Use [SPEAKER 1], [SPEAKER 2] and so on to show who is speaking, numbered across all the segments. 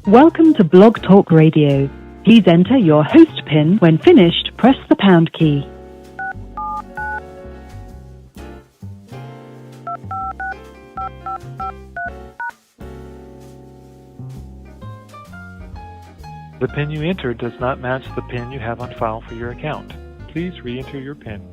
[SPEAKER 1] Welcome to Blog Talk Radio. Please enter your host PIN. When finished, press the pound key.
[SPEAKER 2] The PIN you entered does not match the PIN you have on file for your account. Please re-enter your PIN.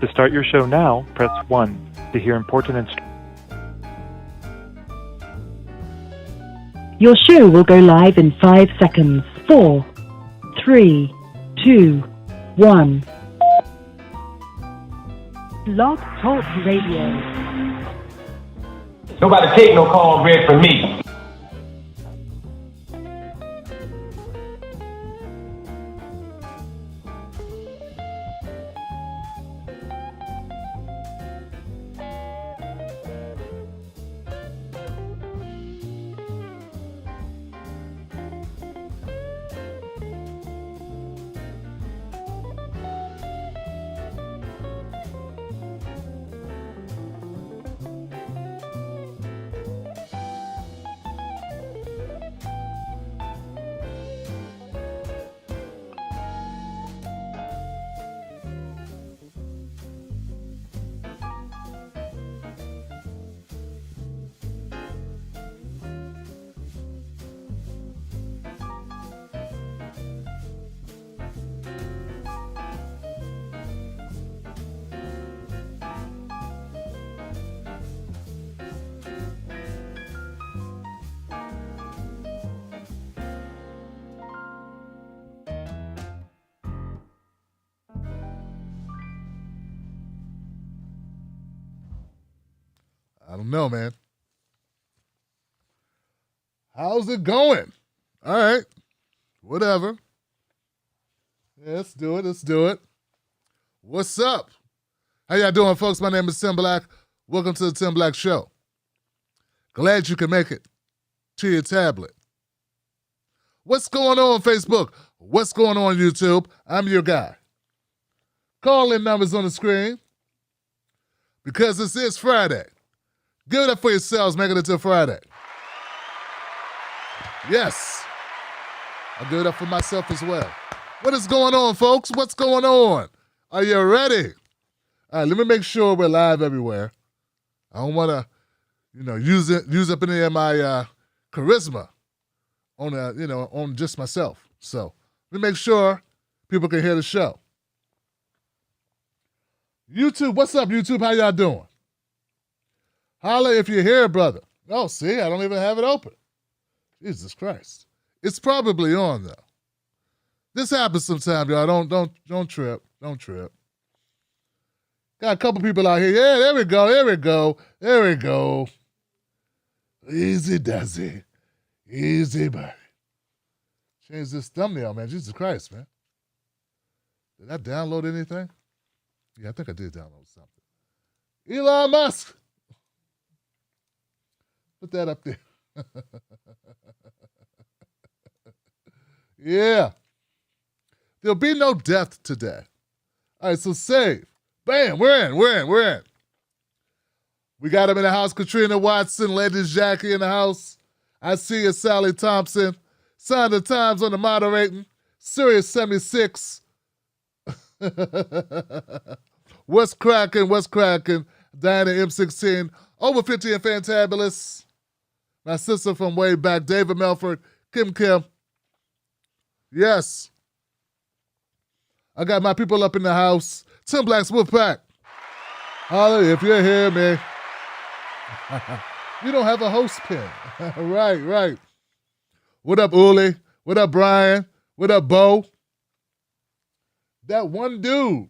[SPEAKER 2] To start your show now, press 1. To hear important instructions.
[SPEAKER 1] Your show will go live in 5 seconds. 4, 3, 2, 1. Blog Talk Radio.
[SPEAKER 3] Nobody take no cornbread from me.
[SPEAKER 4] I don't know, man. How's it going? All right. Whatever. Yeah, let's do it. What's up? How y'all doing, folks? My name is Tim Black. Welcome to the Tim Black Show. Glad you can make it to your tablet. What's going on, Facebook? What's going on, YouTube? I'm your guy. Call-in numbers on the screen. Because this is Friday. Give it up for yourselves, making it till Friday. Yes. I'll give it up for myself as well. What is going on, folks? What's going on? Are you ready? All right, let me make sure we're live everywhere. I don't want to, use up any of my charisma on just myself. So let me make sure people can hear the show. YouTube, what's up, YouTube? How y'all doing? Holla if you're here, brother. Oh, see, I don't even have it open. Jesus Christ. It's probably on, though. This happens sometimes, y'all. Don't trip. Don't trip. Got a couple people out here. Yeah, there we go. Easy does it. Easy, buddy. Change this thumbnail, man. Jesus Christ, man. Did I download anything? Yeah, I think I did download something. Elon Musk. Put that up there. Yeah. There'll be no death today. All right, so save. Bam, we're in. We got him in the house. Katrina Watson, Lady Jackie in the house. I see you, Sally Thompson. Sign the Times on the moderating. Sirius 76. What's cracking? Diana M16. Over 50 and Fantabulous. My sister from way back, David Melford, Kim. Yes. I got my people up in the house. Tim Black's Wolfpack. Holla if you're here, man. You don't have a host pin. Right. What up, Uli? What up, Brian? What up, Bo? That one dude,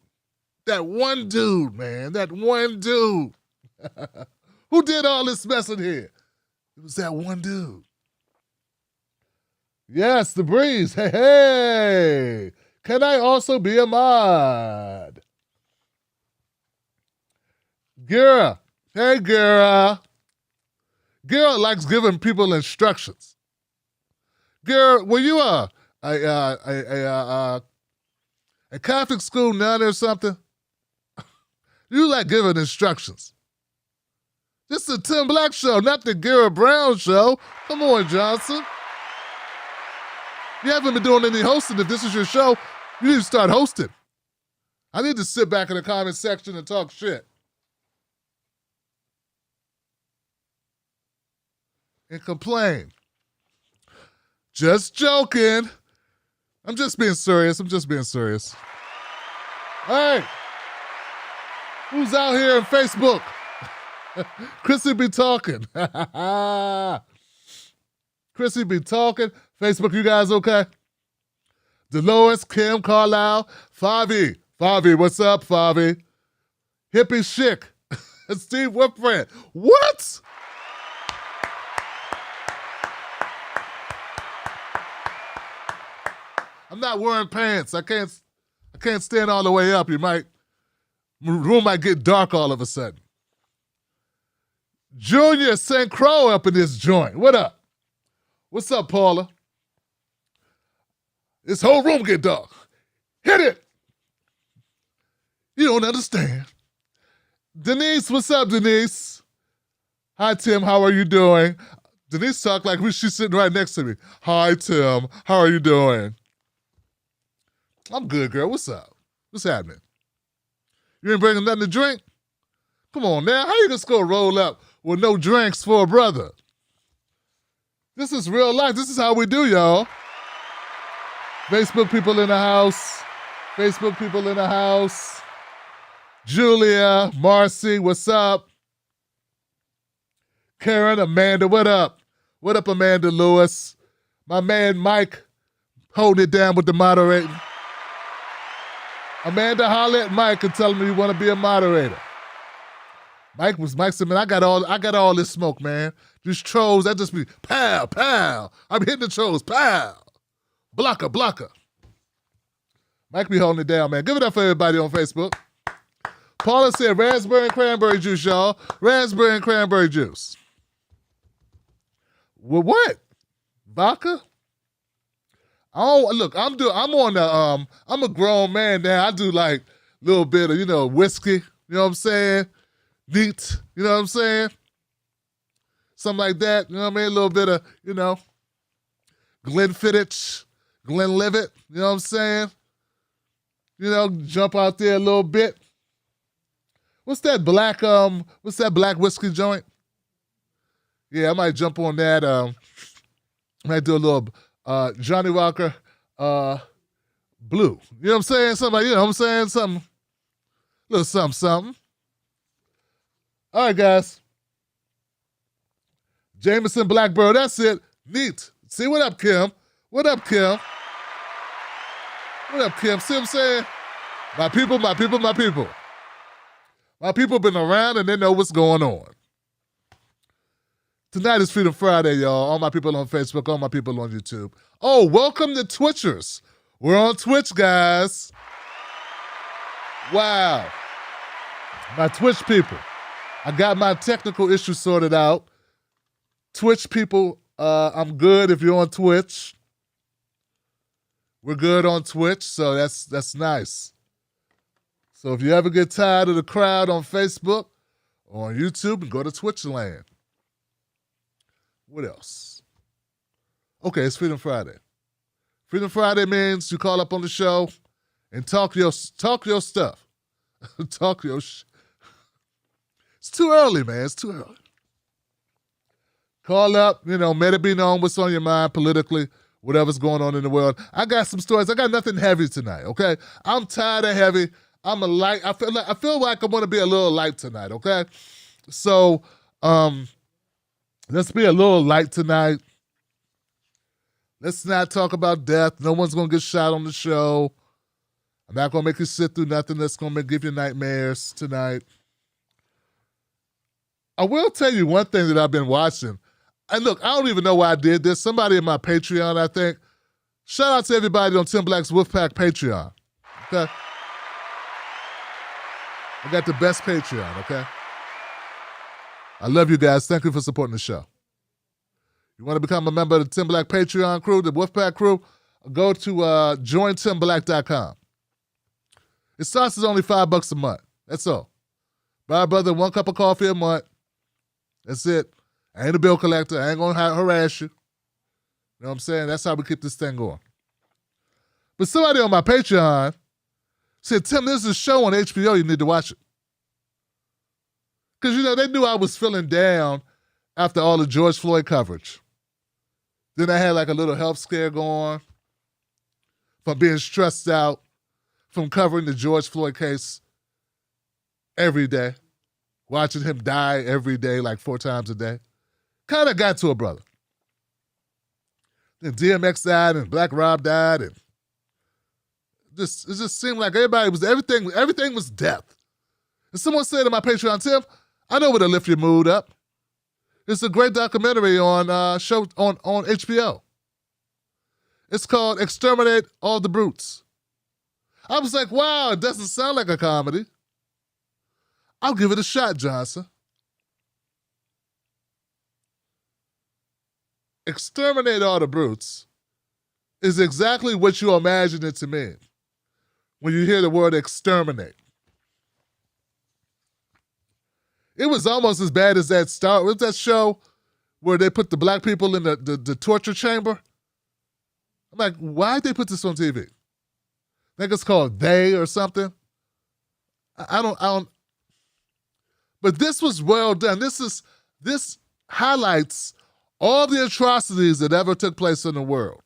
[SPEAKER 4] man. That one dude. Who did all this messing here? It was that one dude. Yes, the breeze. Hey. Can I also be a mod? Gira. Hey, Gira. Gira likes giving people instructions. Gira, were you a A Catholic school nun or something? You like giving instructions. This is a Tim Black show, not the Garrett Brown show. Come on, Johnson. You haven't been doing any hosting. If this is your show, you need to start hosting. I need to sit back in the comment section and talk shit. And complain. Just joking. I'm just being serious. Hey, who's out here on Facebook? Chrissy be talking. Chrissy be talking. Facebook, you guys okay? Dolores, Kim, Carlisle, Favi. Favi, what's up, Favi? Hippie Chic. Steve Whitfriend. What? I'm not wearing pants. I can't stand all the way up. The room might get dark all of a sudden. Junior St. Crow up in this joint. What up? What's up, Paula? This whole room get dark. Hit it. You don't understand. Denise, what's up, Denise? Hi, Tim. How are you doing? Denise talk like she's sitting right next to me. Hi, Tim. How are you doing? I'm good, girl. What's up? What's happening? You ain't bringing nothing to drink? Come on now. How you just gonna roll up with no drinks for a brother? This is real life. This is how we do, y'all. Facebook people in the house. Facebook people in the house. Julia, Marcy, what's up? Karen, Amanda, what up? What up, Amanda Lewis? My man Mike holding it down with the moderating. Amanda, holler at Mike and tell him you want to be a moderator. Mike said, man, I got all this smoke, man. These trolls, that just be pow, pow. I'm hitting the trolls, pow. Blocker. Mike be holding it down, man. Give it up for everybody on Facebook. Paula said raspberry and cranberry juice, y'all. Raspberry and cranberry juice. Well, what? Vodka? I'm a grown man now. I do like a little bit of, whiskey, you know what I'm saying? Neat, you know what I'm saying? Something like that, you know what I mean? A little bit of, Glenfiddich, Glenlivet, you know what I'm saying? Jump out there a little bit. What's that black whiskey joint? Yeah, I might jump on that. I might do a little Johnny Walker Blue. You know what I'm saying? Something, something, a little something. All right, guys. Jameson Blackbird, that's it. Neat. See, what up, Kim? What up, Kim? What up, Kim? See what I'm saying? My people. My people been around and they know what's going on. Tonight is Freedom Friday, y'all. All my people on Facebook, all my people on YouTube. Oh, welcome to Twitchers. We're on Twitch, guys. Wow. My Twitch people. I got my technical issues sorted out. Twitch people, I'm good if you're on Twitch. We're good on Twitch, so that's nice. So if you ever get tired of the crowd on Facebook or on YouTube, go to Twitch land. What else? Okay, it's Freedom Friday. Freedom Friday means you call up on the show and talk your stuff. Talk your shit. It's too early, man. It's too early. Call up, let it be known what's on your mind politically, whatever's going on in the world. I got some stories. I got nothing heavy tonight, okay? I'm tired of heavy. I'm a light. I feel like I want to be a little light tonight, okay? So, let's be a little light tonight. Let's not talk about death. No one's going to get shot on the show. I'm not going to make you sit through nothing that's going to give you nightmares tonight. I will tell you one thing that I've been watching. And look, I don't even know why I did this. Somebody in my Patreon, I think. Shout out to everybody on Tim Black's Wolfpack Patreon. Okay? I got the best Patreon, okay? I love you guys. Thank you for supporting the show. You want to become a member of the Tim Black Patreon crew, the Wolfpack crew? Go to jointimblack.com. It starts at only $5 a month. That's all. Buy a brother 1 cup of coffee a month. That's it. I ain't a bill collector. I ain't going to harass you. You know what I'm saying? That's how we keep this thing going. But somebody on my Patreon said, Tim, there's a show on HBO. You need to watch it. Because, they knew I was feeling down after all the George Floyd coverage. Then I had like a little health scare going from being stressed out from covering the George Floyd case every day, watching him die every day, like 4 times a day. Kind of got to a brother. Then DMX died and Black Rob died, and it just seemed like everything was death. And someone said in my Patreon, Tim, I know where to lift your mood up. It's a great documentary on HBO. It's called Exterminate All the Brutes. I was like, wow, it doesn't sound like a comedy. I'll give it a shot, Johnson. Exterminate All the Brutes is exactly what you imagine it to mean when you hear the word exterminate. It was almost as bad as that show where they put the black people in the torture chamber. I'm like, why'd they put this on TV? I think it's called They or something. I don't. But this was well done. This highlights all the atrocities that ever took place in the world.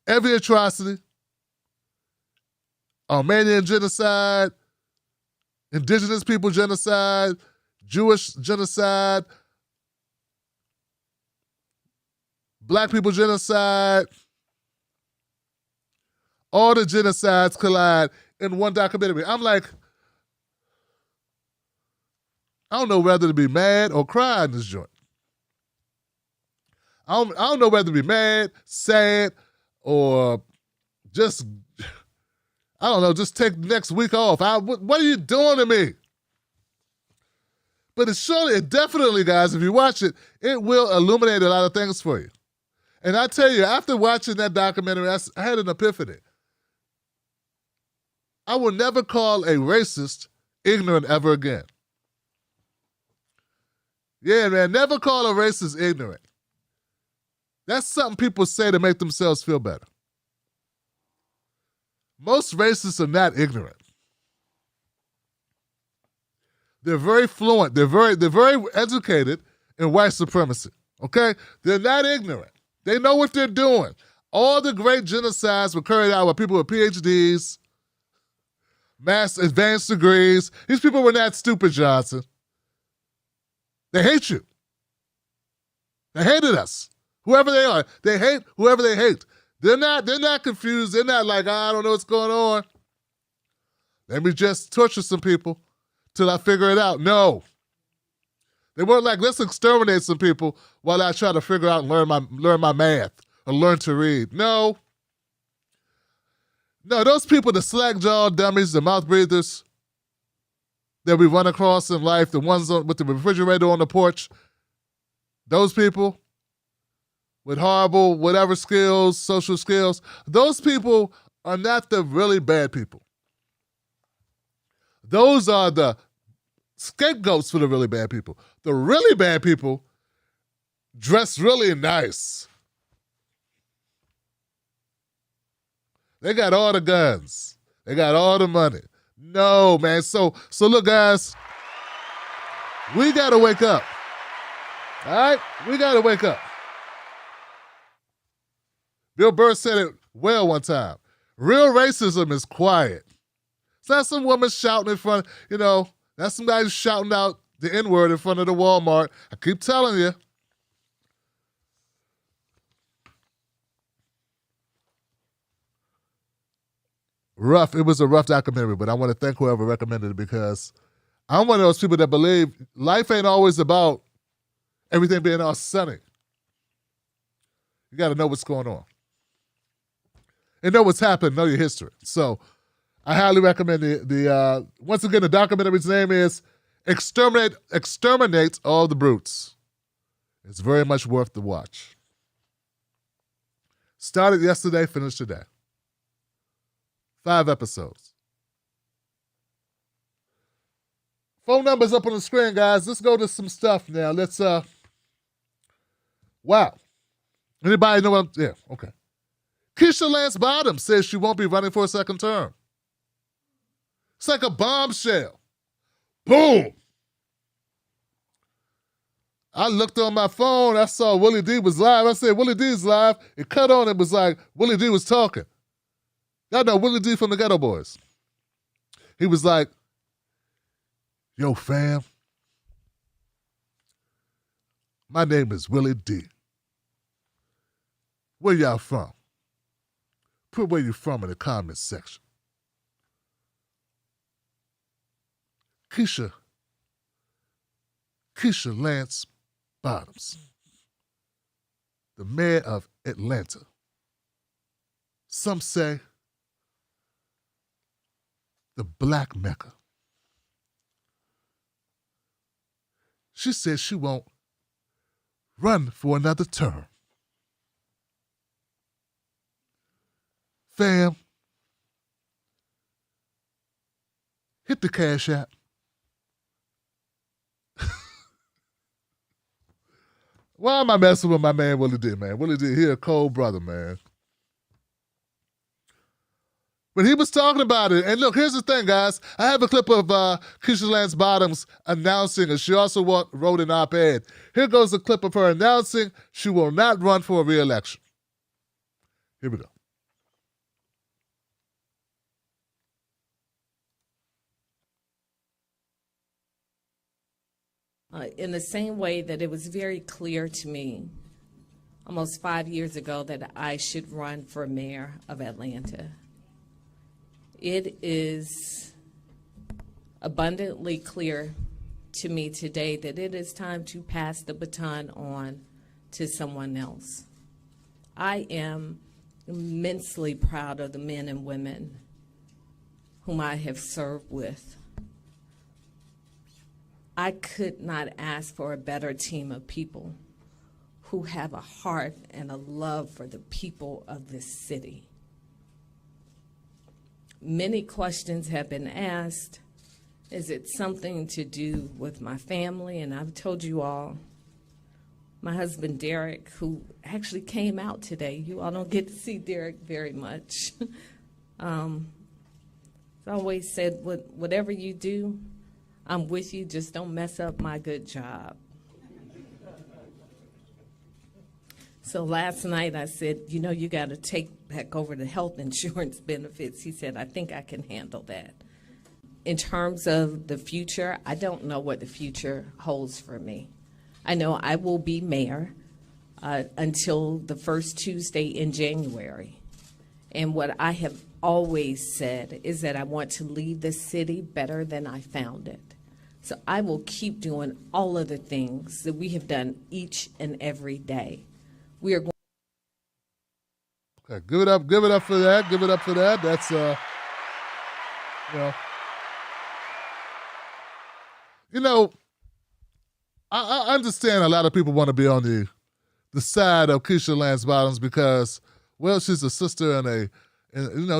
[SPEAKER 4] Every atrocity, Armenian genocide, indigenous people genocide, Jewish genocide, black people genocide. All the genocides collide in one documentary. I'm like, I don't know whether to be mad or cry in this joint. I don't know whether to be mad, sad, or just, I don't know, just take the next week off. What are you doing to me? But it definitely, guys, if you watch it, it will illuminate a lot of things for you. And I tell you, after watching that documentary, I had an epiphany. I will never call a racist ignorant ever again. Yeah, man, never call a racist ignorant. That's something people say to make themselves feel better. Most racists are not ignorant. They're very fluent. They're very educated in white supremacy. Okay? They're not ignorant. They know what they're doing. All the great genocides were carried out by people with PhDs, mass advanced degrees. These people were not stupid, Johnson. They hate you. They hated us. Whoever they are, they hate whoever they hate. They're not confused. They're not like, I don't know what's going on. Let me just torture some people till I figure it out. No. They weren't like, let's exterminate some people while I try to figure out and learn my math or learn to read. No. No, those people, the slack-jawed dummies, the mouth breathers that we run across in life, the ones with the refrigerator on the porch, those people with horrible whatever skills, social skills, those people are not the really bad people. Those are the scapegoats for the really bad people. The really bad people dress really nice. They got all the guns. They got all the money. No, man. So look, guys, we got to wake up. All right? We got to wake up. Bill Burr said it well one time. Real racism is quiet. It's not some woman shouting in front, that's somebody shouting out the N-word in front of the Walmart. I keep telling you. Rough. It was a rough documentary, but I want to thank whoever recommended it because I'm one of those people that believe life ain't always about everything being all sunny. You got to know what's going on. And know what's happened, know your history. So I highly recommend the once again, the documentary's name is Exterminate All the Brutes. It's very much worth the watch. Started yesterday, finished today. 5 episodes. Phone number's up on the screen, guys. Let's go to some stuff now. Let's, wow. Anybody know what yeah, okay. Keisha Lance Bottoms says she won't be running for a second term. It's like a bombshell. Boom. I looked on my phone. I saw Willie D was live. I said, Willie D's live. It cut on. It was like Willie D was talking. Y'all know Willie D from the Ghetto Boys. He was like, yo, fam. My name is Willie D. Where y'all from? Put where you from in the comments section. Keisha Lance Bottoms, the mayor of Atlanta. Some say the Black Mecca. She says she won't run for another term. Fam, hit the Cash App. Why am I messing with my man Willie D, man? Willie D, he a cold brother, man. But he was talking about it. And look, here's the thing, guys. I have a clip of Keisha Lance Bottoms announcing, and she also wrote an op-ed. Here goes a clip of her announcing she will not run for a re-election. Here we go.
[SPEAKER 5] In the same way that it was very clear to me almost 5 years ago that I should run for mayor of Atlanta. It is abundantly clear to me today that it is time to pass the baton on to someone else. I am immensely proud of the men and women whom I have served with. I could not ask for a better team of people who have a heart and a love for the people of this city. Many questions have been asked. Is it something to do with my family? And I've told you all, my husband Derek, who actually came out today. You all don't get to see Derek very much. I always said, whatever you do, I'm with you, just don't mess up my good job. So last night I said, you know, you got to take back over the health insurance benefits. He said, I think I can handle that. In terms of the future, I don't know what the future holds for me. I know I will be mayor until the first Tuesday in January. And what I have always said is that I want to leave the city better than I found it. So I will keep doing all of the things that we have done each and every day. We are going.
[SPEAKER 4] Okay, give it up for that. Give it up for that. That's I understand a lot of people want to be on the side of Keisha Lance Bottoms because, well, she's a sister and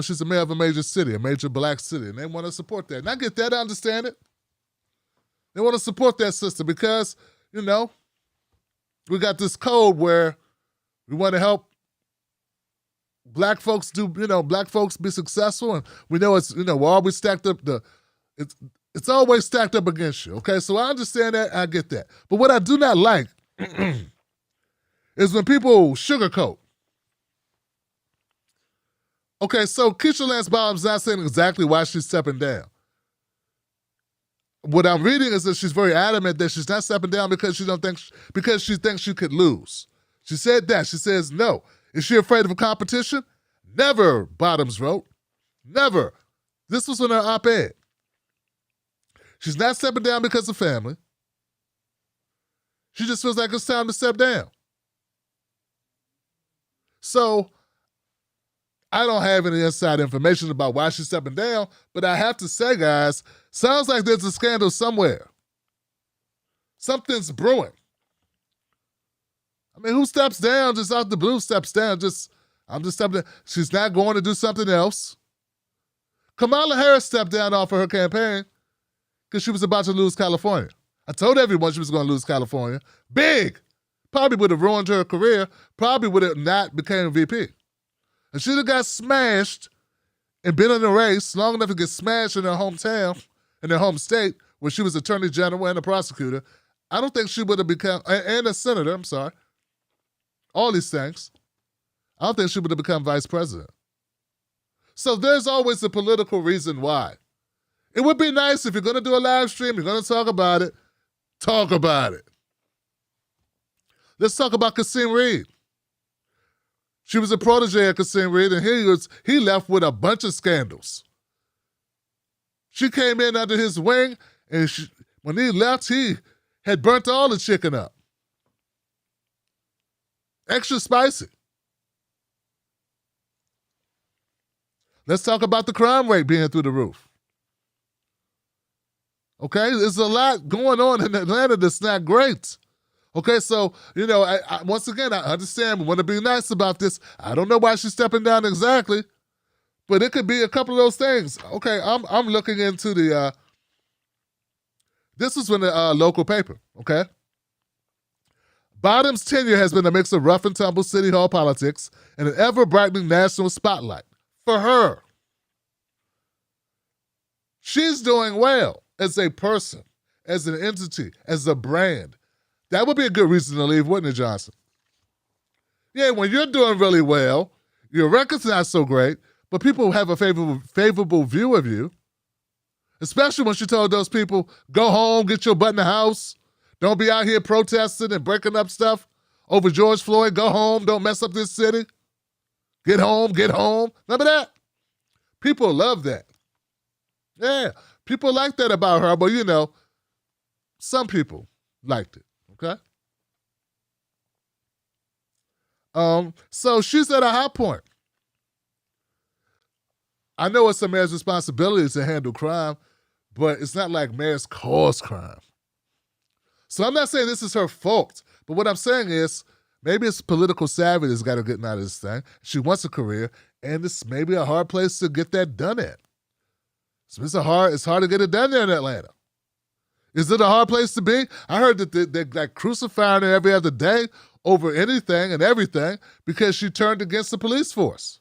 [SPEAKER 4] she's the mayor of a major city, a major black city, and they want to support that. And I get that, I understand it. They want to support that sister because, we got this code where we want to help black folks black folks be successful, and we know it's, we're always stacked up it's always stacked up against you, okay? So I understand that, I get that. But what I do not like is when people sugarcoat. Okay, so Keisha Lance Bottoms not saying exactly why she's stepping down. What I'm reading is that she's very adamant that she's not stepping down because she thinks she could lose. She said that. She says no. Is she afraid of a competition? Never, Bottoms wrote. Never. This was in her op-ed. She's not stepping down because of family. She just feels like it's time to step down. So, I don't have any inside information about why she's stepping down, but I have to say, guys, sounds like there's a scandal somewhere. Something's brewing. I mean, who steps down just out the blue, steps down, I'm just stepping down. She's not going to do something else. Kamala Harris stepped down off of her campaign because she was about to lose California. I told everyone she was going to lose California. Big. Probably would have ruined her career. Probably would have not became VP. And she'd have got smashed and been in the race long enough to get smashed in her hometown, in her home state, where she was attorney general and a prosecutor. I don't think she would have become, and a senator, I'm sorry. All these things. I don't think she would have become vice president. So there's always a political reason why. It would be nice if you're going to do a live stream, you're going to talk about it, talk about it. Let's talk about Cailyn Reed. She was a protege of Cailyn Reed, and he left with a bunch of scandals. She came in under his wing, and when he left, he had burnt all the chicken up. Extra spicy. Let's talk about the crime rate being through the roof. Okay, there's a lot going on in Atlanta that's not great. Okay, so, once again, I understand. We want to be nice about this. I don't know why she's stepping down exactly, but it could be a couple of those things. Okay, I'm looking into this is from the local paper, okay? Bottom's tenure has been a mix of rough and tumble city hall politics and an ever-brightening national spotlight. For her, she's doing well as a person, as an entity, as a brand. That would be a good reason to leave, wouldn't it, Johnson? Yeah, when you're doing really well, your record's not so great, but people have a favorable view of you, especially when she told those people, go home, get your butt in the house, don't be out here protesting and breaking up stuff over George Floyd, go home, don't mess up this city. Get home, get home. Remember that? People love that. Yeah, people like that about her, but some people liked it, okay? So she's at a high point. I know it's a mayor's responsibility to handle crime, but it's not like mayors cause crime. So I'm not saying this is her fault, but what I'm saying is, maybe it's political savvy that's got her getting out of this thing. She wants a career, and it's maybe a hard place to get that done at. So it's hard to get it done there in Atlanta. Is it a hard place to be? I heard that they're like crucifying her every other day over anything and everything because she turned against the police force.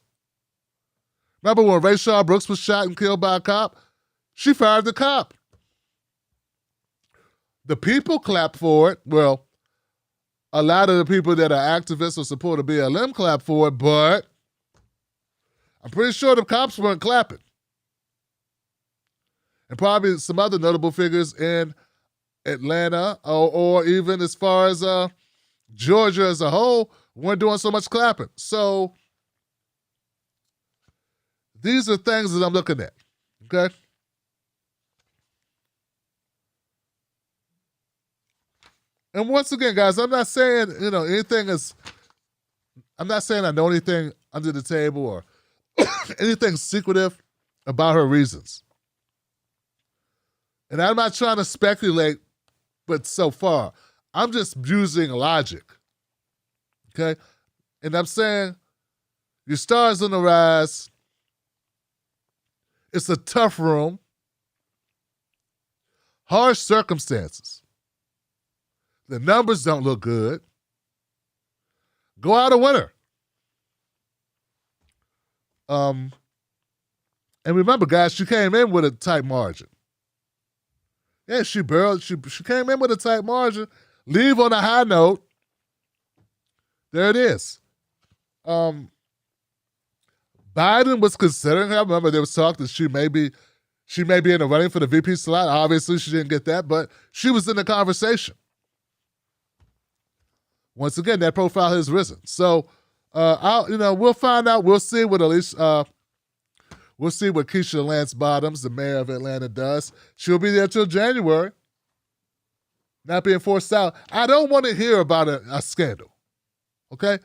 [SPEAKER 4] Remember when Rayshard Brooks was shot and killed by a cop? She fired the cop. The people clapped for it. Well, a lot of the people that are activists or support of BLM clap for it, but I'm pretty sure the cops weren't clapping. And probably some other notable figures in Atlanta or even as far as Georgia as a whole weren't doing so much clapping. So these are things that I'm looking at, okay? And once again, guys, I'm not saying, anything is, I'm not saying I know anything under the table or anything secretive about her reasons. And I'm not trying to speculate, but so far, I'm just using logic, okay? And I'm saying your star's on the rise. It's a tough room. Harsh circumstances. The numbers don't look good. Go out a winner. And remember, guys, she came in with a tight margin. Yeah, she came in with a tight margin. Leave on a high note. There it is. Biden was considering her. Remember, there was talk that she may be in the running for the VP slot. Obviously, she didn't get that, but she was in the conversation. Once again, that profile has risen. So, we'll find out. We'll see what we'll see what Keisha Lance Bottoms, the mayor of Atlanta, does. She'll be there till January, not being forced out. I don't want to hear about a scandal. Okay,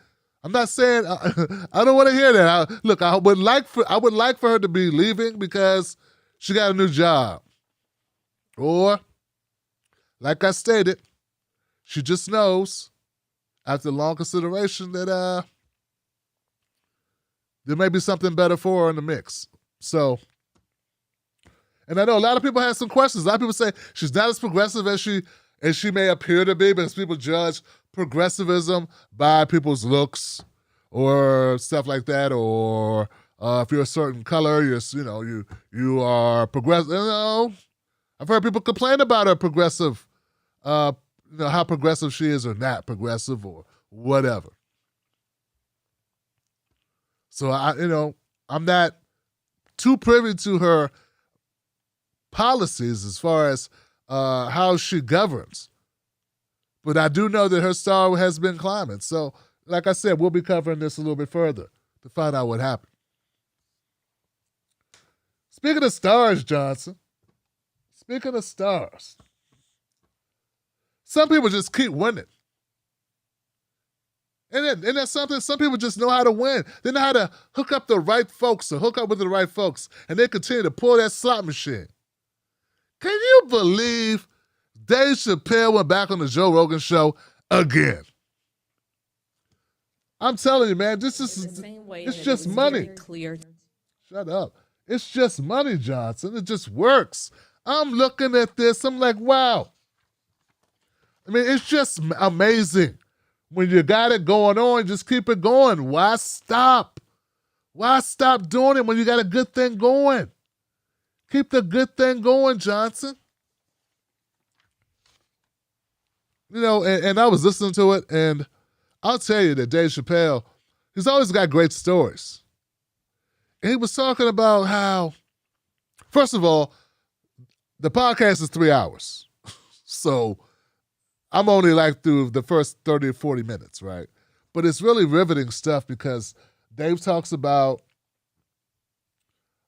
[SPEAKER 4] I'm not saying I don't want to hear that. Look, I would like for her to be leaving because she got a new job, or, like I stated, she just knows, after long consideration, that there may be something better for her in the mix. So, And I know a lot of people have some questions. A lot of people say she's not as progressive as she may appear to be, because people judge progressivism by people's looks or stuff like that, or if you're a certain color, you are progressive. I've heard people complain about her progressive, how progressive she is or not progressive or whatever. So I'm not too privy to her policies as far as how she governs. But I do know that her star has been climbing. So, like I said, we'll be covering this a little bit further to find out what happened. Speaking of stars, Johnson. Speaking of stars. Some people just keep winning. And that's something, some people just know how to win. They know how to hook up the right folks or hook up with the right folks, and they continue to pull that slot machine. Can you believe Dave Chappelle went back on the Joe Rogan show again? I'm telling you, man, it's just money.
[SPEAKER 5] Clear.
[SPEAKER 4] Shut up. It's just money, Johnson. It just works. I'm looking at this. I'm like, wow. I mean, it's just amazing. When you got it going on, just keep it going. Why stop? Why stop doing it when you got a good thing going? Keep the good thing going, Johnson. And I was listening to it, and I'll tell you that Dave Chappelle, he's always got great stories. And he was talking about how, first of all, the podcast is 3 hours. So I'm only through the first 30 or 40 minutes, right? But it's really riveting stuff because Dave talks about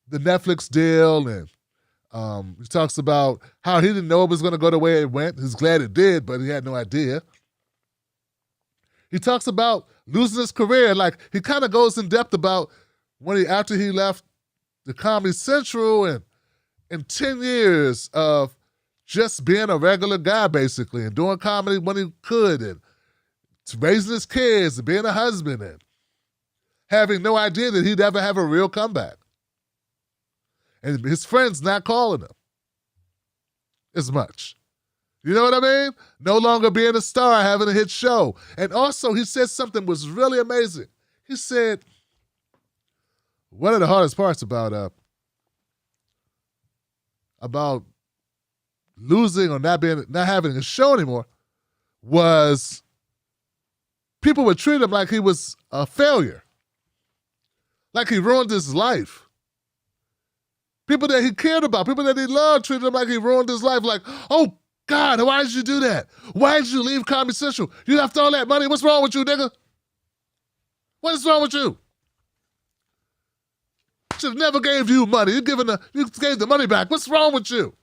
[SPEAKER 4] the Netflix deal, and he talks about how he didn't know it was going to go the way it went. He's glad it did, but he had no idea. He talks about losing his career. He kind of goes in depth about after he left the Comedy Central and 10 years of just being a regular guy, basically, and doing comedy when he could, and raising his kids, and being a husband, and having no idea that he'd ever have a real comeback. And his friends not calling him as much. You know what I mean? No longer being a star, having a hit show. And also, he said something was really amazing. He said, one of the hardest parts about losing or not having a show anymore was people would treat him like he was a failure, like he ruined his life. People that he cared about, people that he loved, treated him like he ruined his life. Like, oh God, why did you do that? Why did you leave Comedy Central? You left all that money. What's wrong with you, nigga? What is wrong with you? Should have never gave you money. You gave the money back. What's wrong with you?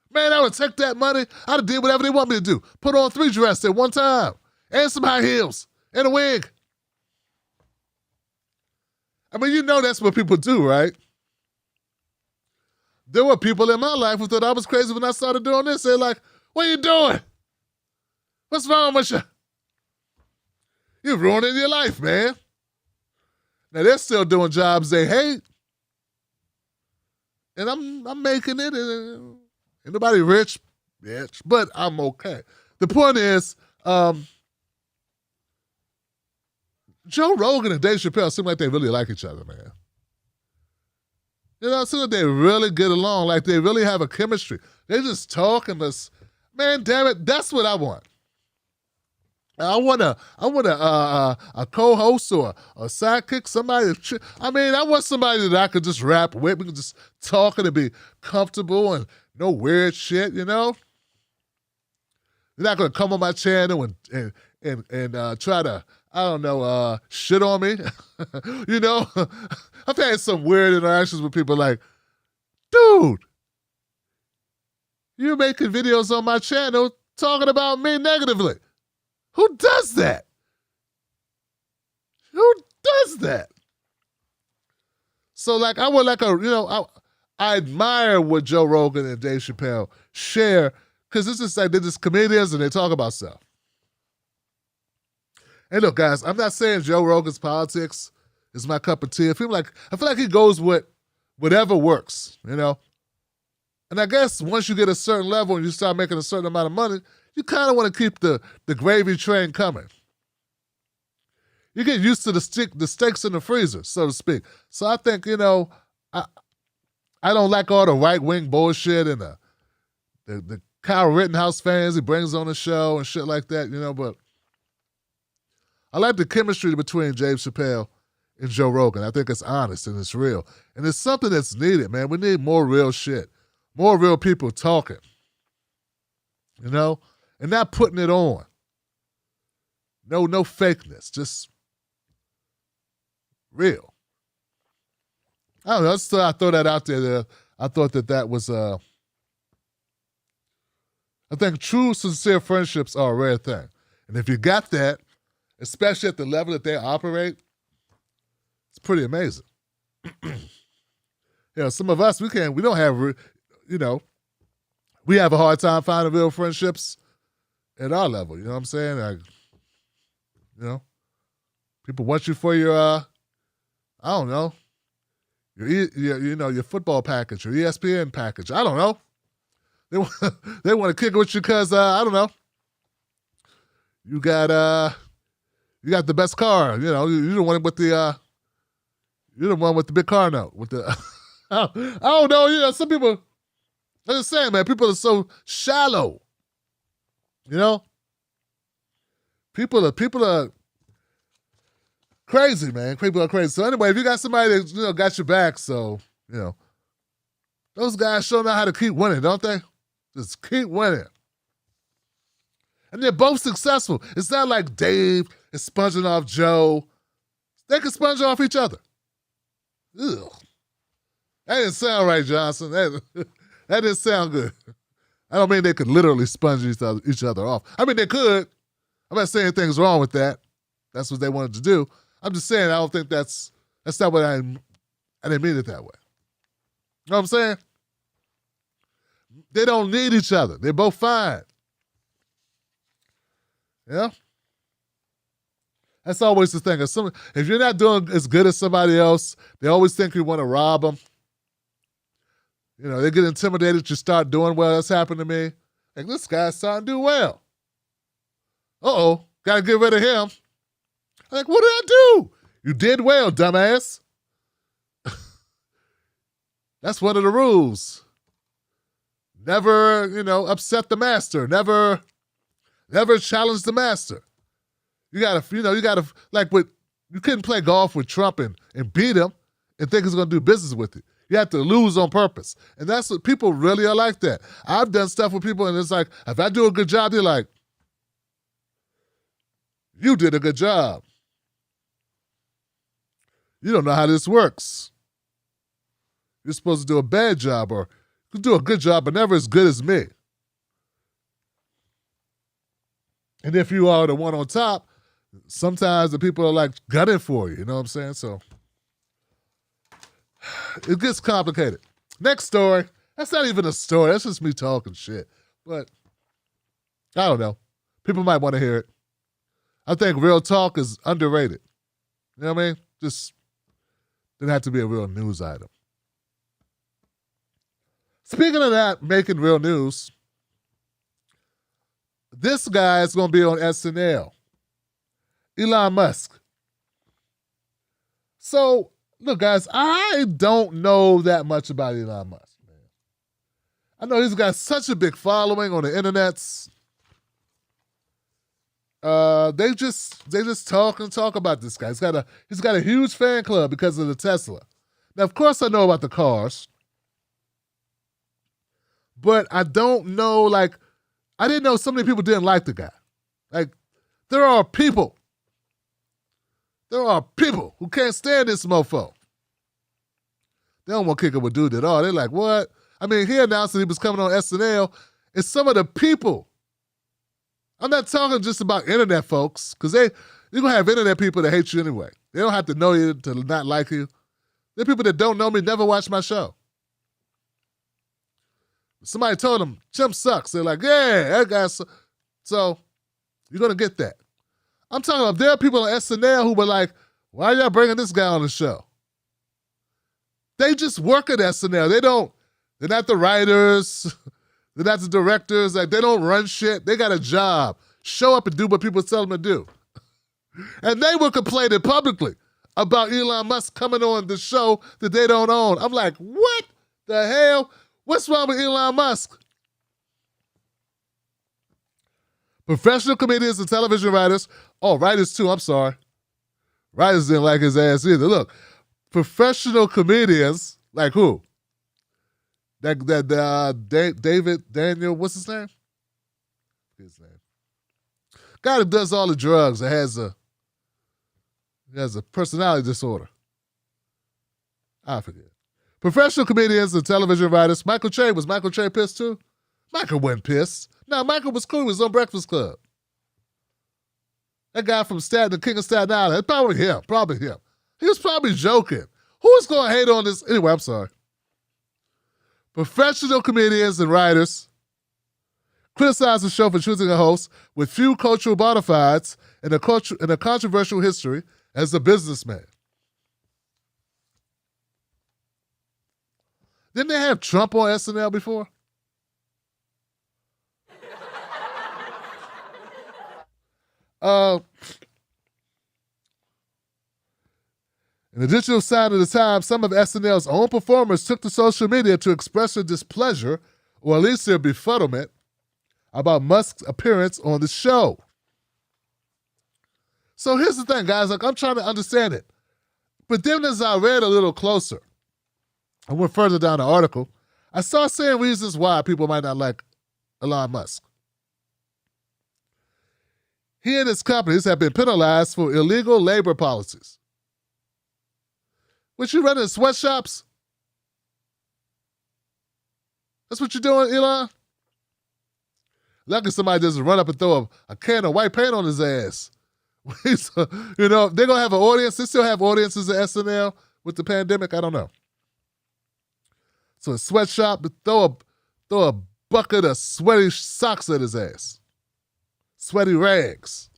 [SPEAKER 4] Man, I would take that money. I'd have did whatever they want me to do. Put on 3 dresses at one time. And some high heels. And a wig. I mean, that's what people do, right? There were people in my life who thought I was crazy when I started doing this. They're like, what are you doing? What's wrong with you? You're ruining your life, man. Now, they're still doing jobs they hate. And I'm making it. Ain't nobody rich, bitch, but I'm okay. The point is, Joe Rogan and Dave Chappelle seem like they really like each other, man. It seems like they really get along, like they really have a chemistry. They just talk and man, damn it, that's what I want. I want a co-host or a sidekick, somebody. I want somebody that I could just rap with. We can just talk and be comfortable and no weird shit, They're not gonna come on my channel and try to, I don't know, shit on me. I've had some weird interactions with people like, dude, you're making videos on my channel talking about me negatively. Who does that? Who does that? So, I would I admire what Joe Rogan and Dave Chappelle share, because it's just like they're just comedians and they talk about stuff. And look, guys, I'm not saying Joe Rogan's politics is my cup of tea. I feel like he goes with whatever works, And I guess once you get a certain level and you start making a certain amount of money, you kind of want to keep the gravy train coming. You get used to the steaks in the freezer, so to speak. So I think, I don't like all the right-wing bullshit and the Kyle Rittenhouse fans he brings on the show and shit like that, but I like the chemistry between James Chappelle and Joe Rogan. I think it's honest and it's real. And it's something that's needed, man. We need more real shit. More real people talking. And not putting it on. No fakeness. Just real. I don't know. I throw that out there. I thought that was, I think true, sincere friendships are a rare thing. And if you got that, especially at the level that they operate, it's pretty amazing. Some of us, we don't have, we have a hard time finding real friendships at our level. You know what I'm saying? People want you for your, I don't know, your football package, your ESPN package. I don't know. They want to kick it with you because, I don't know, you got the best car. You're the one with the, you're the one with the big car note. With the, I don't know. Some people, I'm just saying, man, people are so shallow. People are crazy, man. People are crazy. So anyway, if you got somebody that got your back, so those guys sure know how to keep winning, don't they? Just keep winning. And they're both successful. It's not like Dave is sponging off Joe. They can sponge off each other. Ugh. That didn't sound right, Johnson. That didn't sound good. I don't mean they could literally sponge each other off. I mean, they could. I'm not saying anything's wrong with that. That's what they wanted to do. I'm just saying I don't think that's not what I didn't mean it that way. You know what I'm saying? They don't need each other. They're both fine. Yeah? That's always the thing. If you're not doing as good as somebody else, they always think you want to rob them. They get intimidated. You start doing well. That's happened to me. Like, this guy's starting to do well. Uh-oh. Got to get rid of him. I'm like, what did I do? You did well, dumbass. That's one of the rules. Never, upset the master. Never challenge the master. You gotta, you couldn't play golf with Trump and beat him and think he's gonna do business with you. You have to lose on purpose. And that's what people really are like that. I've done stuff with people and it's like, if I do a good job, they're like, you did a good job. You don't know how this works. You're supposed to do a bad job, or you can do a good job, but never as good as me. And if you are the one on top, sometimes the people are like gunning for you. You know what I'm saying? So it gets complicated. Next story. That's not even a story. That's just me talking shit. But I don't know. People might want to hear it. I think real talk is underrated. You know what I mean? Just didn't have to be a real news item. Speaking of that, making real news, this guy is going to be on SNL. Elon Musk. So, look, guys, I don't know that much about Elon Musk, man. I know he's got such a big following on the internets. They just talk about this guy. He's got a huge fan club because of the Tesla. Now, of course, I know about the cars, but I don't know. I didn't know so many people didn't like the guy. There are people who can't stand this mofo. They don't want to kick it with dude at all. They're like, what? I mean, he announced that he was coming on SNL, and some of the people. I'm not talking just about internet folks, because you're going to have internet people that hate you anyway. They don't have to know you to not like you. There are people that don't know me, never watch my show. Somebody told them, Chimp sucks. They're like, yeah, that guy sucks. So you're going to get that. I'm talking about, there are people on SNL who were like, why are y'all bringing this guy on the show? They just work at SNL. They're not the writers. They're not the directors. Like, they don't run shit. They got a job. Show up and do what people tell them to do. And they were complaining publicly about Elon Musk coming on the show that they don't own. I'm like, what the hell? What's wrong with Elon Musk? Professional comedians and television writers. Oh, writers too, I'm sorry. Writers didn't like his ass either. Look, professional comedians, like who? David Daniel, what's his name? Guy that does all the drugs that has a personality disorder. I forget. Professional comedians and television writers. Michael Che, was Michael Che pissed too? Michael wasn't pissed. No, Michael was cool. He was on Breakfast Club. That guy from Staten, the King of Staten Island, it's probably him. He was probably joking. Who's going to hate on this? Anyway, I'm sorry. Professional comedians and writers criticize the show for choosing a host with few cultural bona fides and a controversial history as a businessman. Didn't they have Trump on SNL before? In the digital side of the time, some of SNL's own performers took to social media to express their displeasure, or at least their befuddlement, about Musk's appearance on the show. So here's the thing, guys. Like, I'm trying to understand it. But then as I read a little closer, I went further down the article, I saw saying reasons why people might not like Elon Musk. He and his companies have been penalized for illegal labor policies. What, you running sweatshops? That's what you're doing, Elon? Lucky somebody doesn't run up and throw a can of white paint on his ass. You know, they're going to have an audience. They still have audiences at SNL with the pandemic. I don't know. So a sweatshop, throw a bucket of sweaty socks at his ass. Sweaty rags.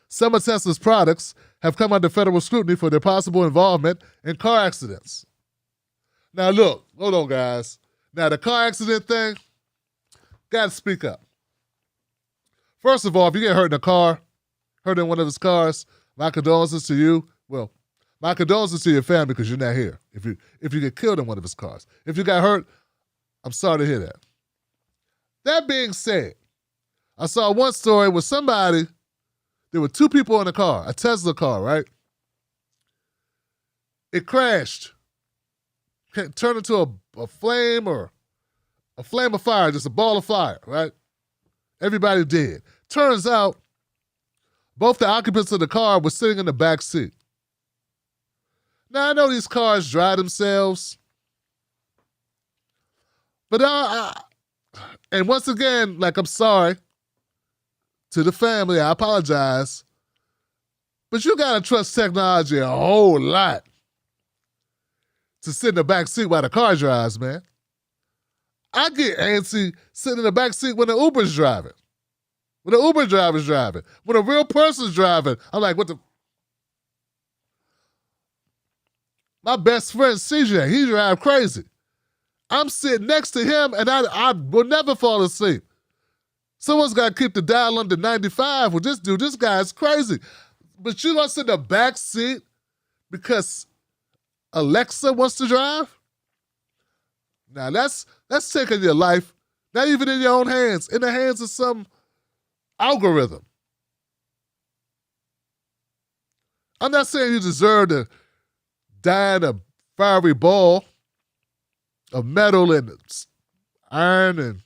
[SPEAKER 4] Some of Tesla's products have come under federal scrutiny for their possible involvement in car accidents. Now look, hold on, guys. Now the car accident thing, gotta speak up. First of all, if you get hurt in a car, hurt in one of his cars, my condolences to you. Well, my condolences to your family because you're not here. If you get killed in one of his cars. If you got hurt, I'm sorry to hear that. That being said, I saw one story where somebody, there were two people in a car, a Tesla car, right? It crashed. Turned into a flame or a flame of fire, just a ball of fire, right? Everybody dead. Turns out, both the occupants of the car were sitting in the back seat. Now, I know these cars drive themselves, but and once again, like, I'm sorry to the family, I apologize, but you gotta trust technology a whole lot to sit in the back seat while the car drives, man. I get antsy sitting in the back seat when the Uber's driving. When the Uber driver's driving. When a real person's driving, I'm like, what the? My best friend, CJ, he drives crazy. I'm sitting next to him, and I will never fall asleep. Someone's got to keep the dial under 95 with this dude. This guy's crazy. But you gonna sit in the back seat because Alexa wants to drive? Now, that's taking your life, not even in your own hands, in the hands of some algorithm. I'm not saying you deserve to die in a fiery ball of metal and iron and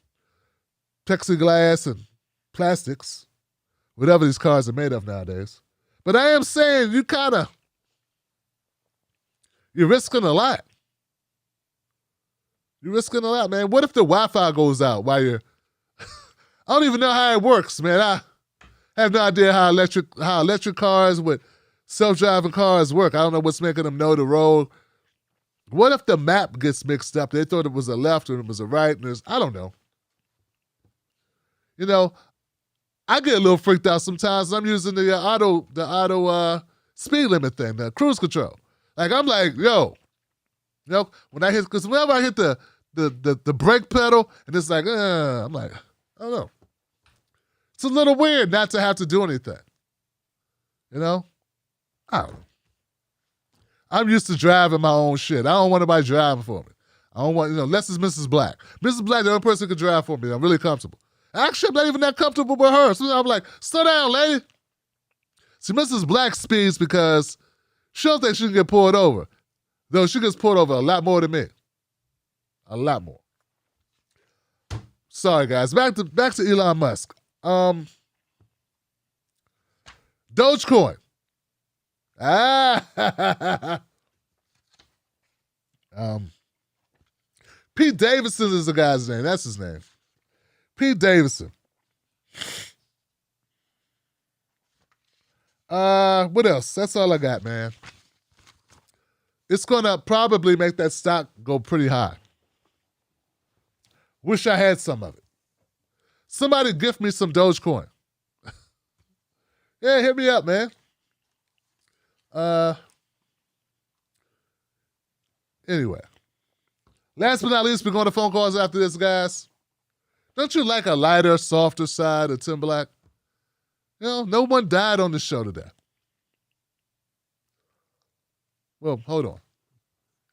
[SPEAKER 4] plexiglass and plastics, whatever these cars are made of nowadays. But I am saying you're risking a lot. You're risking a lot, man. What if the Wi-Fi goes out while you're... I don't even know how it works, man. I have no idea how electric cars with self-driving cars work. I don't know what's making them know the road. What if the map gets mixed up? They thought it was a left and it was a right. And I don't know. You know, I get a little freaked out sometimes. I'm using the auto speed limit thing, the cruise control. Like, I'm like, yo, You know, when I hit, because whenever I hit the brake pedal, and it's like, I'm like, I don't know. It's a little weird not to have to do anything. You know? I don't know. I'm used to driving my own shit. I don't want anybody driving for me. I don't want, unless it's Mrs. Black. Mrs. Black, the only person who can drive for me. I'm really comfortable. Actually, I'm not even that comfortable with her. So I'm like, slow down, lady. See, Mrs. Black speeds because she don't think she can get pulled over. Though she gets pulled over a lot more than me. A lot more. Sorry, guys. Back to Elon Musk. Dogecoin. Pete Davidson is the guy's name. That's his name. Pete Davidson. What else? That's all I got, man. It's gonna probably make that stock go pretty high. Wish I had some of it. Somebody gift me some Dogecoin. Yeah, hit me up, man. Anyway. Last but not least, we're going to phone calls after this, guys. Don't you like a lighter, softer side of Tim Black? No one died on the show today. Well, hold on.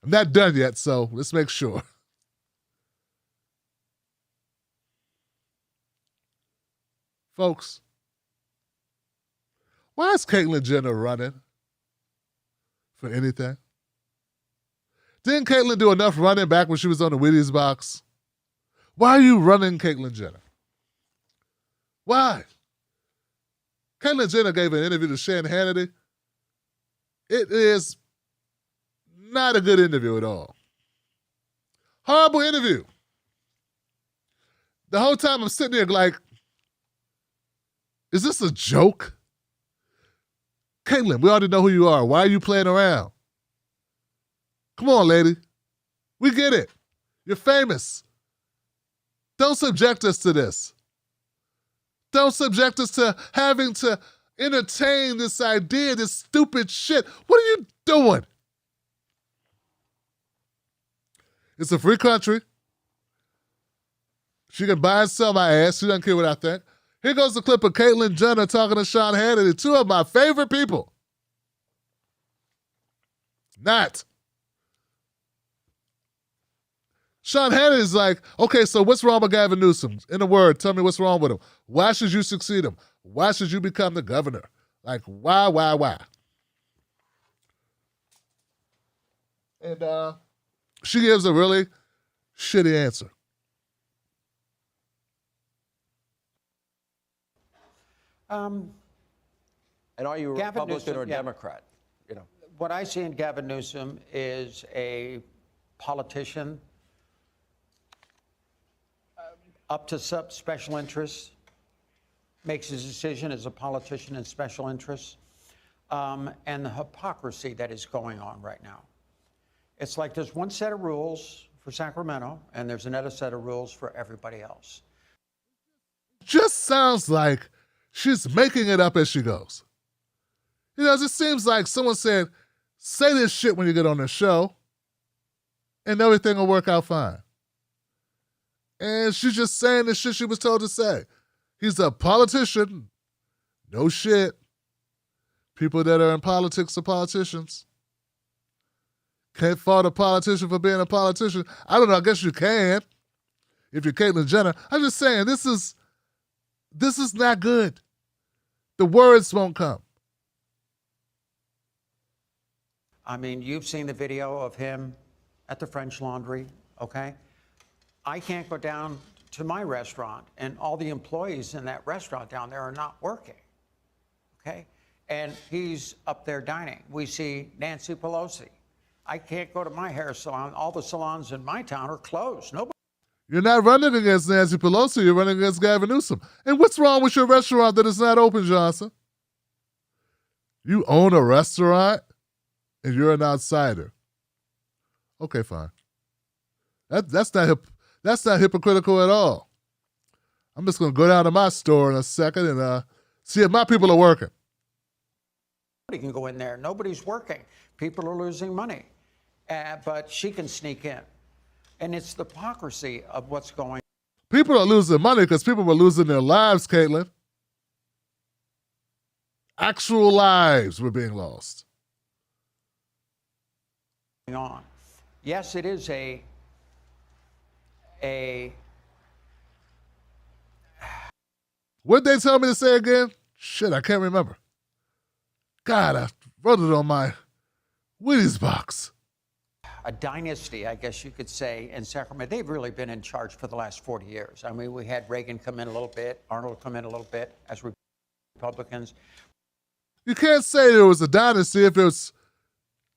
[SPEAKER 4] I'm not done yet, so let's make sure. Folks, why is Cailyn Jenner running for anything? Didn't Cailyn do enough running back when she was on the Wheaties box? Why are you running Cailyn Jenner? Why? Cailyn Jenner gave an interview to Shane Hannity. It is not a good interview at all. Horrible interview. The whole time I'm sitting there like, is this a joke? Cailyn, we already know who you are. Why are you playing around? Come on, lady. We get it. You're famous. Don't subject us to this. Don't subject us to having to entertain this idea, this stupid shit. What are you doing? It's a free country. She can buy and sell my ass. She doesn't care what I think. Here goes the clip of Cailyn Jenner talking to Sean Hannity, two of my favorite people. Not. Sean Hannity is like, okay, so what's wrong with Gavin Newsom? In a word, tell me what's wrong with him. Why should you succeed him? Why should you become the governor? Like, why? And she gives a really shitty answer.
[SPEAKER 6] And are you a
[SPEAKER 7] Gavin
[SPEAKER 6] Republican
[SPEAKER 7] Newsom,
[SPEAKER 6] or Democrat?
[SPEAKER 7] What I see in Gavin Newsom is a politician up to special interests, makes his decision as a politician in special interests, and the hypocrisy that is going on right now. It's like there's one set of rules for Sacramento, and there's another set of rules for everybody else.
[SPEAKER 4] Just sounds like she's making it up as she goes. It just seems like someone said, say this shit when you get on the show, and everything will work out fine. And she's just saying the shit she was told to say. He's a politician. No shit. People that are in politics are politicians. Can't fault a politician for being a politician. I don't know, I guess you can. If you're Cailyn Jenner. I'm just saying, this is not good. The words won't come.
[SPEAKER 7] I mean, you've seen the video of him at the French Laundry, okay? I can't go down to my restaurant, and all the employees in that restaurant down there are not working, okay? And he's up there dining. We see Nancy Pelosi. I can't go to my hair salon. All the salons in my town are closed. Nobody.
[SPEAKER 4] You're not running against Nancy Pelosi. You're running against Gavin Newsom. And what's wrong with your restaurant that is not open, Johnson? You own a restaurant and you're an outsider. Okay, fine. That's not hypocritical at all. I'm just going to go down to my store in a second and see if my people are working.
[SPEAKER 7] Nobody can go in there. Nobody's working. People are losing money. but she can sneak in. And it's the hypocrisy of what's going on.
[SPEAKER 4] People are losing money because people were losing their lives, Cailyn. Actual lives were being lost.
[SPEAKER 7] Yes, it is a
[SPEAKER 4] What'd they tell me to say again? Shit, I can't remember. God, I wrote it on my Wheaties box.
[SPEAKER 7] a dynasty, I guess you could say, in Sacramento. They've really been in charge for the last 40 years. I mean, we had Reagan come in a little bit, Arnold come in a little bit as Republicans.
[SPEAKER 4] You can't say there was a dynasty if there's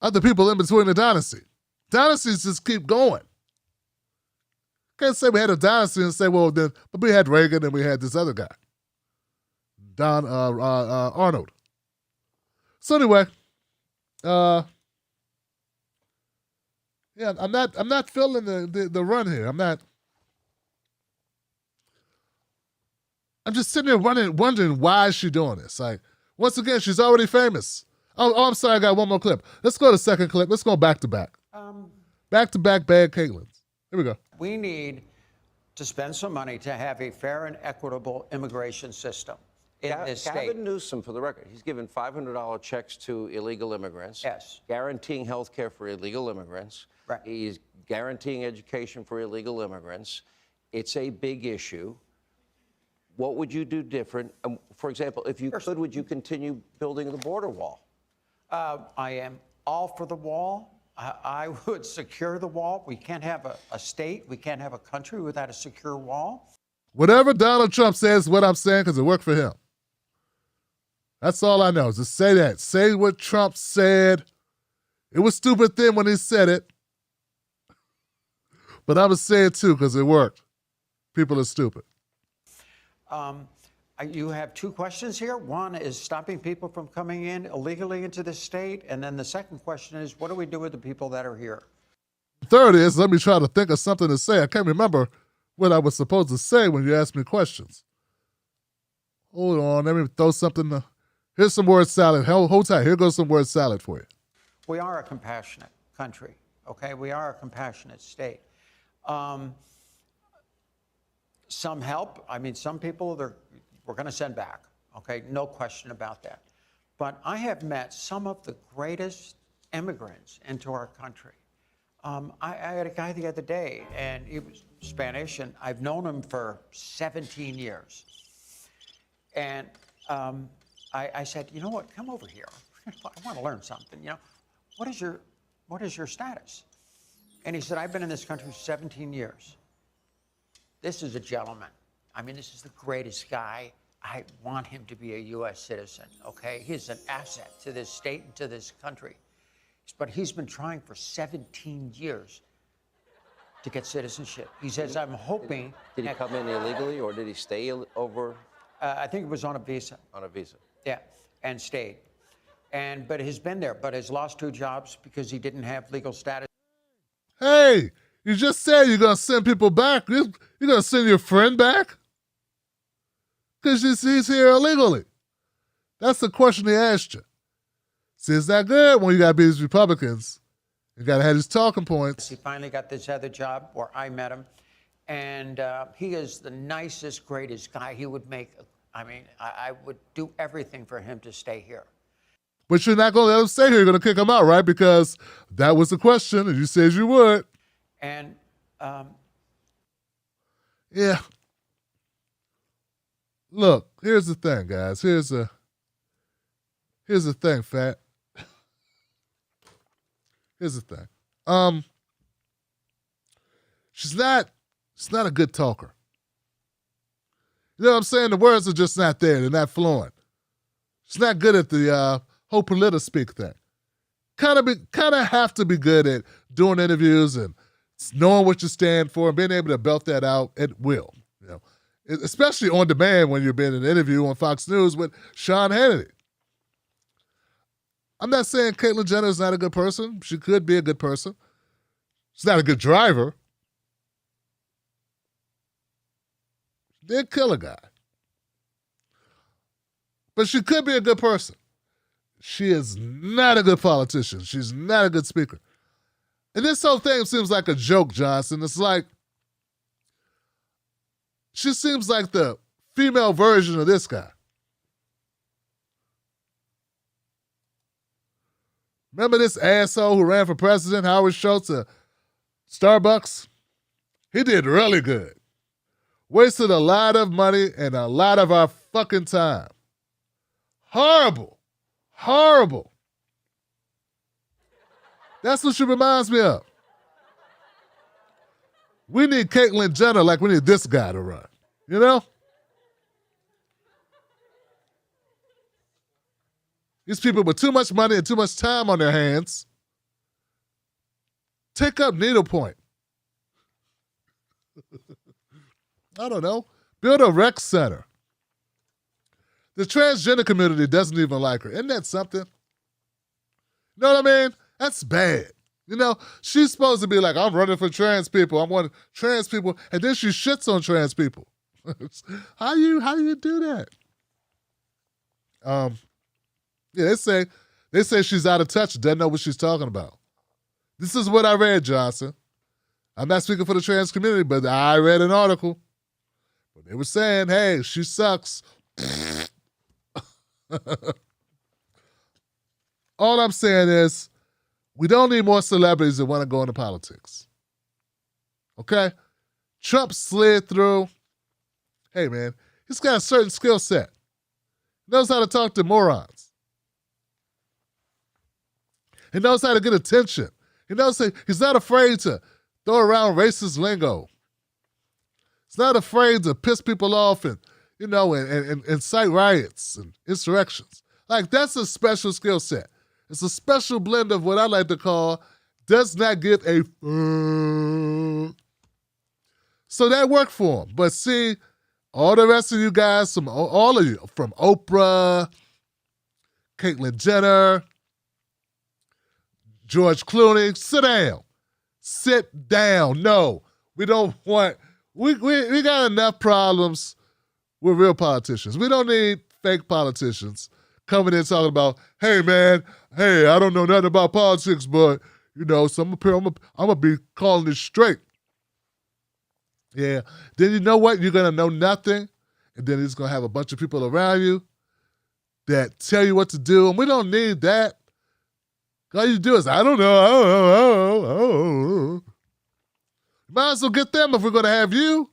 [SPEAKER 4] other people in between the dynasty. Dynasties just keep going. Can't say we had a dynasty and say, well, then, but we had Reagan and we had this other guy, Arnold. So anyway, yeah, I'm not feeling the run here. I'm just sitting there wondering why is she doing this? Like, once again, she's already famous. Oh, I'm sorry, I got one more clip. Let's go to the second clip. Let's go back to back. Back to back bad Cailyn's. Here we go.
[SPEAKER 7] We need to spend some money to have a fair and equitable immigration system in this state.
[SPEAKER 6] Gavin Newsom, for the record, he's given $500 checks to illegal immigrants.
[SPEAKER 7] Yes.
[SPEAKER 6] Guaranteeing health care for illegal immigrants.
[SPEAKER 7] Right.
[SPEAKER 6] He's guaranteeing education for illegal immigrants. It's a big issue. What would you do different? For example, if you could, would you continue building the border wall?
[SPEAKER 7] I am all for the wall. I would secure the wall. We can't have a state, we can't have a country without a secure wall.
[SPEAKER 4] Whatever Donald Trump says is what I'm saying because it worked for him. That's all I know. Just say that. Say what Trump said. It was stupid then when he said it. But I'm going to say it too because it worked. People are stupid.
[SPEAKER 7] You have two questions here. One is stopping people from coming in illegally into the state. And then the second question is, what do we do with the people that are here?
[SPEAKER 4] Third is, let me try to think of something to say. I can't remember what I was supposed to say when you asked me questions. Hold on, let me throw something. Here's some word salad. Hold tight. Here goes some word salad for you.
[SPEAKER 7] We are a compassionate country, okay? We are a compassionate state. Some help. I mean, some people we're going to send back, okay? No question about that. But I have met some of the greatest immigrants into our country. I had a guy the other day, and he was Spanish, and I've known him for 17 years. And I said, you know what, come over here. I want to learn something, you know. What is your status? And he said, I've been in this country for 17 years. This is a gentleman. I mean, this is the greatest guy. I want him to be a U.S. citizen, okay? He's an asset to this state and to this country. But he's been trying for 17 years to get citizenship. He says, I'm hoping...
[SPEAKER 6] Did he come in illegally, or did he stay over?
[SPEAKER 7] I think it was on a visa.
[SPEAKER 6] On a visa.
[SPEAKER 7] Yeah, and stayed. But he's been there, but has lost 2 jobs because he didn't have legal status.
[SPEAKER 4] Hey, you just said you're going to send people back. You're going to send your friend back? Because he's here illegally. That's the question he asked you. See, it's not good when you got to be these Republicans. You got to have these talking points.
[SPEAKER 7] He finally got this other job where I met him. And he is the nicest, greatest guy. He would make, I would do everything for him to stay here.
[SPEAKER 4] But you're not going to let him stay here. You're going to kick him out, right? Because that was the question, and you said you would.
[SPEAKER 7] And,
[SPEAKER 4] yeah. Look, here's the thing, guys. Here's the thing, Fat. Here's the thing. She's not a good talker. You know what I'm saying? The words are just not there. They're not fluent. She's not good at the whole political speak thing. Kind of have to be good at doing interviews and knowing what you stand for and being able to belt that out at will. You know, especially on demand when you're being in an interview on Fox News with Sean Hannity. I'm not saying Caitlyn Jenner is not a good person. She could be a good person. She's not a good driver. Did kill a guy. But she could be a good person. She is not a good politician. She's not a good speaker. And this whole thing seems like a joke, Johnson. It's like, she seems like the female version of this guy. Remember this asshole who ran for president, Howard Schultz of Starbucks? He did really good. Wasted a lot of money and a lot of our fucking time. Horrible. Horrible. That's what she reminds me of. We need Caitlyn Jenner like we need this guy to run. You know? These people with too much money and too much time on their hands take up needlepoint. I don't know. Build a rec center. The transgender community doesn't even like her. Isn't that something? You know what I mean? That's bad. You know, she's supposed to be like, I'm running for trans people. I'm one trans people. And then she shits on trans people. How you do that? Yeah, they say she's out of touch, doesn't know what she's talking about. This is what I read, Johnson. I'm not speaking for the trans community, but I read an article. But they were saying, hey, she sucks. All I'm saying is, we don't need more celebrities that want to go into politics. Okay? Trump slid through. Hey, man, he's got a certain skill set. He knows how to talk to morons. He knows how to get attention. He's not afraid to throw around racist lingo. He's not afraid to piss people off and incite riots and insurrections. Like, that's a special skill set. It's a special blend of what I like to call does not give a So that worked for him. But see, all the rest of you guys, all of you, from Oprah, Caitlyn Jenner, George Clooney, sit down. Sit down. No, we don't want, we got enough problems with real politicians. We don't need fake politicians coming in talking about, hey, man, hey, I don't know nothing about politics, but, so I'm going to be calling it straight. Yeah. Then you know what? You're going to know nothing, and then he's going to have a bunch of people around you that tell you what to do, and we don't need that. All you do is, I don't know. Might as well get them if we're going to have you.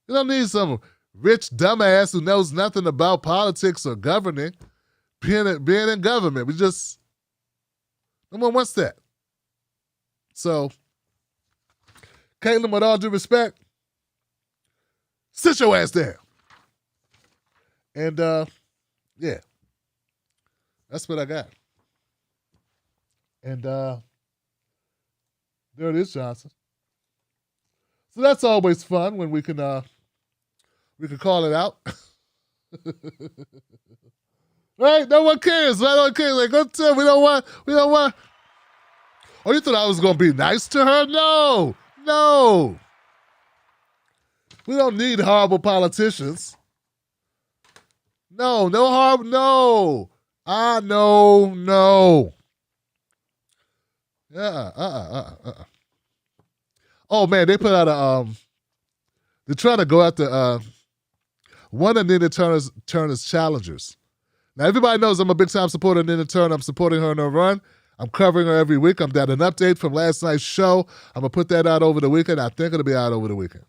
[SPEAKER 4] You don't need some rich dumbass who knows nothing about politics or governing, being in government. No one wants that. So, Cailyn, with all due respect, sit your ass down. And, yeah, that's what I got. And there it is, Johnson. So that's always fun when we can call it out. Right? No one cares. No one cares. Like, go tell we don't want. Oh, you thought I was gonna be nice to her? No. We don't need horrible politicians. No harm. No. No. Oh man, they put out they're trying to go after one of Nina Turner's challengers. Now everybody knows I'm a big time supporter of Nina Turner. I'm supporting her in her run. I'm covering her every week. I'm got an update from last night's show. I'm gonna put that out over the weekend. I think it'll be out over the weekend.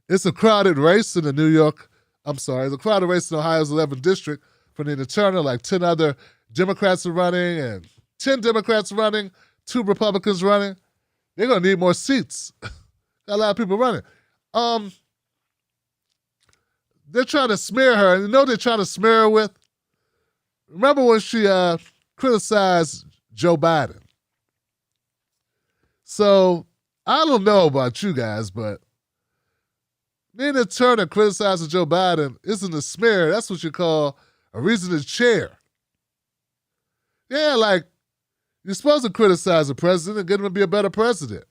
[SPEAKER 4] It's a crowded race in it's a crowded race in Ohio's 11th district for Nina Turner. Like 10 other Democrats are running and 10 Democrats running, 2 Republicans running. They're going to need more seats. Got a lot of people running. They're trying to smear her. And you know they're trying to smear her with? Remember when she criticized Joe Biden? So, I don't know about you guys, but Nina Turner criticizing Joe Biden isn't a smear. That's what you call a reason to cheer. Yeah, like, you're supposed to criticize the president and get him to be a better president.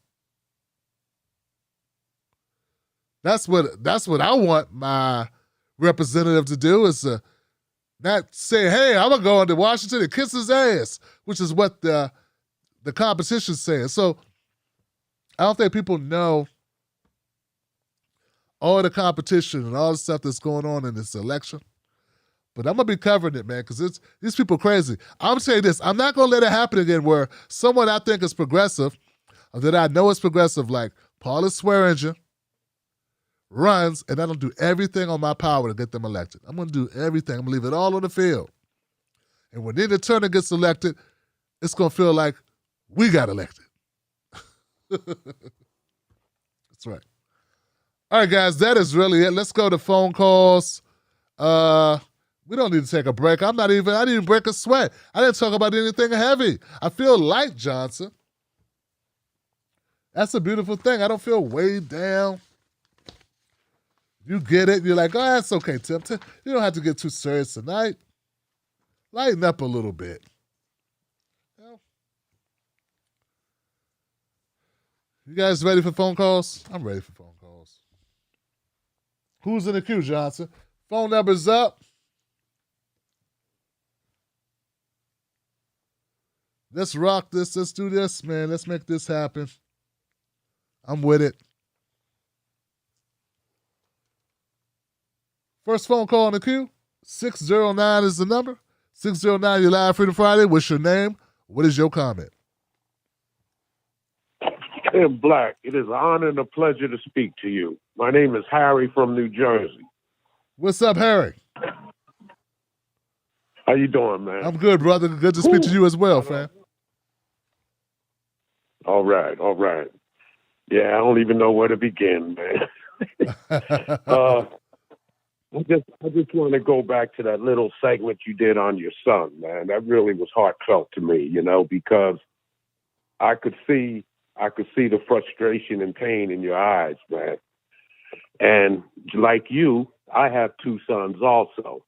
[SPEAKER 4] That's what I want my representative to do, is not say, hey, I'm going to go into Washington and kiss his ass, which is what the the competition's saying. So I don't think people know all the competition and all the stuff that's going on in this election. But I'm going to be covering it, man, because these people crazy. I'm saying this. I'm not going to let it happen again where someone I think is progressive, or that I know is progressive, like Paula Swearinger, runs, and I don't do everything on my power to get them elected. I'm going to do everything. I'm going to leave it all on the field. And when Nina Turner gets elected, it's going to feel like we got elected. That's right. All right, guys, that is really it. Let's go to phone calls. We don't need to take a break. I didn't even break a sweat. I didn't talk about anything heavy. I feel light, Johnson. That's a beautiful thing. I don't feel weighed down. You get it. You're like, oh, that's okay, Tim. You don't have to get too serious tonight. Lighten up a little bit. You guys ready for phone calls? I'm ready for phone calls. Who's in the queue, Johnson? Phone number's up. Let's rock this. Let's do this, man. Let's make this happen. I'm with it. First phone call in the queue. 609 is the number. 609, you're live Freedom Friday. What's your name? What is your comment?
[SPEAKER 8] Tim Black, it is an honor and a pleasure to speak to you. My name is Harry from New Jersey.
[SPEAKER 4] What's up, Harry?
[SPEAKER 8] How you doing, man?
[SPEAKER 4] I'm good, brother. Good to speak to you as well, fam.
[SPEAKER 8] All right. Yeah, I don't even know where to begin, man. I just want to go back to that little segment you did on your son, man. That really was heartfelt to me, because I could see the frustration and pain in your eyes, man. And like you, I have two sons also.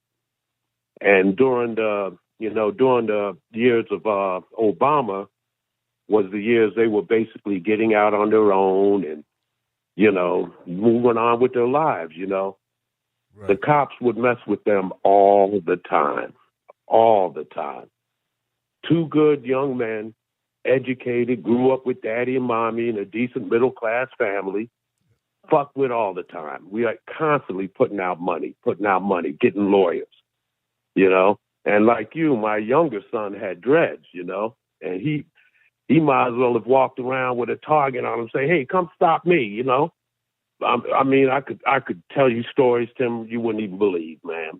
[SPEAKER 8] And during the years of Obama was the years they were basically getting out on their own and, moving on with their lives, Right. The cops would mess with them all the time. Two good young men, educated, grew up with daddy and mommy in a decent middle-class family, fucked with all the time. We are constantly putting out money, getting lawyers, And like you, my younger son had dreads, and he might as well have walked around with a target on him, say, hey, come stop me, I mean, I could tell you stories, Tim, you wouldn't even believe, man.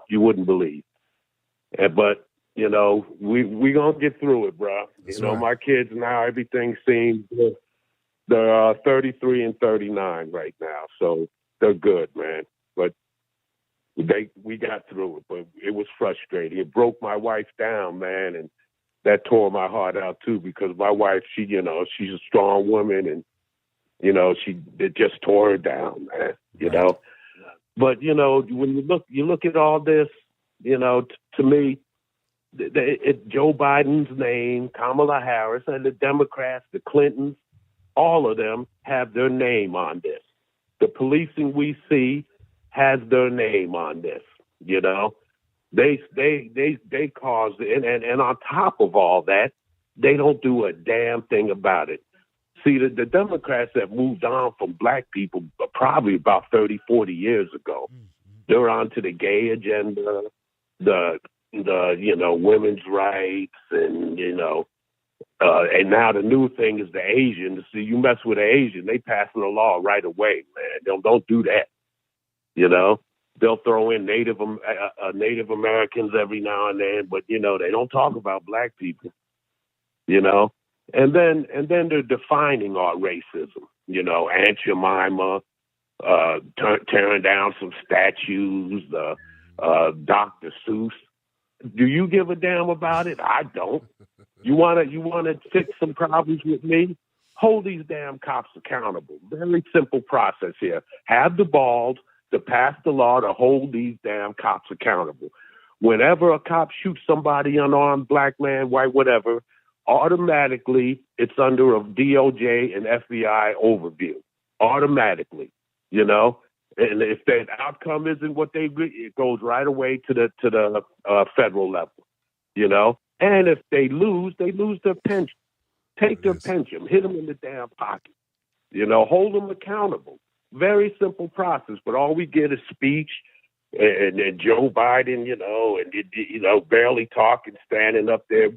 [SPEAKER 8] You wouldn't believe. But, we going to get through it, bro.
[SPEAKER 4] Right.
[SPEAKER 8] My kids now, everything seems, they're 33 and 39 right now. So they're good, man. But we got through it, but it was frustrating. It broke my wife down, man. And that tore my heart out too, because my wife, she's a strong woman, and, it just tore her down, man,
[SPEAKER 4] Right.
[SPEAKER 8] But, when you look at all this, to me, Joe Biden's name, Kamala Harris, and the Democrats, the Clintons, all of them have their name on this. The policing we see has their name on this, They caused it, and on top of all that, they don't do a damn thing about it. See, the Democrats have moved on from black people probably about 30, 40 years ago. They're on to the gay agenda, the women's rights, and, and now the new thing is the Asian. See, you mess with an Asian, they passing a law right away, man. Don't do that, They'll throw in Native Americans every now and then, but, they don't talk about black people, And then they're defining our racism, Aunt Jemima, tearing down some statues, Dr. Seuss. Do you give a damn about it? I don't. You wanna fix some problems with me? Hold these damn cops accountable. Very simple process here. Have the balls to pass the law to hold these damn cops accountable. Whenever a cop shoots somebody, unarmed, black man, white, whatever, automatically it's under a DOJ and FBI overview. Automatically, And if that outcome isn't what they agree, it goes right away to the federal level, And if they lose their pension. Take their pension, hit them in the damn pocket. Hold them accountable. Very simple process, but all we get is speech and Joe Biden, and barely talking, standing up there.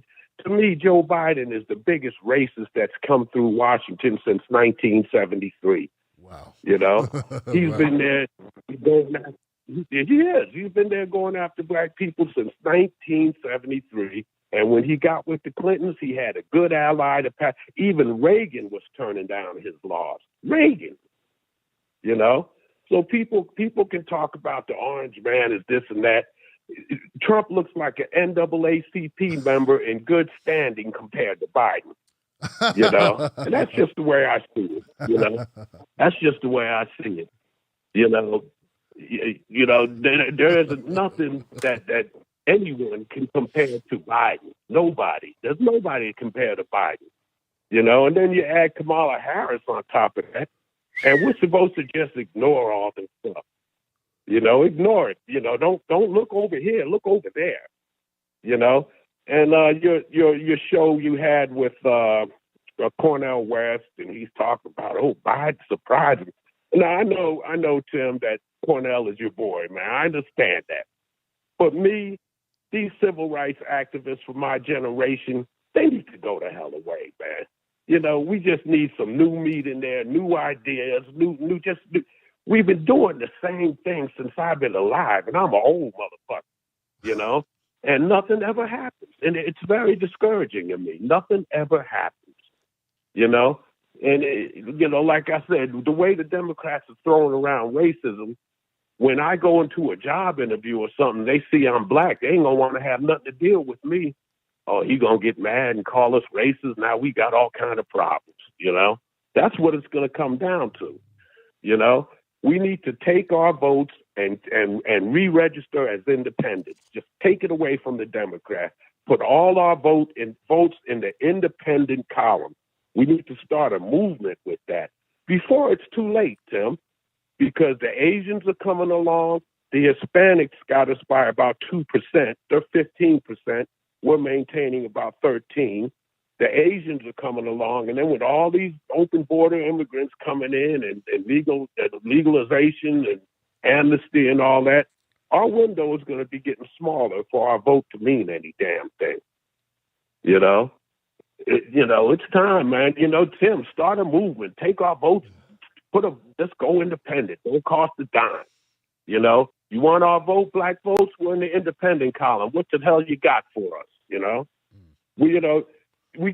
[SPEAKER 8] To me, Joe Biden is the biggest racist that's come through Washington since 1973.
[SPEAKER 4] Wow.
[SPEAKER 8] He's
[SPEAKER 4] Wow.
[SPEAKER 8] been there going after, he is. He's been there going after black people since 1973. And when he got with the Clintons, he had a good ally to pass. Even Reagan was turning down his laws. Reagan, So people can talk about the orange man as this and that. Trump looks like an NAACP member in good standing compared to Biden. And that's just the way I see it. That's just the way I see it. There is nothing that anyone can compare to Biden. Nobody. There's nobody to compare to Biden. And then you add Kamala Harris on top of that, and we're supposed to just ignore all this stuff. Ignore it. Don't look over here. Look over there. And your show you had with Cornel West, and he's talking about Biden surprising. Now I know Tim that Cornel is your boy, man. I understand that. But me, these civil rights activists from my generation, they need to go the hell away, man. We just need some new meat in there, new ideas, new. We've been doing the same thing since I've been alive, and I'm an old motherfucker, and nothing ever happens. And it's very discouraging to me. Nothing ever happens, And, like I said, the way the Democrats are throwing around racism, when I go into a job interview or something, they see I'm black, they ain't going to want to have nothing to deal with me. Oh, he going to get mad and call us racist. Now we got all kind of problems, That's what it's going to come down to, We need to take our votes and re-register as independents. Just take it away from the Democrats. Put all our votes in the independent column. We need to start a movement with that before it's too late, Tim, because the Asians are coming along. The Hispanics got us by about 2%. They're 15%. We're maintaining about 13%. The Asians are coming along, and then with all these open border immigrants coming in and legalization and amnesty and all that, our window is going to be getting smaller for our vote to mean any damn thing. It's time, man. Tim, start a movement. Take our votes. Let's go independent. Don't cost a dime. You want our vote, black votes? We're in the independent column. What the hell you got for us? We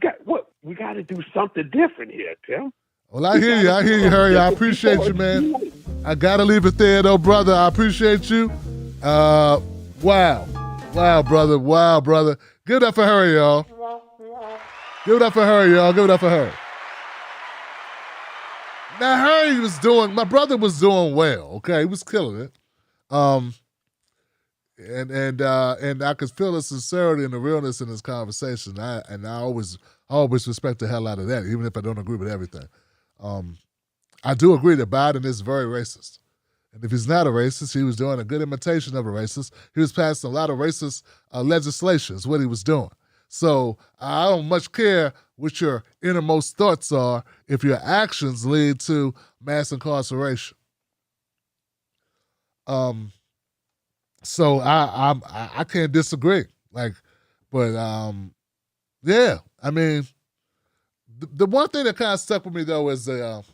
[SPEAKER 8] got to do something different here, Tim.
[SPEAKER 4] Well, I hear you, Harry. I appreciate you, man. I got to leave it there, though, brother. I appreciate you. Wow, brother. Wow, brother. Give it up for Harry, y'all. Give it up for Harry, y'all. Give it up for Harry. Now, my brother was doing well, okay? He was killing it. And I could feel the sincerity and the realness in this conversation. I always respect the hell out of that, even if I don't agree with everything. I do agree that Biden is very racist. And if he's not a racist, he was doing a good imitation of a racist. He was passing a lot of racist legislation is what he was doing. So I don't much care what your innermost thoughts are if your actions lead to mass incarceration. So I can't disagree. Yeah. I mean, the one thing that kind of stuck with me though is the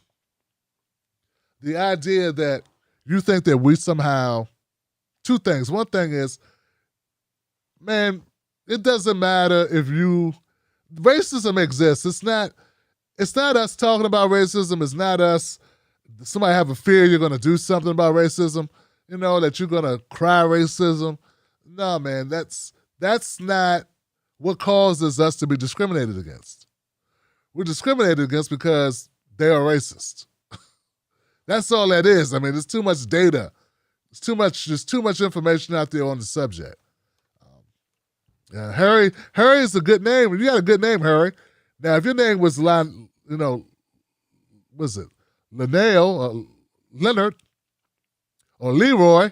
[SPEAKER 4] idea that you think that we somehow, two things. One thing is, man, it doesn't matter if racism exists. It's not us talking about racism. It's not us, somebody have a fear you're going to do something about racism, that you're going to cry racism. No, man, that's not what causes us to be discriminated against. We're discriminated against because they are racist. That's all that is. I mean, there's too much data. There's too much information out there on the subject. Harry is a good name. You got a good name, Harry. Now, if your name was Linnell, Leonard, or Leroy,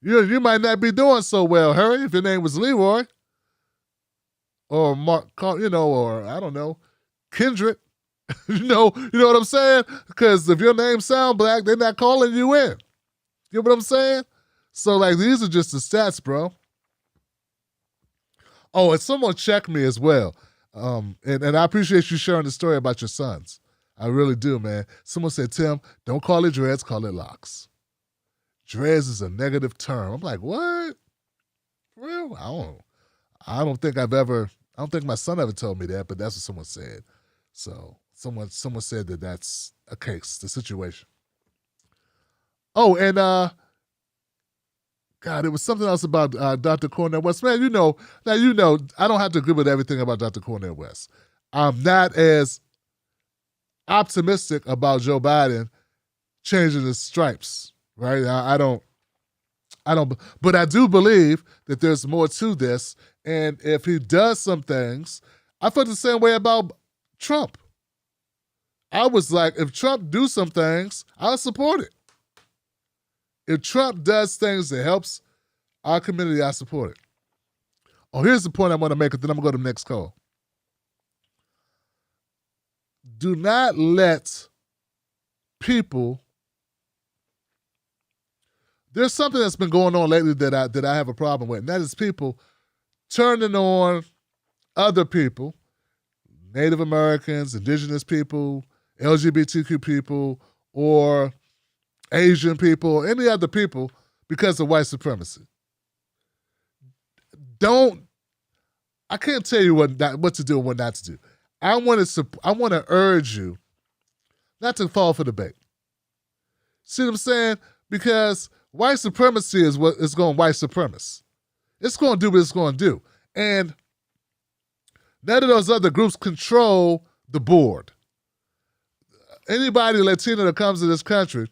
[SPEAKER 4] you might not be doing so well, Harry. If your name was Leroy, or Mark, or I don't know, kindred. You know what I'm saying? Because if your name sound black, they're not calling you in. You know what I'm saying? So, like, these are just the stats, bro. Oh, and someone checked me as well. And I appreciate you sharing the story about your sons. I really do, man. Someone said, Tim, don't call it dreads, call it locks. Dreads is a negative term. I'm like, what? For real? I don't think my son ever told me that, but that's what someone said. So someone said that that's a case, the situation. Oh, and God, it was something else about Dr. Cornel West. Man, I don't have to agree with everything about Dr. Cornel West. I'm not as optimistic about Joe Biden changing his stripes, right? I don't, but I do believe that there's more to this. And if he does some things, I felt the same way about Trump. I was like, if Trump do some things, I'll support it. If Trump does things that helps our community, I support it. Oh, here's the point I want to make, and then I'm going to go to the next call. Do not let people. There's something that's been going on lately that I have a problem with, and that is people turning on other people, Native Americans, indigenous people, LGBTQ people, or Asian people, any other people, because of white supremacy. I can't tell you what to do and what not to do. I want to urge you not to fall for the bait. See what I'm saying? Because white supremacy is what is going white supremacist. It's going to do what it's going to do. And none of those other groups control the board. Anybody Latino that comes to this country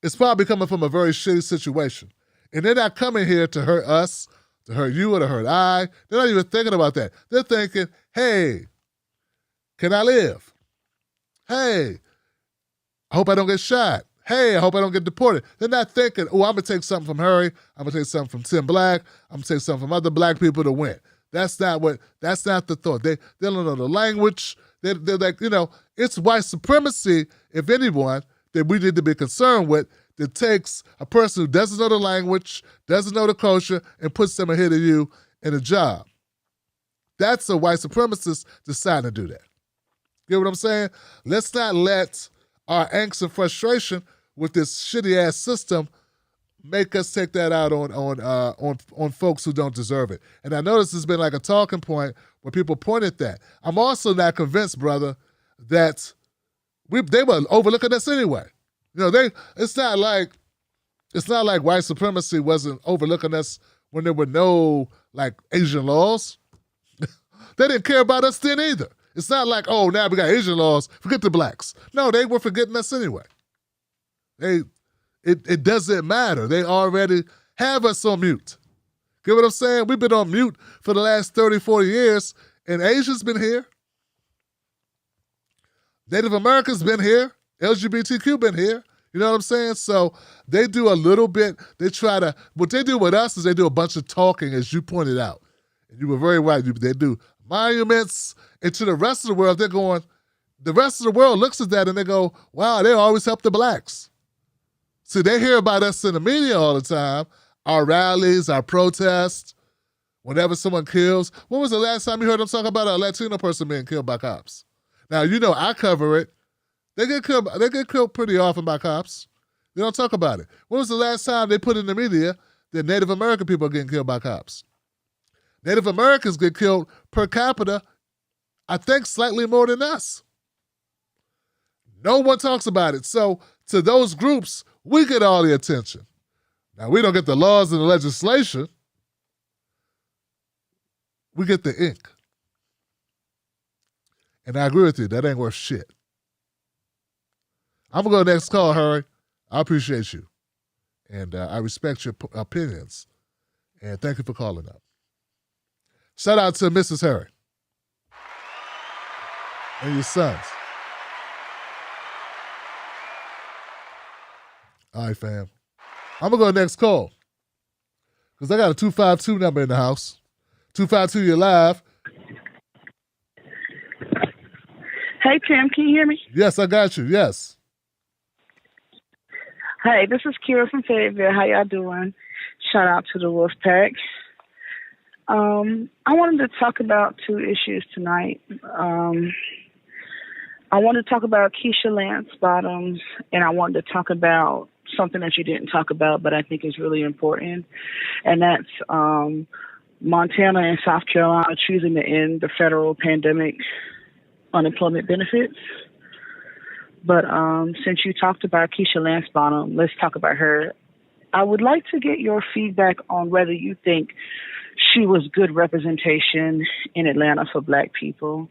[SPEAKER 4] is probably coming from a very shitty situation. And they're not coming here to hurt us, to hurt you, or to hurt I. They're not even thinking about that. They're thinking, hey, can I live? Hey, I hope I don't get shot. Hey, I hope I don't get deported. They're not thinking, oh, I'm going to take something from Harry. I'm going to take something from Tim Black. I'm going to take something from other black people to win. That's not the thought. They don't know the language. They're like, it's white supremacy, if anyone, that we need to be concerned with, that takes a person who doesn't know the language, doesn't know the culture, and puts them ahead of you in a job. That's a white supremacist deciding to do that. You get what I'm saying? Let's not let our angst and frustration with this shitty-ass system make us take that out on folks who don't deserve it. And I notice there's been like a talking point where people point at that. I'm also not convinced, brother, that they were overlooking us anyway. It's not like white supremacy wasn't overlooking us when there were no like Asian laws. They didn't care about us then either. It's not like, oh, now we got Asian laws, forget the blacks. No, they were forgetting us anyway. It doesn't matter. They already have us on mute. Get what I'm saying? We've been on mute for the last 30, 40 years, and Asia's been here. Native Americans been here. LGBTQ been here. You know what I'm saying? So they do a little bit. What they do with us is they do a bunch of talking, as you pointed out. And you were very right. They do monuments. And to the rest of the world, the rest of the world looks at that and they go, wow, they always help the blacks. See, they hear about us in the media all the time, our rallies, our protests, whenever someone kills. When was the last time you heard them talk about a Latino person being killed by cops? Now, I cover it. They get killed pretty often by cops. They don't talk about it. When was the last time they put in the media that Native American people are getting killed by cops? Native Americans get killed per capita, I think, slightly more than us. No one talks about it. So to those groups, we get all the attention. Now, we don't get the laws and the legislation. We get the ink. And I agree with you. That ain't worth shit. I'm going to go next call, Harry. I appreciate you. And I respect your opinions. And thank you for calling up. Shout out to Mrs. Harry. And your sons. All right, fam. I'm going to go next call. Because I got a 252 number in the house. 252, you're live.
[SPEAKER 9] Hey, Tim, can you hear me?
[SPEAKER 4] Yes, I got you. Yes.
[SPEAKER 9] Hey, this is Kira from Fayetteville. How y'all doing? Shout out to the Wolf Pack. I wanted to talk about two issues tonight. I wanted to talk about Keisha Lance Bottoms, and I wanted to talk about something that you didn't talk about, but I think is really important, and that's Montana and South Carolina choosing to end the federal pandemic unemployment benefits. But since you talked about Keisha Lance Bottom, let's talk about her. I would like to get your feedback on whether you think she was good representation in Atlanta for Black people.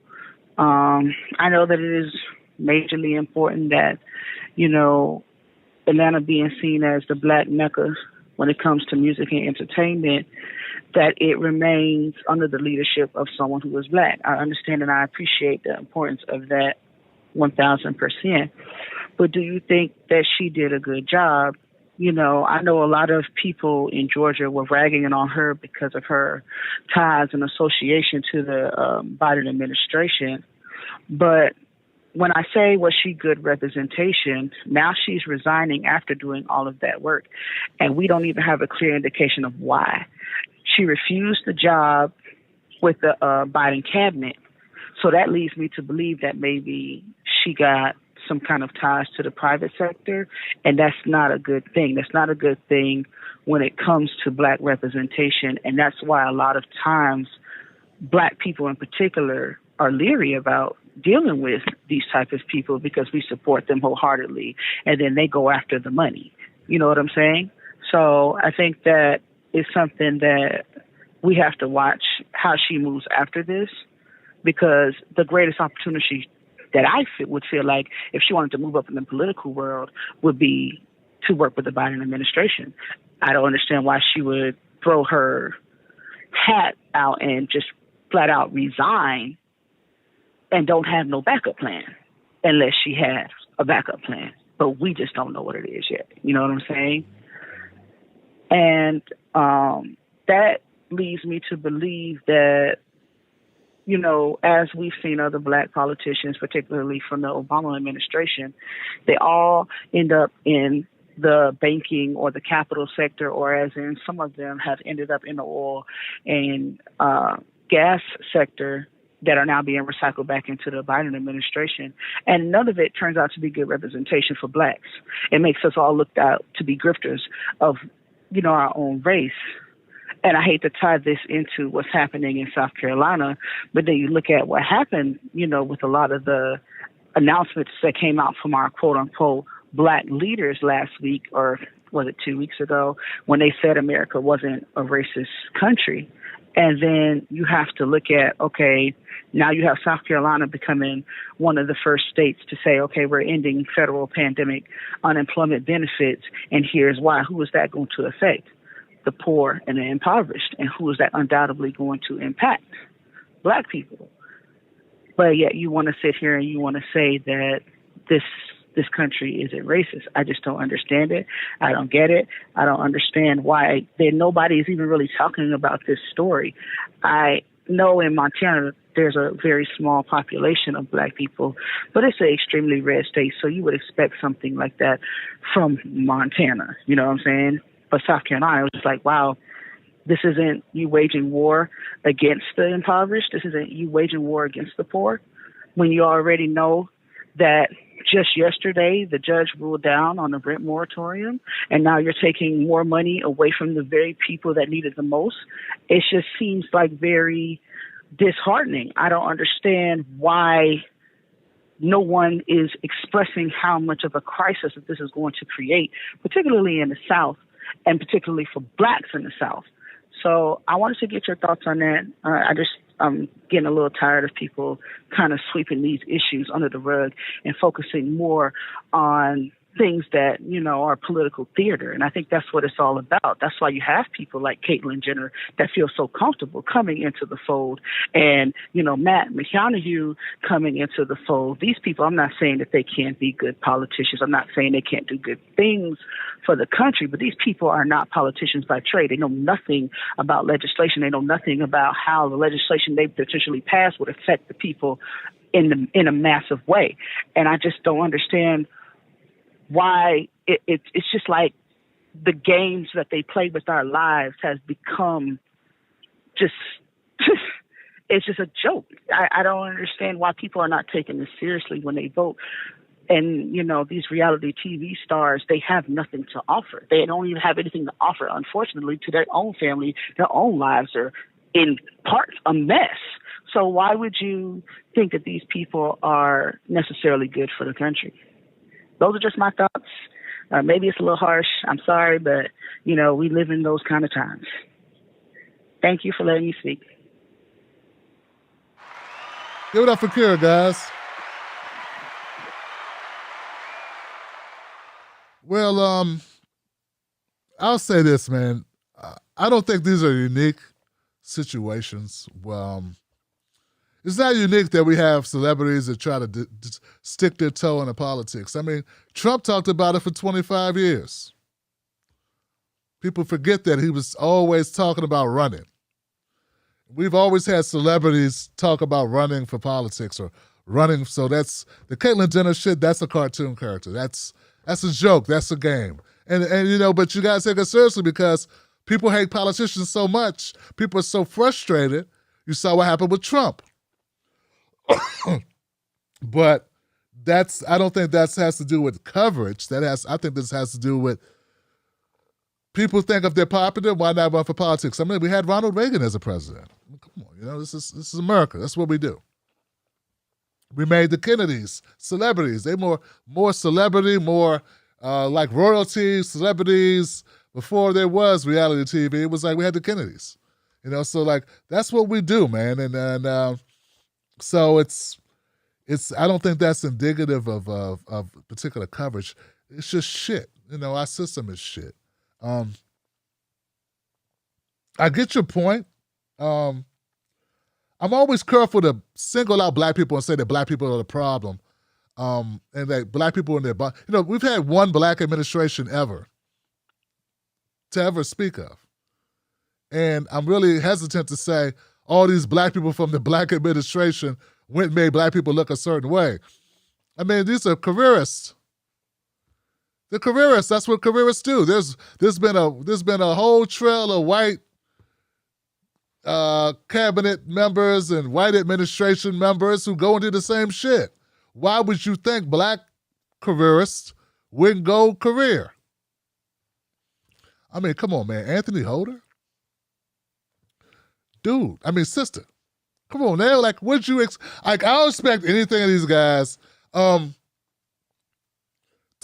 [SPEAKER 9] I know that it is majorly important that, you know, Atlanta being seen as the Black Mecca when it comes to music and entertainment, that it remains under the leadership of someone who is Black. I understand and I appreciate the importance of that 1,000%. But do you think that she did a good job? You know, I know a lot of people in Georgia were ragging on her because of her ties and association to the Biden administration. But when I say was she good representation, now she's resigning after doing all of that work. And we don't even have a clear indication of why. She refused the job with the Biden cabinet. So that leads me to believe that maybe she got some kind of ties to the private sector, and that's not a good thing. That's not a good thing when it comes to Black representation, and that's why a lot of times Black people in particular are leery about dealing with these type of people because we support them wholeheartedly, and then they go after the money. You know what I'm saying? So I think that is something that we have to watch how she moves after this, because the greatest opportunity that I would feel like if she wanted to move up in the political world would be to work with the Biden administration. I don't understand why she would throw her hat out and just flat out resign and don't have no backup plan unless she has a backup plan. But we just don't know what it is yet. You know what I'm saying? And that leads me to believe that, you know, as we've seen other Black politicians, particularly from the Obama administration, they all end up in the banking or the capital sector, or as in some of them have ended up in the oil and gas sector that are now being recycled back into the Biden administration. And none of it turns out to be good representation for Blacks. It makes us all look out to be grifters of, you know, our own race. And I hate to tie this into what's happening in South Carolina, but then you look at what happened, you know, with a lot of the announcements that came out from our quote unquote Black leaders last week, or was it 2 weeks ago, when they said America wasn't a racist country. And then you have to look at, okay, now you have South Carolina becoming one of the first states to say, okay, we're ending federal pandemic unemployment benefits, and here's why. Who is that going to affect? The poor and the impoverished. And who is that undoubtedly going to impact? Black people. But yet you want to sit here and you want to say that this country isn't racist. I just don't understand it. I don't get it. I don't understand why nobody is even really talking about this story. I know in Montana there's a very small population of Black people, but it's an extremely red state, so you would expect something like that from Montana. You know what I'm saying? But South Carolina was just like, wow, this isn't you waging war against the impoverished. This isn't you waging war against the poor, when you already know that just yesterday the judge ruled down on the rent moratorium, and now you're taking more money away from the very people that need it the most. It just seems like very disheartening. I don't understand why no one is expressing how much of a crisis that this is going to create, particularly in the South, and particularly for Blacks in the South. So I wanted to get your thoughts on that. I'm getting a little tired of people kind of sweeping these issues under the rug and focusing more on things that, are political theater. And I think that's what it's all about. That's why you have people like Caitlyn Jenner that feel so comfortable coming into the fold, and, Matt McConaughey coming into the fold. These people, I'm not saying that they can't be good politicians. I'm not saying they can't do good things for the country, but these people are not politicians by trade. They know nothing about legislation. They know nothing about how the legislation they potentially pass would affect the people in a massive way. And I just don't understand why it's just like the games that they play with our lives has become just it's just a joke. I don't understand why people are not taking this seriously when they vote. And, these reality TV stars, they have nothing to offer. They don't even have anything to offer, unfortunately, to their own family. Their own lives are in part a mess. So why would you think that these people are necessarily good for the country? Those are just my thoughts. Maybe it's a little harsh. I'm sorry, but, we live in those kind of times. Thank you for letting me speak.
[SPEAKER 4] Give it up for Kira, guys. Well, I'll say this, man. I don't think these are unique situations. It's not unique that we have celebrities that try to stick their toe into politics. I mean, Trump talked about it for 25 years. People forget that he was always talking about running. We've always had celebrities talk about running for politics or running. So that's the Caitlyn Jenner shit. That's a cartoon character. That's a joke. That's a game. And but you got to take it seriously because people hate politicians so much. People are so frustrated. You saw what happened with Trump. But I don't think that has to do with coverage. I think this has to do with people think if they're popular, why not run for politics? I mean, we had Ronald Reagan as a president. I mean, come on, this is America. That's what we do. We made the Kennedys celebrities. They more celebrity, more like royalty celebrities. Before there was reality TV, it was like we had the Kennedys. So like that's what we do, man. And so it's I don't think that's indicative of particular coverage. It's just shit. Our system is shit. I get your point. I'm always careful to single out black people and say that black people are the problem. And that black people in their we've had one black administration ever to ever speak of. And I'm really hesitant to say all these black people from the black administration went and made black people look a certain way. I mean, these are careerists. They're careerists. That's what careerists do. There's been a whole trail of white cabinet members and white administration members who go and do the same shit. Why would you think black careerists wouldn't go career? I mean, come on, man. Anthony Holder? Dude, I mean, sister. Come on, now. Like, what'd you I don't expect anything of these guys. To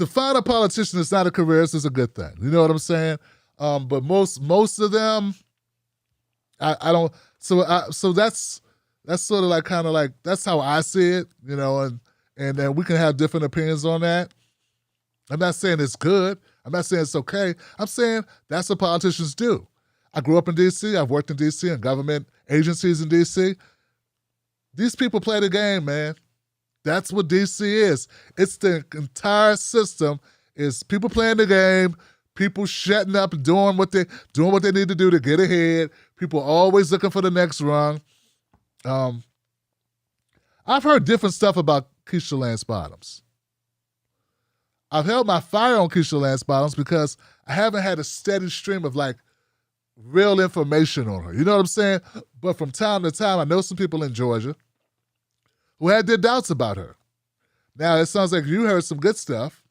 [SPEAKER 4] find a politician that's not a careerist is a good thing. You know what I'm saying? But most of them, I don't. So that's sort of like kind of like that's how I see it. And then we can have different opinions on that. I'm not saying it's good. I'm not saying it's okay. I'm saying that's what politicians do. I grew up in D.C. I've worked in D.C. and government agencies in D.C. These people play the game, man. That's what D.C. is. It's the entire system is people playing the game, people shutting up and doing what they need to do to get ahead. People always looking for the next rung. I've heard different stuff about Keisha Lance Bottoms. I've held my fire on Keisha Lance Bottoms because I haven't had a steady stream of like real information on her. You know what I'm saying? But from time to time, I know some people in Georgia who had their doubts about her. Now, it sounds like you heard some good stuff.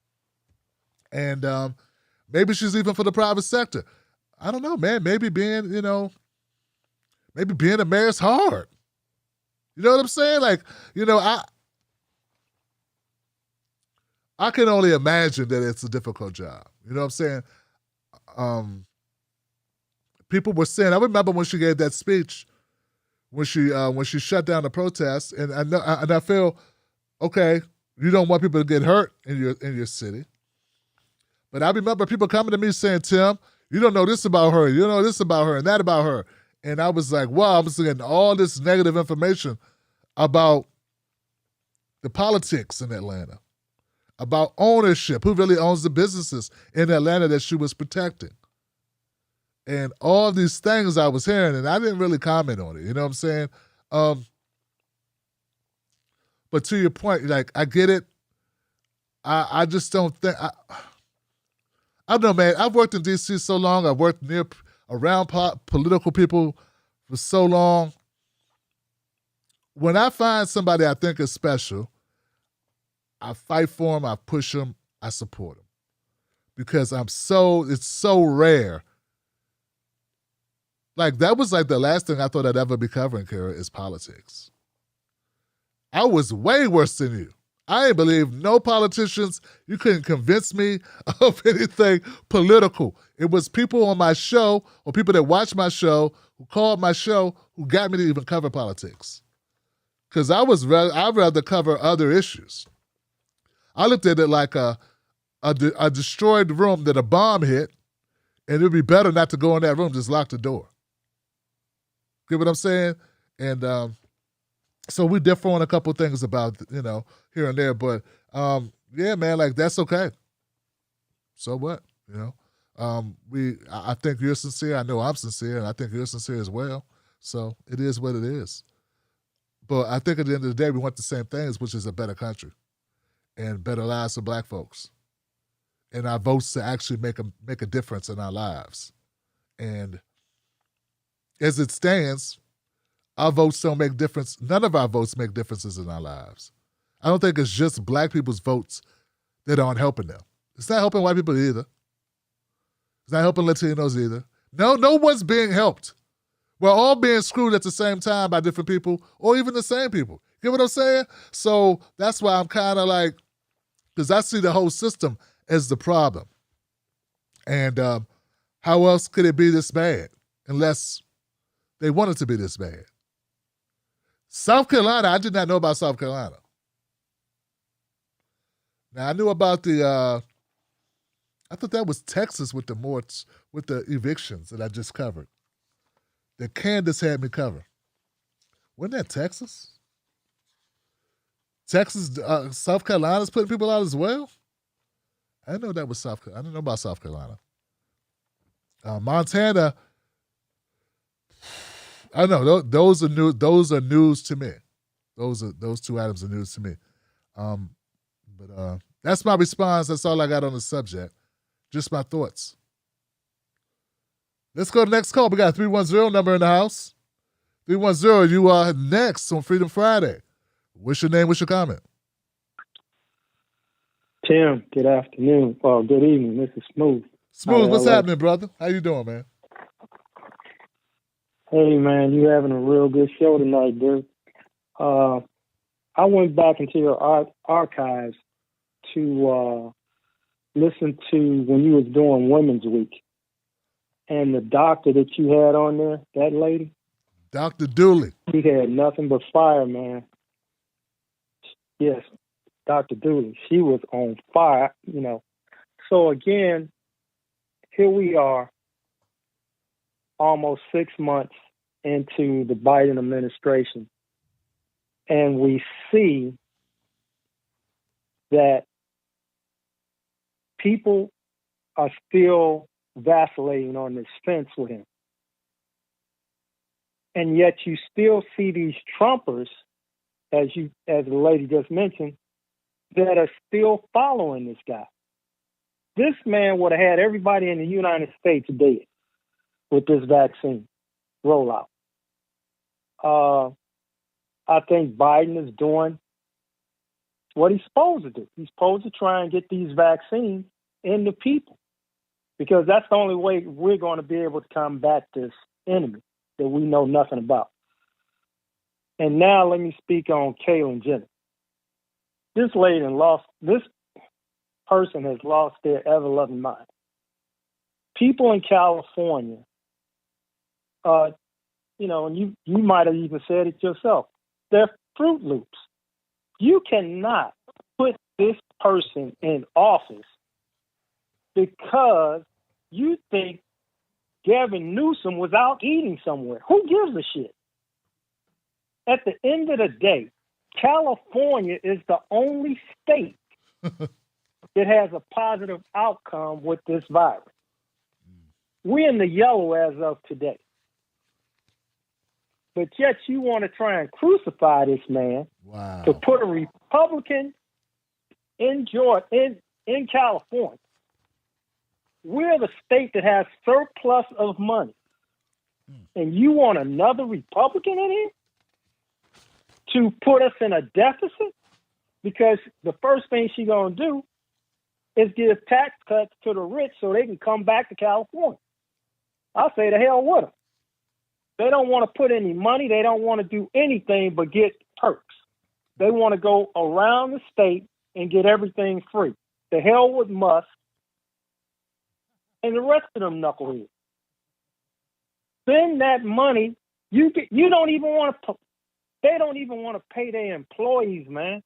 [SPEAKER 4] And maybe she's even for the private sector. I don't know, man. Maybe being a mayor's hard. You know what I'm saying? Like, I can only imagine that it's a difficult job. You know what I'm saying? People were saying, I remember when she gave that speech, when she shut down the protests, and I feel, okay, you don't want people to get hurt in your city. But I remember people coming to me saying, Tim, you don't know this about her. You don't know this about her and that about her. And I was like, wow, I'm getting all this negative information about the politics in Atlanta, about ownership, who really owns the businesses in Atlanta that she was protecting. And all these things I was hearing, and I didn't really comment on it. You know what I'm saying? But to your point, like, I get it. I just don't think... I don't know, man. I've worked in D.C. so long. I've worked around political people for so long. When I find somebody I think is special, I fight for them, I push them, I support them. Because it's so rare. Like, that was like the last thing I thought I'd ever be covering, Kara, is politics. I was way worse than you. I ain't believe no politicians. You couldn't convince me of anything political. It was people on my show or people that watched my show, who called my show, who got me to even cover politics. Because I'd rather cover other issues. I looked at it like a destroyed room that a bomb hit, and it'd be better not to go in that room, just lock the door. Get what I'm saying? And so we differ on a couple things about, here and there, but yeah, man, like, that's okay. So what? I think you're sincere. I know I'm sincere, and I think you're sincere as well. So it is what it is. But I think at the end of the day, we want the same things, which is a better country and better lives for Black folks, and our votes to actually make a difference in our lives. And as it stands, our votes don't make difference. None of our votes make differences in our lives. I don't think it's just Black people's votes that aren't helping them. It's not helping white people either. It's not helping Latinos either. No one's being helped. We're all being screwed at the same time by different people, or even the same people. You get what I'm saying? So that's why I'm kind of like, because I see the whole system as the problem. And how else could it be this bad unless they want it to be this bad? South Carolina, I did not know about South Carolina. Now, I knew about I thought that was Texas with the evictions that I just covered. That Candace had me cover. Wasn't that Texas? South Carolina's putting people out as well? I didn't know that was South Carolina. I didn't know about South Carolina. Montana, I don't know. Those are news to me. Those two items are news to me. But that's my response. That's all I got on the subject. Just my thoughts. Let's go to the next call. We got a 310 number in the house. 310, you are next on Freedom Friday. What's your name? What's your comment?
[SPEAKER 10] Tim, good afternoon. Or good evening. This is Smooth.
[SPEAKER 4] Smooth, what's happening, brother? How you doing, man?
[SPEAKER 10] Hey, man, you having a real good show tonight, dude. I went back into your archives to listen to when you was doing Women's Week. And the doctor that you had on there, that lady?
[SPEAKER 4] Dr. Dooley.
[SPEAKER 10] She had nothing but fire, man. Yes, Dr. Dooley. She was on fire, So, again, here we are, almost 6 months into the Biden administration, and we see that people are still vacillating on this fence with him. And yet you still see these Trumpers, as the lady just mentioned, that are still following this guy. This man would have had everybody in the United States dead with this vaccine rollout. I think Biden is doing what he's supposed to do. He's supposed to try and get these vaccines into people, because that's the only way we're going to be able to combat this enemy that we know nothing about. And now let me speak on Cailyn Jenner. This person has lost their ever-loving mind. People in California, and you might have even said it yourself, they're Fruit Loops. You cannot put this person in office because you think Gavin Newsom was out eating somewhere. Who gives a shit? At the end of the day, California is the only state that has a positive outcome with this virus. We're in the yellow as of today. But yet you want to try and crucify this man to put a Republican in California. We're the state that has surplus of money. And you want another Republican in here to put us in a deficit? Because the first thing she's going to do is give tax cuts to the rich so they can come back to California. I say the hell with them. They don't want to put any money. They don't want to do anything but get perks. They want to go around the state and get everything free. The hell with Musk and the rest of them knuckleheads. Spend that money. You don't even want to. They don't even want to pay their employees, man.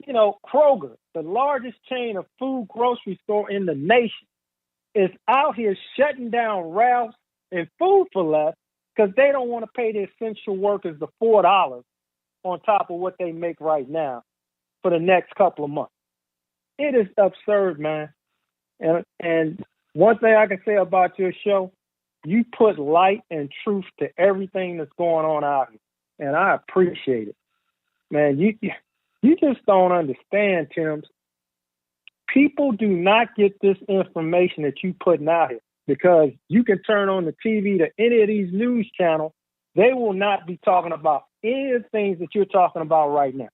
[SPEAKER 10] You know, Kroger, the largest chain of food grocery store in the nation, is out here shutting down Ralph's and Food for Less because they don't want to pay the essential workers the $4 on top of what they make right now for the next couple of months. It is absurd, man. And one thing I can say about your show, you put light and truth to everything that's going on out here, and I appreciate it. Man, you just don't understand, Tim. People do not get this information that you putting out here because you can turn on the TV to any of these news channels. They will not be talking about any of the things that you're talking about right now.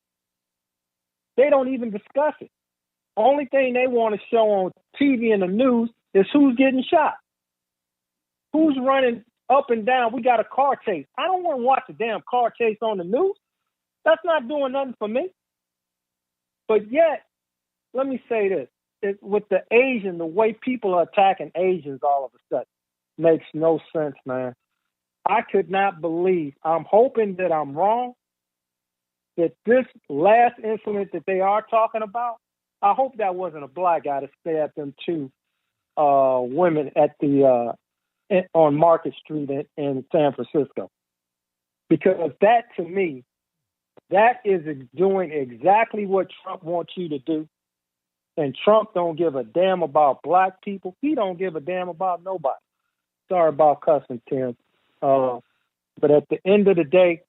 [SPEAKER 10] They don't even discuss it. Only thing they want to show on TV and the news is who's getting shot, who's running up and down. We got a car chase. I don't want to watch a damn car chase on the news. That's not doing nothing for me. But yet, let me say this. With the the way people are attacking Asians all of a sudden makes no sense, man. I could not believe. I'm hoping that I'm wrong, that this last incident that they are talking about, I hope that wasn't a black guy that stabbed them two women at the on Market Street in San Francisco. Because that, to me, that is doing exactly what Trump wants you to do. And Trump don't give a damn about black people. He don't give a damn about nobody. Sorry about cussing, Tim. But at the end of the day,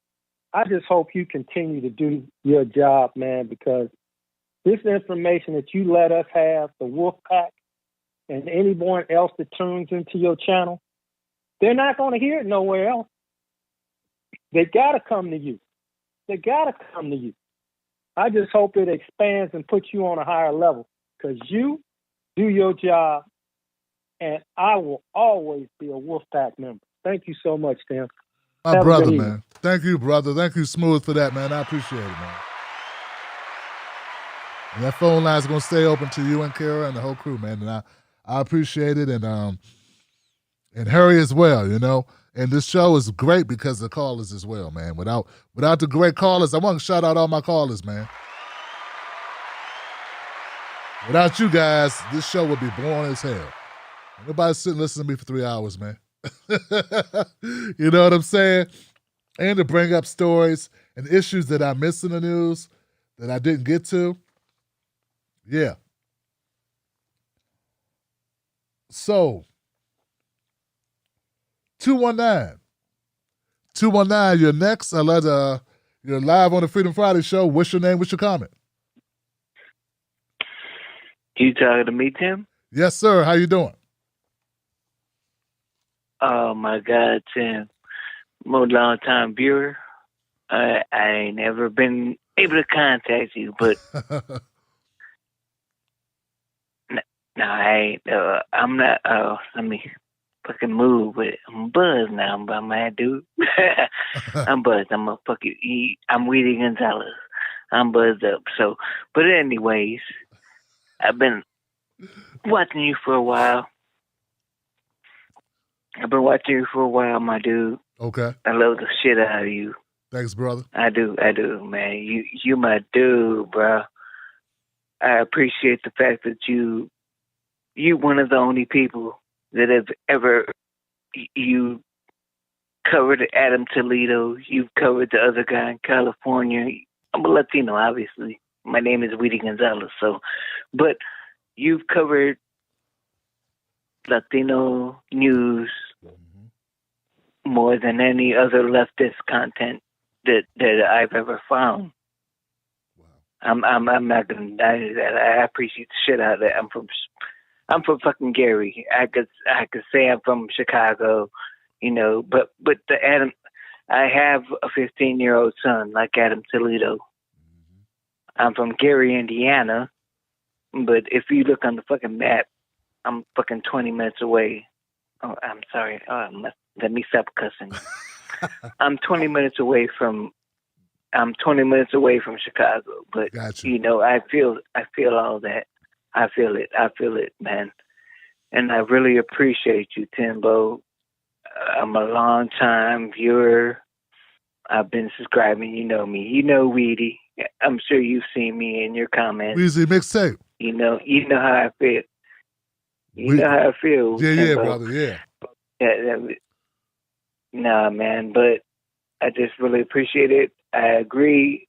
[SPEAKER 10] I just hope you continue to do your job, man, because this information that you let us have, the Wolf Pack, and anyone else that tunes into your channel, they're not going to hear it nowhere else. They got to come to you. They got to come to you. I just hope it expands and puts you on a higher level because you do your job, and I will always be a Wolfpack member. Thank you so much, Tim.
[SPEAKER 4] My brother, man. Thank you, brother. Thank you, Smooth, for that, man. I appreciate it, man. And that phone line is going to stay open to you and Kara and the whole crew, man. And I appreciate it, and Harry as well, you know. And this show is great because of the callers as well, man. Without the great callers, I want to shout out all my callers, man. Without you guys, this show would be boring as hell. Nobody's sitting listening to me for 3 hours, man. You know what I'm saying? And to bring up stories and issues that I missed in the news that I didn't get to. Yeah. So, 219, you're next. You're live on the Freedom Friday show. What's your name? What's your comment?
[SPEAKER 11] You talking to me, Tim?
[SPEAKER 4] Yes, sir. How you doing?
[SPEAKER 11] Oh, my God, Tim. I'm a long-time viewer. I ain't never been able to contact you, but no, I ain't. I'm not. Let me fucking move with it. I'm buzzed now, but my dude. I'm buzzed. I'm a fucking. I'm Weedy Gonzalez. I'm buzzed up. So, but anyways, I've been watching you for a while. My dude.
[SPEAKER 4] Okay.
[SPEAKER 11] I love the shit out of you.
[SPEAKER 4] Thanks, brother.
[SPEAKER 11] I do, man. You my dude, bro. I appreciate the fact that you you one of the only people that have ever, you covered Adam Toledo. You've covered the other guy in California. I'm a Latino, obviously. My name is Weedy Gonzalez. So, but you've covered Latino news more than any other leftist content that I've ever found. I'm not gonna deny that. I appreciate the shit out of that. I'm from fucking Gary. I could say I'm from Chicago, you know, but the Adam, I have a 15-year-old son like Adam Toledo. I'm from Gary, Indiana, but if you look on the fucking map, I'm fucking 20 minutes away. Oh, I'm sorry. Let me stop cussing. I'm 20 minutes away from Chicago, but
[SPEAKER 4] Gotcha.
[SPEAKER 11] you know, I feel all that. I feel it, man. And I really appreciate you, Timbo. I'm a long time viewer. I've been subscribing. You know me. You know Weedy. I'm sure you've seen me in your comments.
[SPEAKER 4] Weezy mixtape.
[SPEAKER 11] You know how I feel. You know how I feel.
[SPEAKER 4] Yeah,
[SPEAKER 11] Timbo.
[SPEAKER 4] brother, yeah.
[SPEAKER 11] Nah, man, but I just really appreciate it. I agree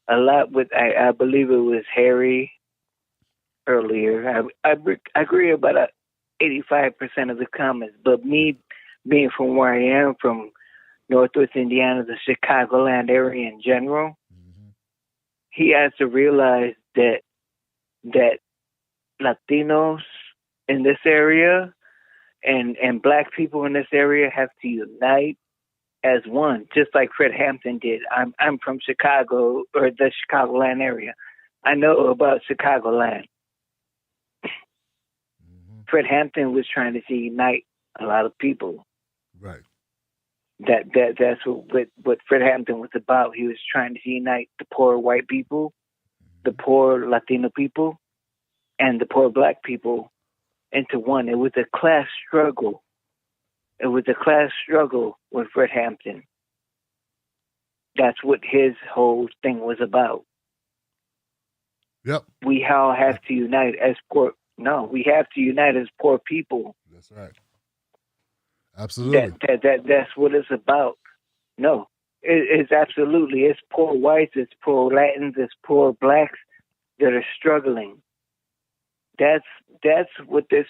[SPEAKER 11] a lot with, I believe it was Harry earlier. I agree about 85% of the comments, but me being from where I am, from Northwest Indiana, the Chicagoland area in general, he has to realize that Latinos in this area and black people in this area have to unite as one, just like Fred Hampton did. I'm from Chicago, or the Chicagoland area. I know about Chicagoland. Fred Hampton was trying to unite a lot of people.
[SPEAKER 4] Right.
[SPEAKER 11] That's what Fred Hampton was about. He was trying to unite the poor white people, the poor Latino people, and the poor black people into one. It was a class struggle. It was a class struggle with Fred Hampton. That's what his whole thing was about.
[SPEAKER 4] Yep.
[SPEAKER 11] We all have to unite as poor. No, we have to unite as poor people.
[SPEAKER 4] That's right. Absolutely.
[SPEAKER 11] That's what it's about. No, it's absolutely. It's poor whites, it's poor Latins, it's poor blacks that are struggling. That's what this.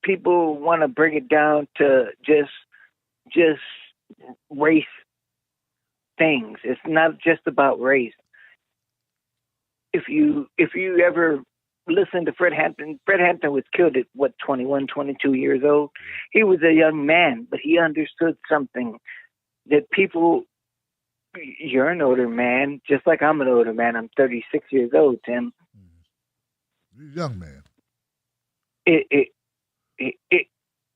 [SPEAKER 11] People want to bring it down to just race things. It's not just about race. If you ever listen to Fred Hampton was killed at 21, 22 years old. He was a young man, but he understood something that people. You're an older man, just like I'm an older man. I'm 36 years old, Tim.
[SPEAKER 4] You're a young man.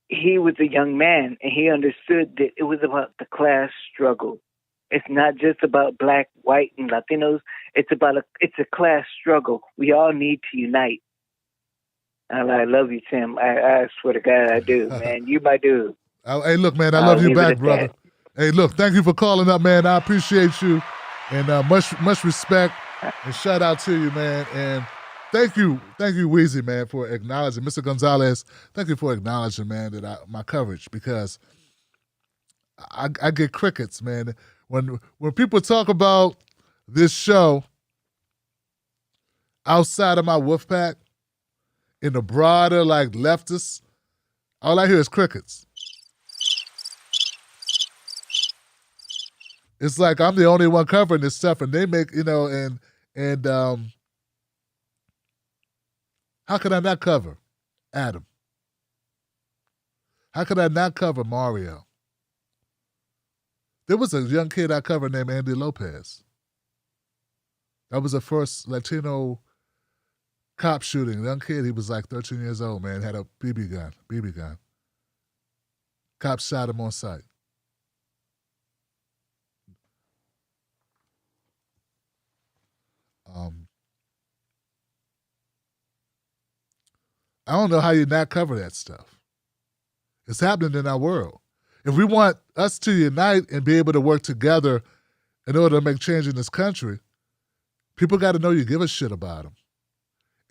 [SPEAKER 11] He was a young man, and he understood that it was about the class struggle. It's not just about black, white, and Latinos. It's a class struggle. We all need to unite. And I love you, Tim. I swear to God, I do, man. You my dude.
[SPEAKER 4] Hey, look, man, I love you back, brother. Hey, look, thank you for calling up, man. I appreciate you, and much respect, and shout out to you, man. And thank you, Weezy, man, for acknowledging, Mr. Gonzalez. Thank you for acknowledging, man, that my coverage, because I get crickets, man. When people talk about this show outside of my wolf pack, in the broader, like, leftists, all I hear is crickets. It's like I'm the only one covering this stuff, and they make, and how could I not cover Adam? How could I not cover Mario? There was a young kid I covered named Andy Lopez. That was the first Latino cop shooting. Young kid, he was like 13 years old, man, had a BB gun. Cops shot him on sight. I don't know how you not cover that stuff. It's happening in our world. If we want us to unite and be able to work together in order to make change in this country, people got to know you give a shit about them.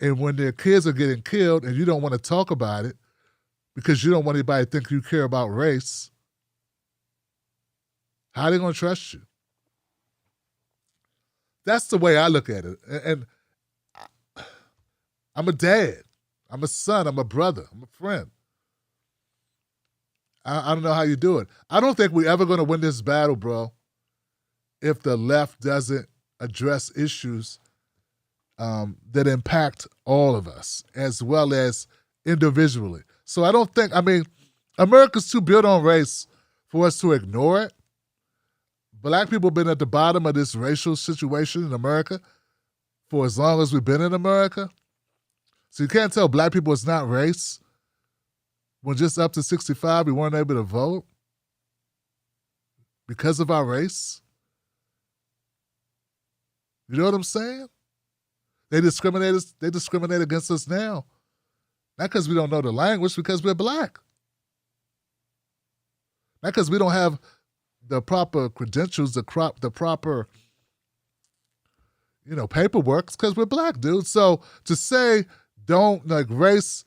[SPEAKER 4] And when their kids are getting killed and you don't want to talk about it because you don't want anybody to think you care about race, how are they going to trust you? That's the way I look at it. And I'm a dad. I'm a son. I'm a brother. I'm a friend. I don't know how you do it. I don't think we're ever going to win this battle, bro, if the left doesn't address issues that impact all of us as well as individually. So I don't think, America's too built on race for us to ignore it. Black people have been at the bottom of this racial situation in America for as long as we've been in America. So you can't tell black people it's not race when just up to 65 we weren't able to vote because of our race. You know what I'm saying? They discriminate against us now. Not because we don't know the language, because we're black. Not because we don't have the proper credentials, the proper, paperwork, because we're black, dude. So to say race,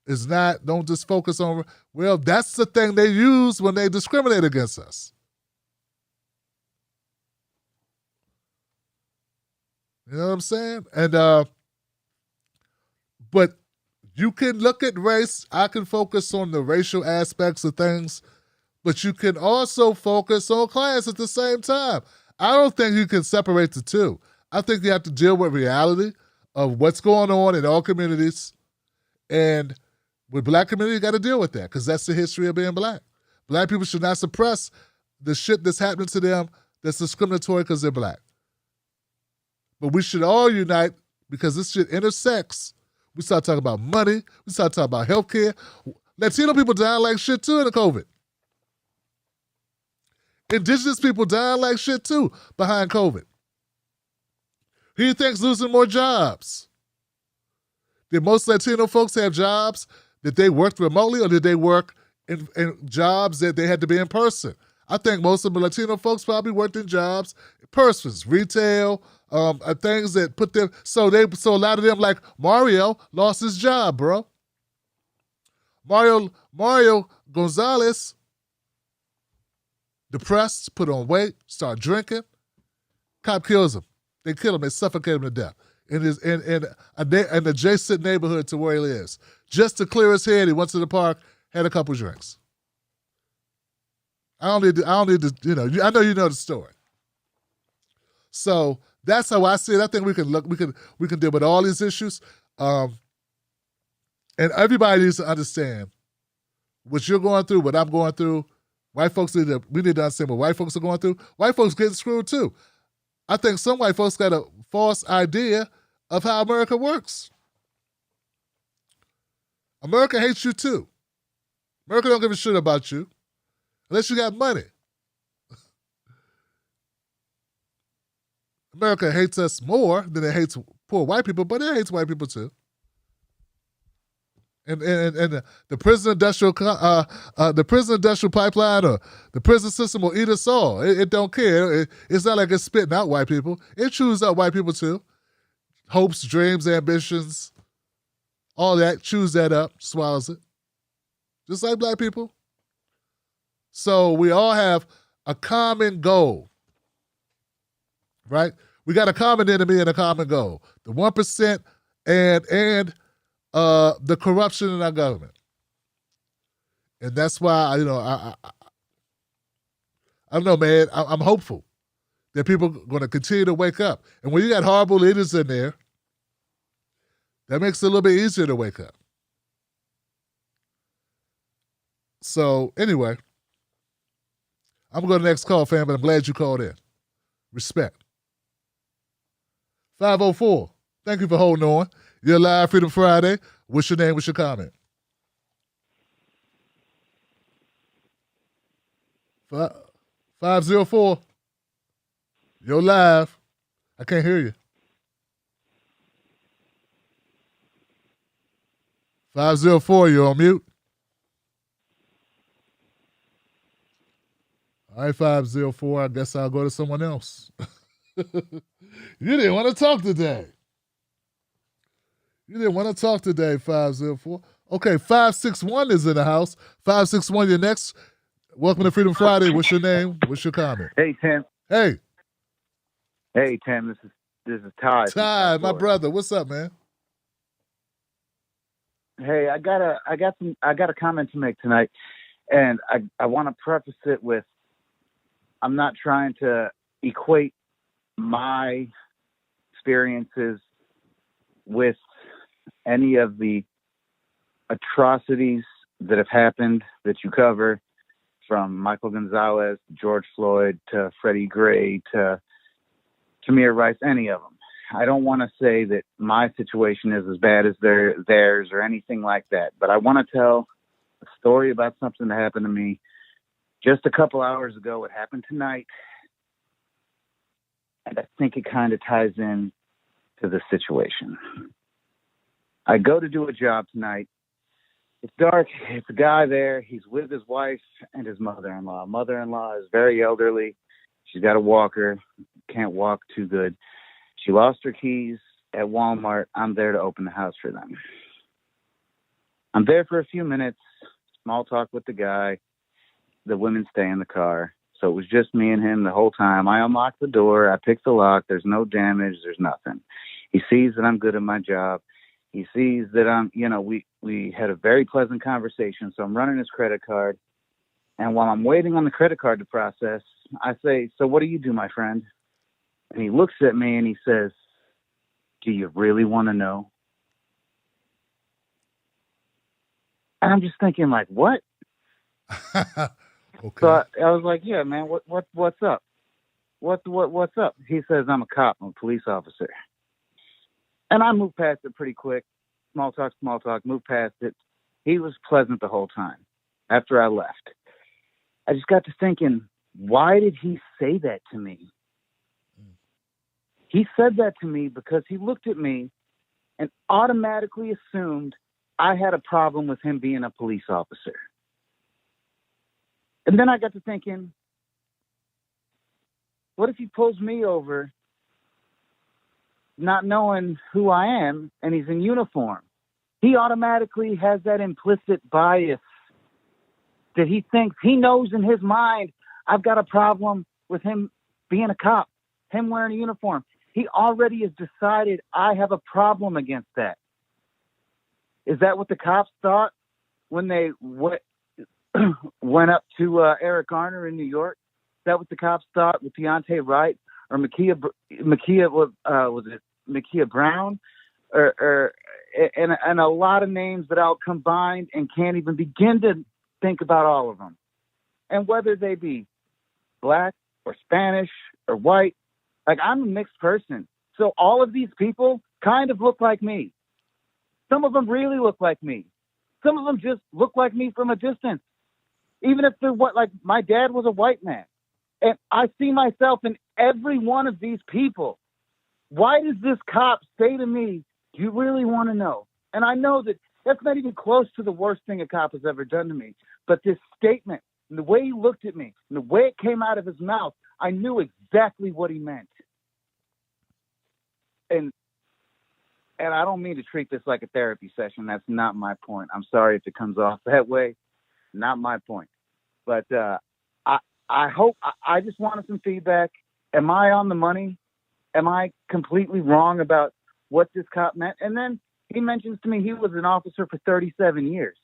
[SPEAKER 4] is not, don't just focus on, well, that's the thing they use when they discriminate against us. You know what I'm saying? And, but you can look at race, I can focus on the racial aspects of things, but you can also focus on class at the same time. I don't think you can separate the two. I think you have to deal with reality of what's going on in all communities. And with black community, you got to deal with that because that's the history of being black. Black people should not suppress the shit that's happening to them that's discriminatory because they're black. But we should all unite because this shit intersects. We start talking about money. We start talking about healthcare. Latino people dying like shit too in the COVID. Indigenous people dying like shit too behind COVID. Who do you think's losing more jobs? Did most Latino folks have jobs that they worked remotely, or did they work in jobs that they had to be in person? I think most of the Latino folks probably worked in jobs, persons, retail, things that put them. So a lot of them, like Mario, lost his job, bro. Mario Gonzalez, depressed, put on weight, start drinking. Cop kills him. They kill him. They suffocate him to death in an adjacent neighborhood to where he lives. Just to clear his head, he went to the park, had a couple drinks. I don't need to, I know you know the story. So that's how I see it. I think we can deal with all these issues. And everybody needs to understand what you're going through, what I'm going through. White folks we need to understand what white folks are going through. White folks getting screwed too. I think some white folks got a false idea of how America works. America hates you too. America don't give a shit about you unless you got money. America hates us more than it hates poor white people, but it hates white people too. And the prison industrial pipeline or the prison system will eat us all. It don't care. It's not like it's spitting out white people. It chews out white people too. Hopes, dreams, ambitions, all that, chews that up, swallows it. Just like black people. So we all have a common goal, right? We got a common enemy and a common goal. The 1% and the corruption in our government. And that's why, I don't know, man, I'm hopeful that people are going to continue to wake up. And when you got horrible leaders in there, that makes it a little bit easier to wake up. So, anyway, I'm going to go to the next call, fam, but I'm glad you called in. Respect. 504, thank you for holding on. You're live, Freedom Friday. What's your name? What's your comment? 504. You're live. I can't hear you. 504, you're on mute. All right, 504, I guess I'll go to someone else. You didn't want to talk today. You didn't want to talk today, 504. Okay, 561 is in the house. 561, you're next. Welcome to Freedom Friday. What's your name? What's your comment?
[SPEAKER 12] Hey, Tim.
[SPEAKER 4] Hey.
[SPEAKER 12] Hey, Tim. This is Ty.
[SPEAKER 4] Ty, my brother. What's up, man?
[SPEAKER 12] Hey, I got a comment to make tonight, and I want to preface it with, I'm not trying to equate my experiences with any of the atrocities that have happened that you cover, from Michael Gonzalez, George Floyd, to Freddie Gray, to Tamir Rice, any of them. I don't want to say that my situation is as bad as theirs or anything like that, but I want to tell a story about something that happened to me just a couple hours ago. It happened tonight, and I think it kind of ties in to the situation. I go to do a job tonight. It's dark. It's a guy there. He's with his wife and his mother-in-law. Mother-in-law is very elderly. She's got a walker. Can't walk too good. She lost her keys at Walmart. I'm there to open the house for them. I'm there for a few minutes. Small talk with the guy. The women stay in the car. So it was just me and him the whole time. I unlock the door. I pick the lock. There's no damage. There's nothing. He sees that I'm good at my job. He sees that we had a very pleasant conversation. So I'm running his credit card. And while I'm waiting on the credit card to process, I say, "So what do you do, my friend?" And he looks at me and he says, "Do you really want to know?" And I'm just thinking, like, what?
[SPEAKER 4] Okay.
[SPEAKER 12] So I was like, "Yeah, man, what's up? What's up?" He says, "I'm a cop. I'm a police officer." And I moved past it pretty quick. Small talk, moved past it. He was pleasant the whole time. After I left, I just got to thinking, why did he say that to me? He said that to me because he looked at me and automatically assumed I had a problem with him being a police officer. And then I got to thinking, what if he pulls me over not knowing who I am and he's in uniform? He automatically has that implicit bias that he thinks, he knows in his mind, I've got a problem with him being a cop, him wearing a uniform. He already has decided I have a problem against that. Is that what the cops thought when they went up to Eric Garner in New York? Is that what the cops thought with Deontay Wright or Makia Brown, and a lot of names that I'll combine and can't even begin to think about all of them. And whether they be black or Spanish or white, like, I'm a mixed person. So all of these people kind of look like me. Some of them really look like me. Some of them just look like me from a distance. Even if they're like my dad was a white man. And I see myself in every one of these people. Why does this cop say to me, "Do you really want to know?" And I know that that's not even close to the worst thing a cop has ever done to me. But this statement, and the way he looked at me, and the way it came out of his mouth, I knew exactly what he meant. And I don't mean to treat this like a therapy session. That's not my point. I'm sorry if it comes off that way. Not my point. But I hope, I just wanted some feedback. Am I on the money? Am I completely wrong about what this cop meant? And then he mentions to me he was an officer for 37 years.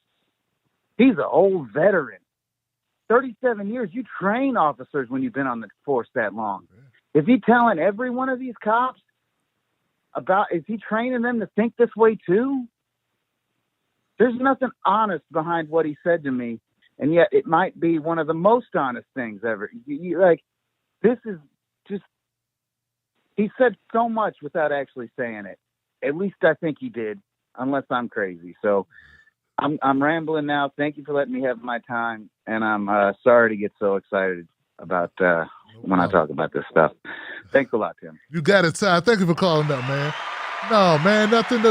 [SPEAKER 12] He's an old veteran. 37 years. You train officers when you've been on the force that long. Is he telling every one of these cops is he training them to think this way too? There's nothing honest behind what he said to me, and yet it might be one of the most honest things ever. This is just, he said so much without actually saying it. At least I think he did, unless I'm crazy. So I'm rambling now. Thank you for letting me have my time, and I'm sorry to get so excited about when I talk about this stuff. Thanks a lot, Tim.
[SPEAKER 4] You got it, Ty. Thank you for calling up, man. No, man, nothing.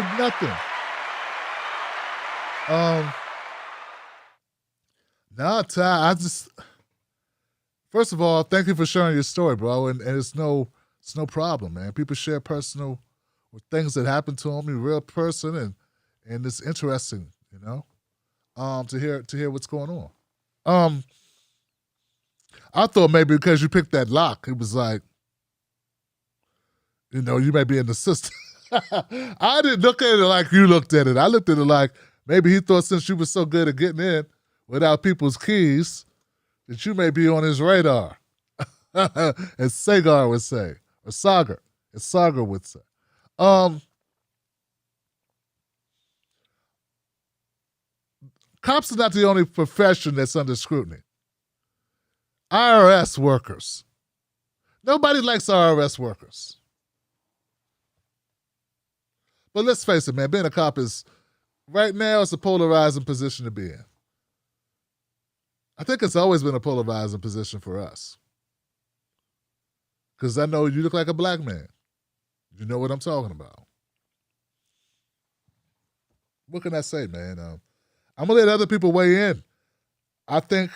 [SPEAKER 4] No, Ty, first of all, thank you for sharing your story, bro. And it's no problem, man. People share personal with things that happened to him. He's a real person, and it's interesting, you know, to hear what's going on. I thought maybe because you picked that lock, it was like, you know, you may be in the system. I didn't look at it like you looked at it. I looked at it like maybe he thought since you were so good at getting in without people's keys, that you may be on his radar, as Sagar would say, or Sagar, as Sagar would say. Cops are not the only profession that's under scrutiny. IRS workers. Nobody likes IRS workers. But let's face it, man, being a cop is, right now, it's a polarizing position to be in. I think it's always been a polarizing position for us. Because I know you look like a black man. You know what I'm talking about. What can I say, man? I'm going to let other people weigh in. I think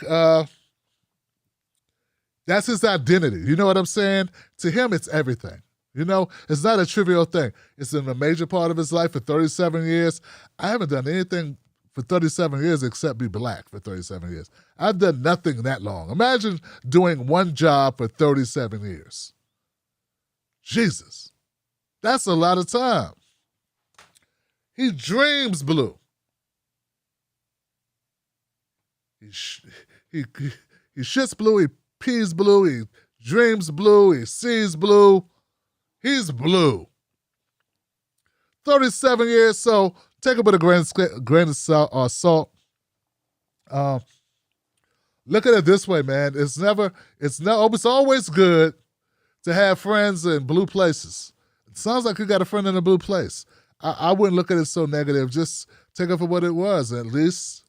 [SPEAKER 4] that's his identity. You know what I'm saying? To him, it's everything. You know, it's not a trivial thing. It's in a major part of his life for 37 years. I haven't done anything for 37 years except be black for 37 years. I've done nothing that long. Imagine doing one job for 37 years. Jesus. That's a lot of time. He dreams blue. He shits blue, he pees blue, he dreams blue, he sees blue. He's blue. 37 years, so take it with a grain of salt. Look at it this way, man. It's always good to have friends in blue places. It sounds like you got a friend in a blue place. I wouldn't look at it so negative. Just take it for what it was. At least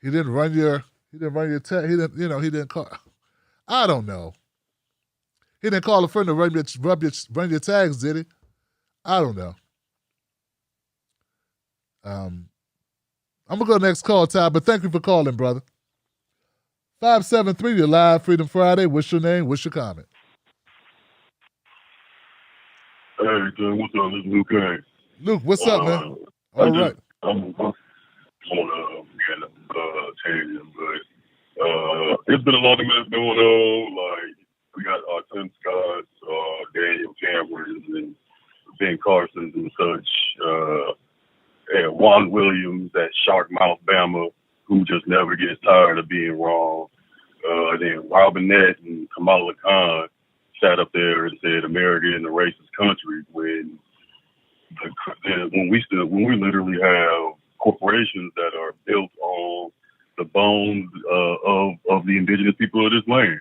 [SPEAKER 4] he didn't run your he didn't call. I don't know. He didn't call a friend to run your tags, did he? I don't know. I'm going to go next call, Ty, but thank you for calling, brother. 573, you're live, Freedom Friday. What's your name? What's your comment?
[SPEAKER 13] Hey, Tim, what's up? This is Luke Kane.
[SPEAKER 4] Luke, what's up, man? All right.
[SPEAKER 13] I'm on tangent, but it's been a long minute going on. Like, we got Tim Scott, Daniel Cameron, and Ben Carsons and such, and Juan Williams at Shark Mouth, Bama, who just never gets tired of being wrong. Then Robinette and Kamala Khan sat up there and said America is a racist country when we literally have corporations that are built on the bones of the indigenous people of this land.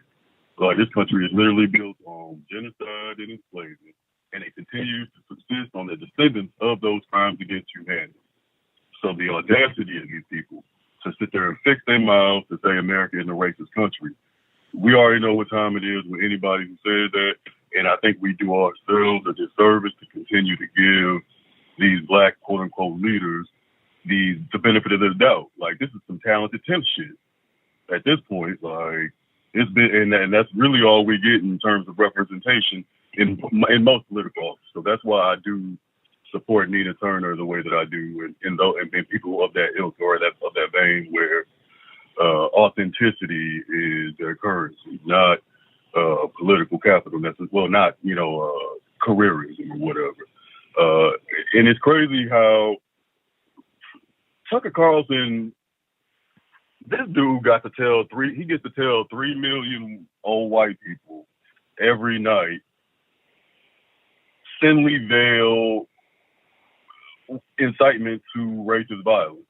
[SPEAKER 13] Like, this country is literally built on genocide and enslavement, and it continues to subsist on the descendants of those crimes against humanity. So the audacity of these people to sit there and fix their mouths to say America is a racist country. We already know what time it is with anybody who says that, and I think we do ourselves a disservice to continue to give these black quote-unquote leaders the benefit of the doubt. Like, this is some talented temp shit. At this point, like, it's been, and that's really all we get in terms of representation in most political offices. So that's why I do support Nina Turner the way that I do, and people of that ilk or of that vein, where authenticity is their currency, not political capital. Not careerism or whatever. And it's crazy how Tucker Carlson, this dude gets to tell 3 million old white people every night thinly veiled incitement to racist violence,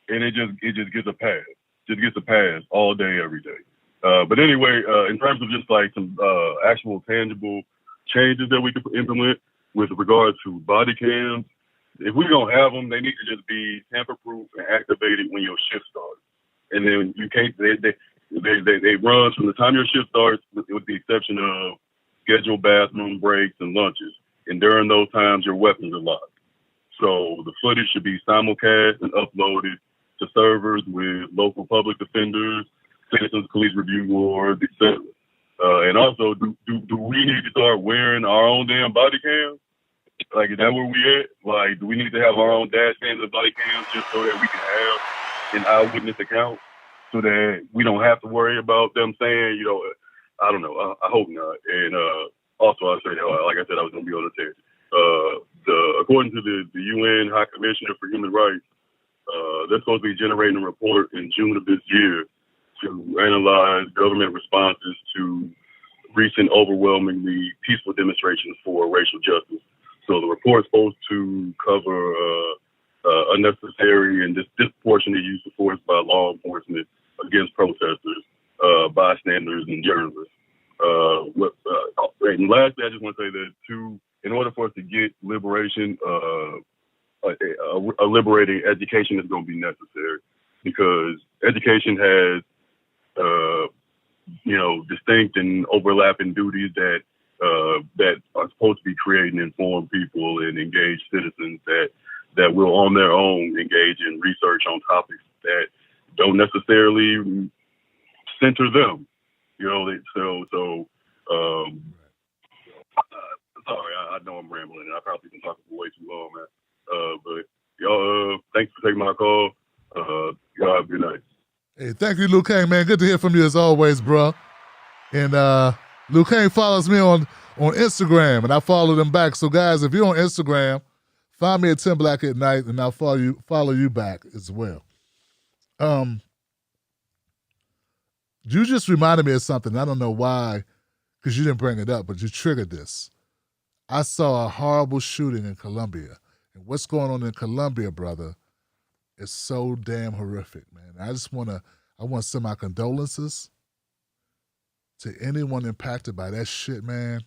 [SPEAKER 13] and it just gets a pass. Just gets a pass all day, every day. But anyway, in terms of just like some actual tangible changes that we could implement with regard to body cams, if we don't have them, they need to just be tamper-proof and activated when your shift starts. And then you can't. They run from the time your shift starts, with the exception of scheduled bathroom breaks and lunches. And during those times, your weapons are locked. So the footage should be simulcast and uploaded to servers with local public defenders, citizens police review boards, etc. And also, do we need to start wearing our own damn body cams? Like, is that where we at? Like, do we need to have our own dash cams and body cams just so that we can have an eyewitness account so that we don't have to worry about them saying, you know, I don't know. I hope not. And also, I said, like I said, I was going to be on the tangent. According to the UN High Commissioner for Human Rights, they're supposed to be generating a report in June of this year to analyze government responses to recent overwhelmingly peaceful demonstrations for racial justice. So the report's supposed to cover unnecessary and disproportionate use of force by law enforcement against protesters, bystanders, and journalists. And lastly, I just want to say that in order for us to get liberation, a liberating education is going to be necessary, because education has, distinct and overlapping duties that are supposed to be creating informed people and engaged citizens that will on their own engage in research on topics that don't necessarily center them. Sorry, I know I'm rambling and I probably been talking for way too long, man. But y'all, thanks for taking my call. Y'all have a good night.
[SPEAKER 4] Hey, thank you, Luke Kane, man. Good to hear from you as always, bro. And Luke Kane follows me on Instagram, and I follow them back. So, guys, if you're on Instagram, find me at Tim Black at Night, and I'll follow you back as well. You just reminded me of something. I don't know why, because you didn't bring it up, but you triggered this. I saw a horrible shooting in Colombia. And what's going on in Colombia, brother, is so damn horrific, man. I want to send my condolences to anyone impacted by that shit, man.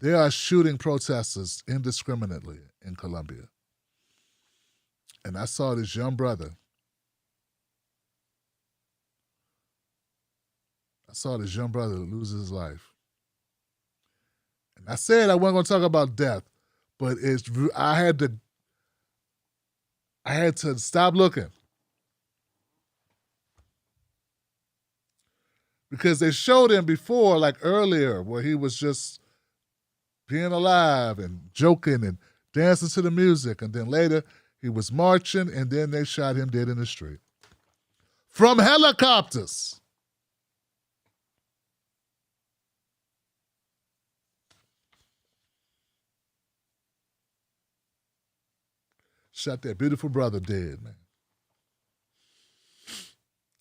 [SPEAKER 4] They are shooting protesters indiscriminately in Colombia. And I saw this young brother. Lose his life. And I said I wasn't going to talk about death, but I had to stop looking. Because they showed him before, like earlier, where he was just being alive and joking and dancing to the music. And then later, he was marching, and then they shot him dead in the street. From helicopters. Shot that beautiful brother dead,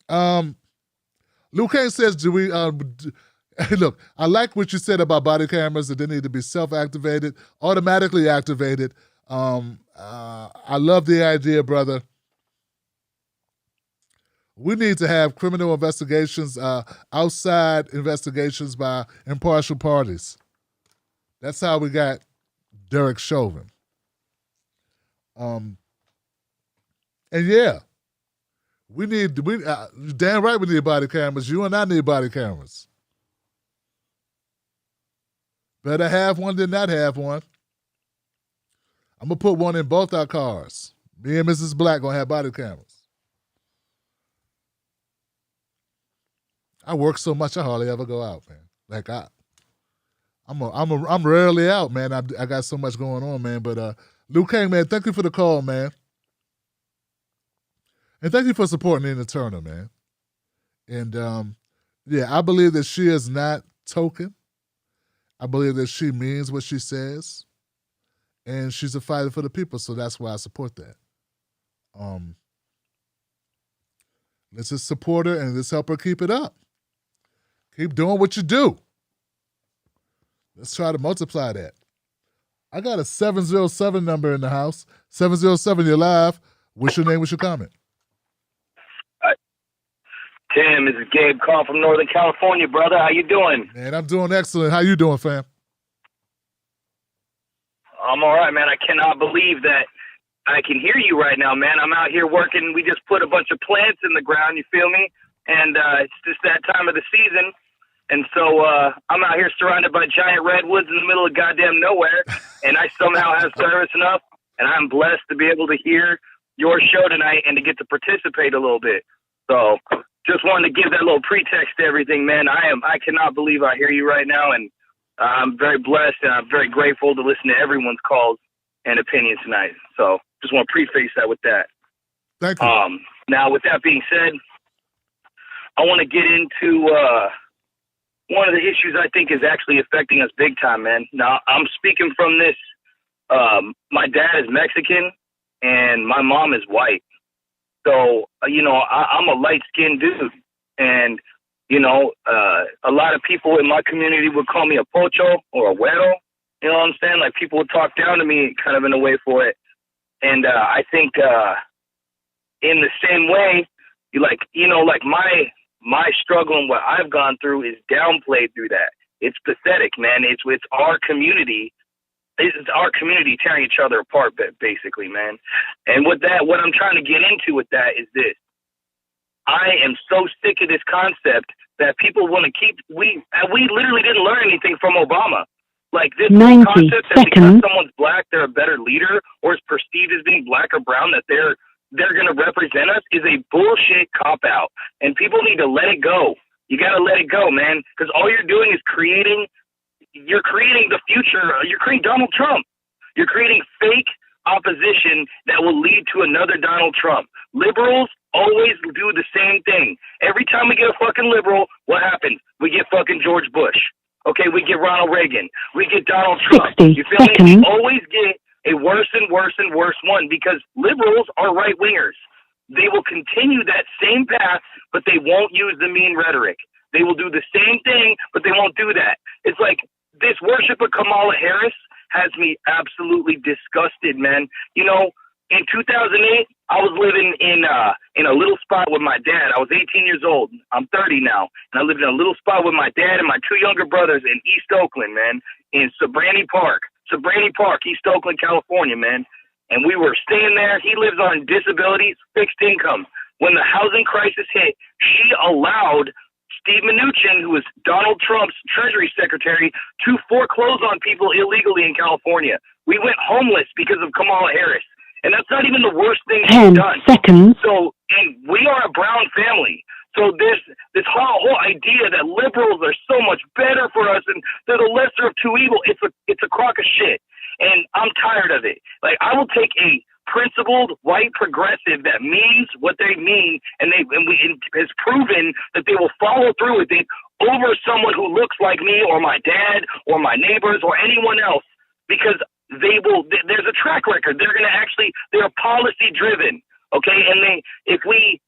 [SPEAKER 4] man. Luke Kane says, do we, look, I like what you said about body cameras, that they need to be self-activated, automatically activated. I love the idea, brother. We need to have criminal investigations, outside investigations by impartial parties. That's how we got Derek Chauvin. And yeah, damn right we need body cameras. You and I need body cameras. Better have one than not have one. I'm going to put one in both our cars. Me and Mrs. Black going to have body cameras. I work so much I hardly ever go out, man. Like I'm rarely out, man. I got so much going on, man. But Luke Kane, man, thank you for the call, man. And thank you for supporting Nina Turner, man. And yeah, I believe that she is not token. I believe that she means what she says. And she's a fighter for the people, so that's why I support that. Let's just support her and let's help her keep it up. Keep doing what you do. Let's try to multiply that. I got a 707 number in the house. 707, you're live. What's your name? What's your comment?
[SPEAKER 14] Tim, this is Gabe calling from Northern California, brother. How you doing?
[SPEAKER 4] Man, I'm doing excellent. How you doing, fam?
[SPEAKER 14] I'm all right, man. I cannot believe that I can hear you right now, man. I'm out here working. We just put a bunch of plants in the ground, you feel me? And it's just that time of the season. And so I'm out here surrounded by giant redwoods in the middle of goddamn nowhere, and I somehow have service enough, and I'm blessed to be able to hear your show tonight and to get to participate a little bit. So just wanted to give that little pretext to everything, man. I cannot believe I hear you right now, and I'm very blessed and I'm very grateful to listen to everyone's calls and opinions tonight. So just want to preface that with that.
[SPEAKER 4] Thank you.
[SPEAKER 14] Now, with that being said, I want to get into one of the issues I think is actually affecting us big time, man. Now, I'm speaking from this. My dad is Mexican and my mom is white. So, I'm a light-skinned dude. And, a lot of people in my community would call me a pocho or a güero. You know what I'm saying? Like, people would talk down to me kind of in a way for it. And I think in the same way, my struggle and what I've gone through is downplayed through that. It's pathetic, man. It's our community. It's our community tearing each other apart, basically, man. And with that, what I'm trying to get into with that is this. I am so sick of this concept that people want to keep. We literally didn't learn anything from Obama. Like this
[SPEAKER 1] 90
[SPEAKER 14] concept that because
[SPEAKER 1] seconds.
[SPEAKER 14] someone's black, they're a better leader, or is perceived as being black or brown, that they're going to represent us, is a bullshit cop out. And people need to let it go. You got to let it go, man, because all you're doing is you're creating the future. You're creating Donald Trump. You're creating fake opposition that will lead to another Donald Trump. Liberals always do the same thing. Every time we get a fucking liberal, what happens? We get fucking George Bush. Okay, we get Ronald Reagan. We get Donald Trump.
[SPEAKER 1] 60
[SPEAKER 14] You feel me?
[SPEAKER 1] seconds.
[SPEAKER 14] We always get a worse and worse and worse one because liberals are right-wingers. They will continue that same path, but they won't use the mean rhetoric. They will do the same thing, but they won't do that. It's like this worship of Kamala Harris has me absolutely disgusted, man. In 2008, I was living in a little spot with my dad. I was 18 years old. I'm 30 now. And I lived in a little spot with my dad and my two younger brothers in East Oakland, man, in Sabrani Park, East Oakland, California, man. And we were staying there. He lives on disability, fixed income. When the housing crisis hit, she allowed Steve Mnuchin, who was Donald Trump's Treasury Secretary, to foreclose on people illegally in California. We went homeless because of Kamala Harris. And that's not even the worst thing she's
[SPEAKER 1] 10
[SPEAKER 14] done.
[SPEAKER 1] seconds.
[SPEAKER 14] So, and we are a brown family. So there's this whole idea that liberals are so much better for us and they're the lesser of two evils. It's a crock of shit. And I'm tired of it. Like, I will take a principled white progressive that means what they mean and has proven that they will follow through with it over someone who looks like me or my dad or my neighbors or anyone else, because there's a track record. They're policy driven. Okay. And if we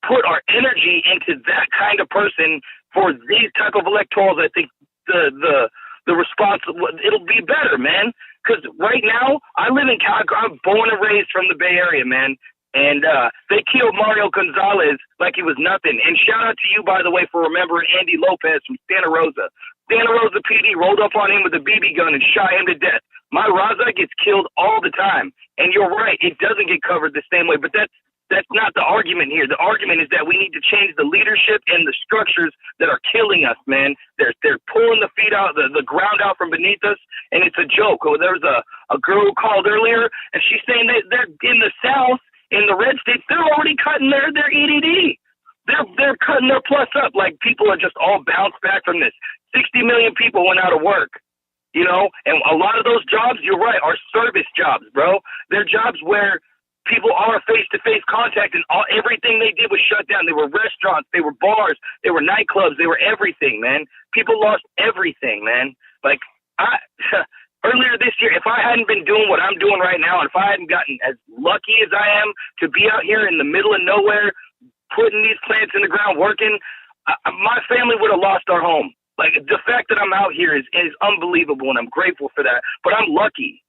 [SPEAKER 14] put our energy into that kind of person for these type of electorals, I think the response, it'll be better, man. Because right now, I live in Calgary. I'm born and raised from the Bay Area, man. And they killed Mario Gonzalez like he was nothing. And shout out to you, by the way, for remembering Andy Lopez from Santa Rosa. Santa Rosa PD rolled up on him with a BB gun and shot him to death. My Raza gets killed all the time. And you're right, it doesn't get covered the same way. But that's not the argument here. The argument is that we need to change the leadership and the structures that are killing us, man. They're pulling the feet out, the ground out from beneath us, and it's a joke. There was a girl who called earlier, and she's saying that they're in the South, in the red states, they're already cutting their EDD. They're cutting their plus up. Like, people are just all bounced back from this. 60 million people went out of work, and a lot of those jobs, you're right, are service jobs, bro. They're jobs where people are face-to-face contact, and everything they did was shut down. They were restaurants, they were bars, they were nightclubs, they were everything, man. People lost everything, man. Like, earlier this year, if I hadn't been doing what I'm doing right now, and if I hadn't gotten as lucky as I am to be out here in the middle of nowhere, putting these plants in the ground, working, my family would have lost our home. Like, the fact that I'm out here is unbelievable, and I'm grateful for that. But I'm lucky,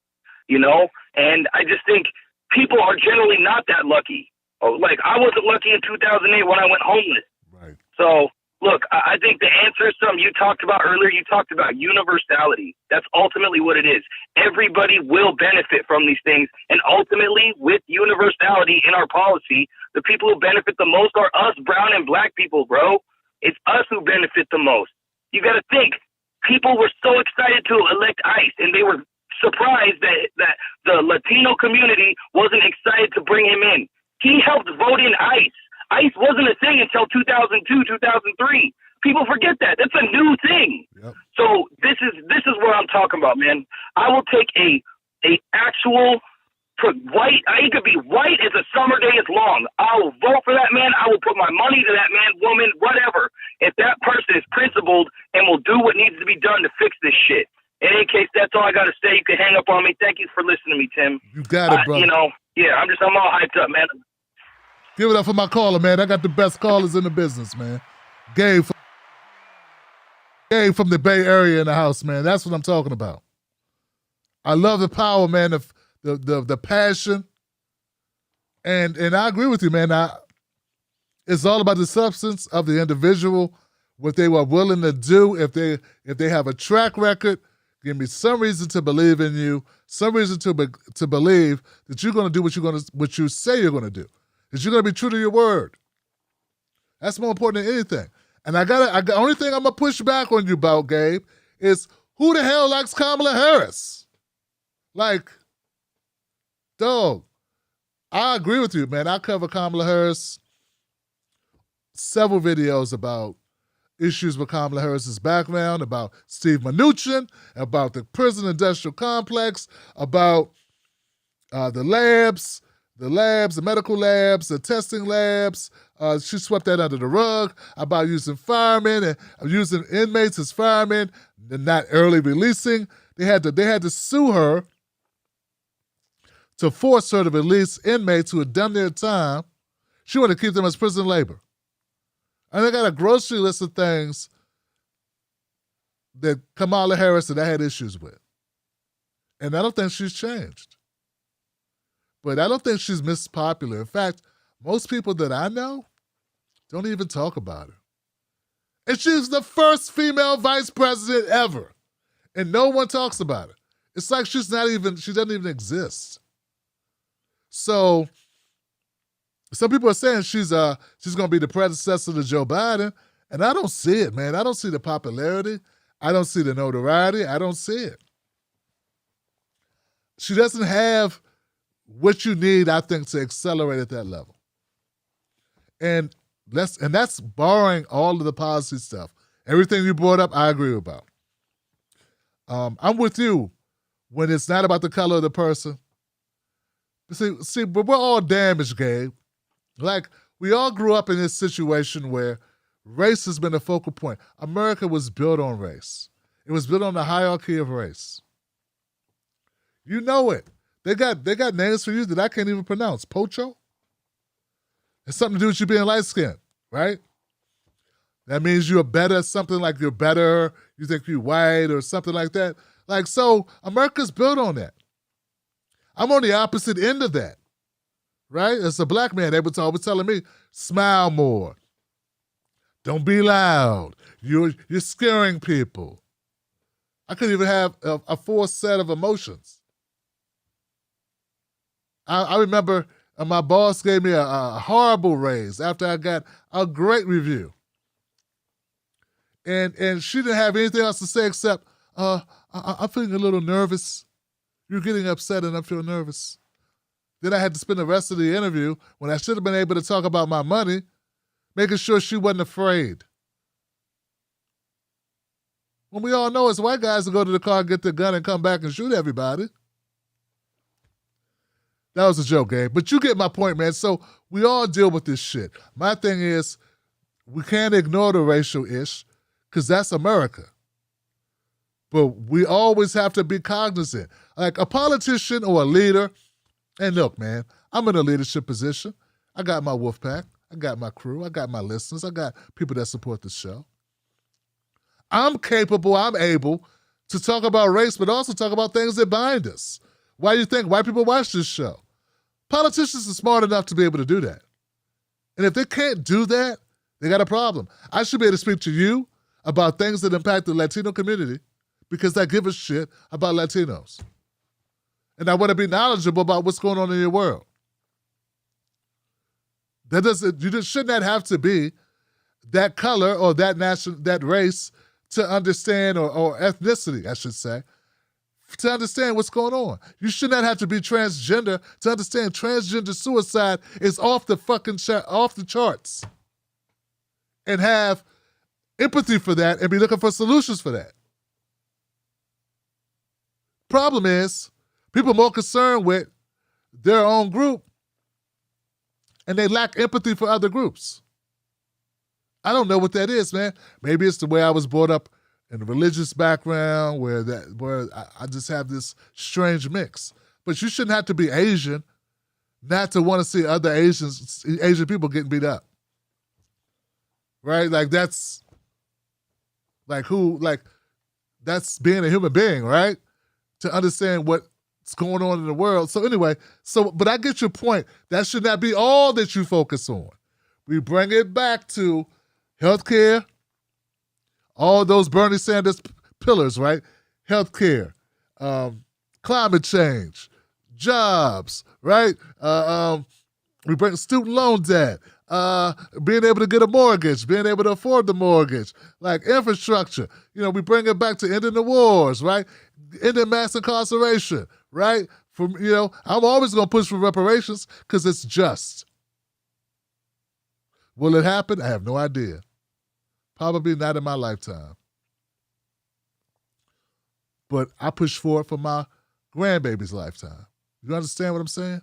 [SPEAKER 14] and I just think people are generally not that lucky. Like, I wasn't lucky in 2008 when I went homeless.
[SPEAKER 4] Right.
[SPEAKER 14] So, look, I think the answer is something you talked about earlier. You talked about universality. That's ultimately what it is. Everybody will benefit from these things. And ultimately, with universality in our policy, the people who benefit the most are us brown and black people, bro. It's us who benefit the most. You got to think. People were so excited to elect ICE, and they were surprised that the Latino community wasn't excited to bring him in. He helped vote in ICE. ICE wasn't a thing until 2002, 2003. People forget that. That's a new thing.
[SPEAKER 4] Yep.
[SPEAKER 14] So this is what I'm talking about, man. I will take a actual white. He could be white as a summer day is long. I will vote for that man. I will put my money to that man, woman, whatever. If that person is principled and will do what needs to be done to fix this shit. In any case, that's all I got to say. You can hang up on me. Thank you for listening to me, Tim.
[SPEAKER 4] You got it, brother.
[SPEAKER 14] You know, yeah, I'm all hyped up, man.
[SPEAKER 4] Give it up for my caller, man. I got the best callers in the business, man. Gabe from the Bay Area in the house, man. That's what I'm talking about. I love the power, man, the passion. And I agree with you, man. It's all about the substance of the individual, what they were willing to do. If they have a track record, give me some reason to believe in you, some reason to believe that you're going to do what you say you're going to do, that you're going to be true to your word. That's more important than anything. And the only thing I'm going to push back on you about, Gabe, is who the hell likes Kamala Harris? Like, dog, I agree with you, man. I cover Kamala Harris, several videos about issues with Kamala Harris's background, about Steve Mnuchin, about the prison industrial complex, about the labs, the medical labs, the testing labs. She swept that under the rug, about using firemen and using inmates as firemen and not early releasing. They had to sue her to force her to release inmates who had done their time. She wanted to keep them as prison labor. And they got a grocery list of things that Kamala Harris and I had issues with. And I don't think she's changed. But I don't think she's mispopular. In fact, most people that I know don't even talk about her. And she's the first female vice president ever. And no one talks about her. It's like she doesn't even exist. So some people are saying she's going to be the predecessor to Joe Biden, and I don't see it, man. I don't see the popularity. I don't see the notoriety. I don't see it. She doesn't have what you need, I think, to accelerate at that level. And that's borrowing all of the policy stuff. Everything you brought up, I agree about. I'm with you when it's not about the color of the person. See, but we're all damaged, Gabe. Like, we all grew up in this situation where race has been a focal point. America was built on race. It was built on the hierarchy of race. You know it. They got names for you that I can't even pronounce. Pocho? It's something to do with you being light-skinned, right? That means you're better, something like you're better, you think you're white or something like that. Like, so America's built on that. I'm on the opposite end of that, right? As a black man, they were always telling me, smile more. Don't be loud. You're scaring people. I couldn't even have a full set of emotions. I remember my boss gave me a horrible raise after I got a great review. And she didn't have anything else to say except, I'm feeling a little nervous. You're getting upset and I feel nervous. Then I had to spend the rest of the interview, when I should have been able to talk about my money, making sure she wasn't afraid. When we all know it's white guys who go to the car, get their gun, and come back and shoot everybody. That was a joke, Gabe. But you get my point, man. So we all deal with this shit. My thing is, we can't ignore the racial ish, because that's America. But we always have to be cognizant. Like a politician or a leader, and look, man, I'm in a leadership position. I got my wolf pack. I got my crew. I got my listeners. I got people that support the show. I'm capable, I'm able to talk about race, but also talk about things that bind us. Why do you think white people watch this show? Politicians are smart enough to be able to do that. And if they can't do that, they got a problem. I should be able to speak to you about things that impact the Latino community because I give a shit about Latinos. And I want to be knowledgeable about what's going on in your world. You just should not have to be that color or that race to understand, or ethnicity, I should say, to understand what's going on. You should not have to be transgender to understand transgender suicide is off the charts. And have empathy for that and be looking for solutions for that. Problem is, people are more concerned with their own group and they lack empathy for other groups. I don't know what that is, man. Maybe it's the way I was brought up in a religious background where I just have this strange mix. But you shouldn't have to be Asian not to want to see other Asian people getting beat up. Right? Like that's that's being a human being, right? To understand what's going on in the world. So anyway, but I get your point. That should not be all that you focus on. We bring it back to healthcare, all those Bernie Sanders pillars, right? Healthcare, climate change, jobs, right? We bring student loan debt, being able to get a mortgage, being able to afford the mortgage, like infrastructure. We bring it back to ending the wars, right? Ending mass incarceration, right? I'm always going to push for reparations because it's just. Will it happen? I have no idea. Probably not in my lifetime. But I push for it for my grandbaby's lifetime. You understand what I'm saying?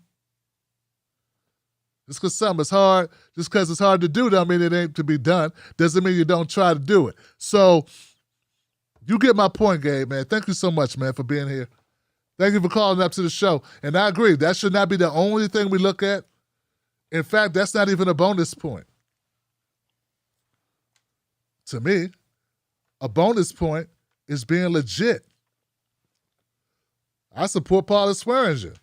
[SPEAKER 4] Just because something is hard, just because it's hard to do, doesn't mean it ain't to be done. Doesn't mean you don't try to do it. So, you get my point, Gabe, man. Thank you so much, man, for being here. Thank you for calling up to the show. And I agree, that should not be the only thing we look at. In fact, that's not even a bonus point. To me, a bonus point is being legit. I support Paula Swearinger.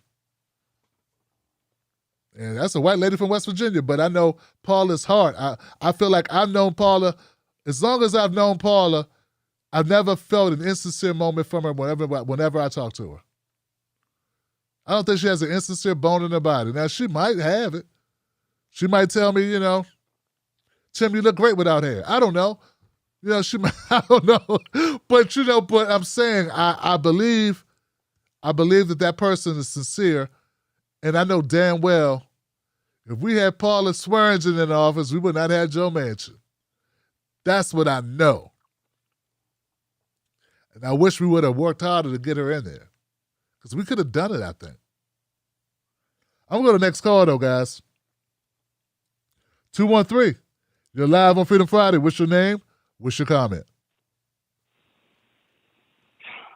[SPEAKER 4] And that's a white lady from West Virginia, but I know Paula's heart. I feel like I've known Paula, as long as I've known Paula, I've never felt an insincere moment from her whenever I talk to her. I don't think she has an insincere bone in her body. Now, she might have it. She might tell me, Tim, you look great without hair. I don't know. She might, I don't know. But, but I'm saying I believe that person is sincere. And I know damn well, if we had Paula Swearinger in the office, we would not have Joe Manchin. That's what I know. And I wish we would have worked harder to get her in there. Because we could have done it, I think. I'm going to go to the next call, though, guys. 213. You're live on Freedom Friday. What's your name? What's your comment?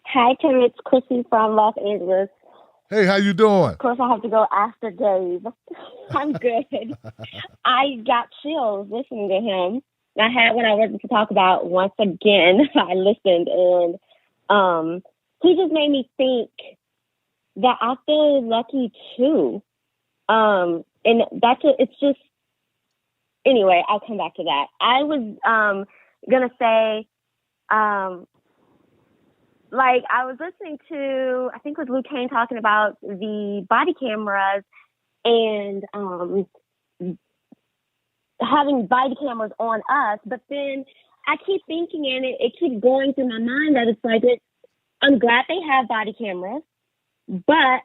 [SPEAKER 15] Hi, Tim. It's Chrissy from Los Angeles.
[SPEAKER 4] Hey, how you doing?
[SPEAKER 15] Of course, I have to go after Dave. I'm good. I got chills listening to him. I had what I wanted to talk about once again. I listened, and he just made me think that I feel lucky too. And it's just, anyway, I'll come back to that. I was going to say, I was listening to, I think it was Luke Kane talking about the body cameras and having body cameras on us. But then I keep thinking, and it keeps going through my mind that it's like, I'm glad they have body cameras, but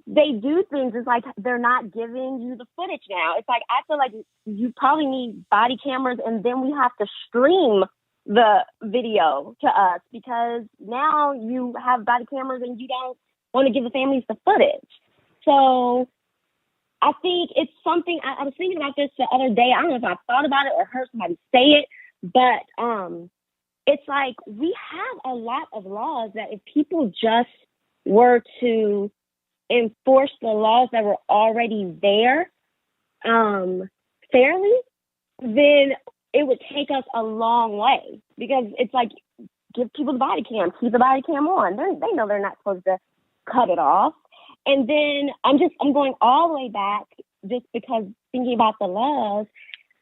[SPEAKER 15] they do things. It's like they're not giving you the footage now. It's like, I feel like you probably need body cameras, and then we have to stream the video to us because now you have body cameras and you don't want to give the families the footage. So I think it's something, I was thinking about this the other day. I don't know if I thought about it or heard somebody say it, but it's like we have a lot of laws that if people just were to enforce the laws that were already there fairly, then it would take us a long way because it's like, give people the body cam, keep the body cam on. They know they're not supposed to cut it off. And then I'm going all the way back just because thinking about the laws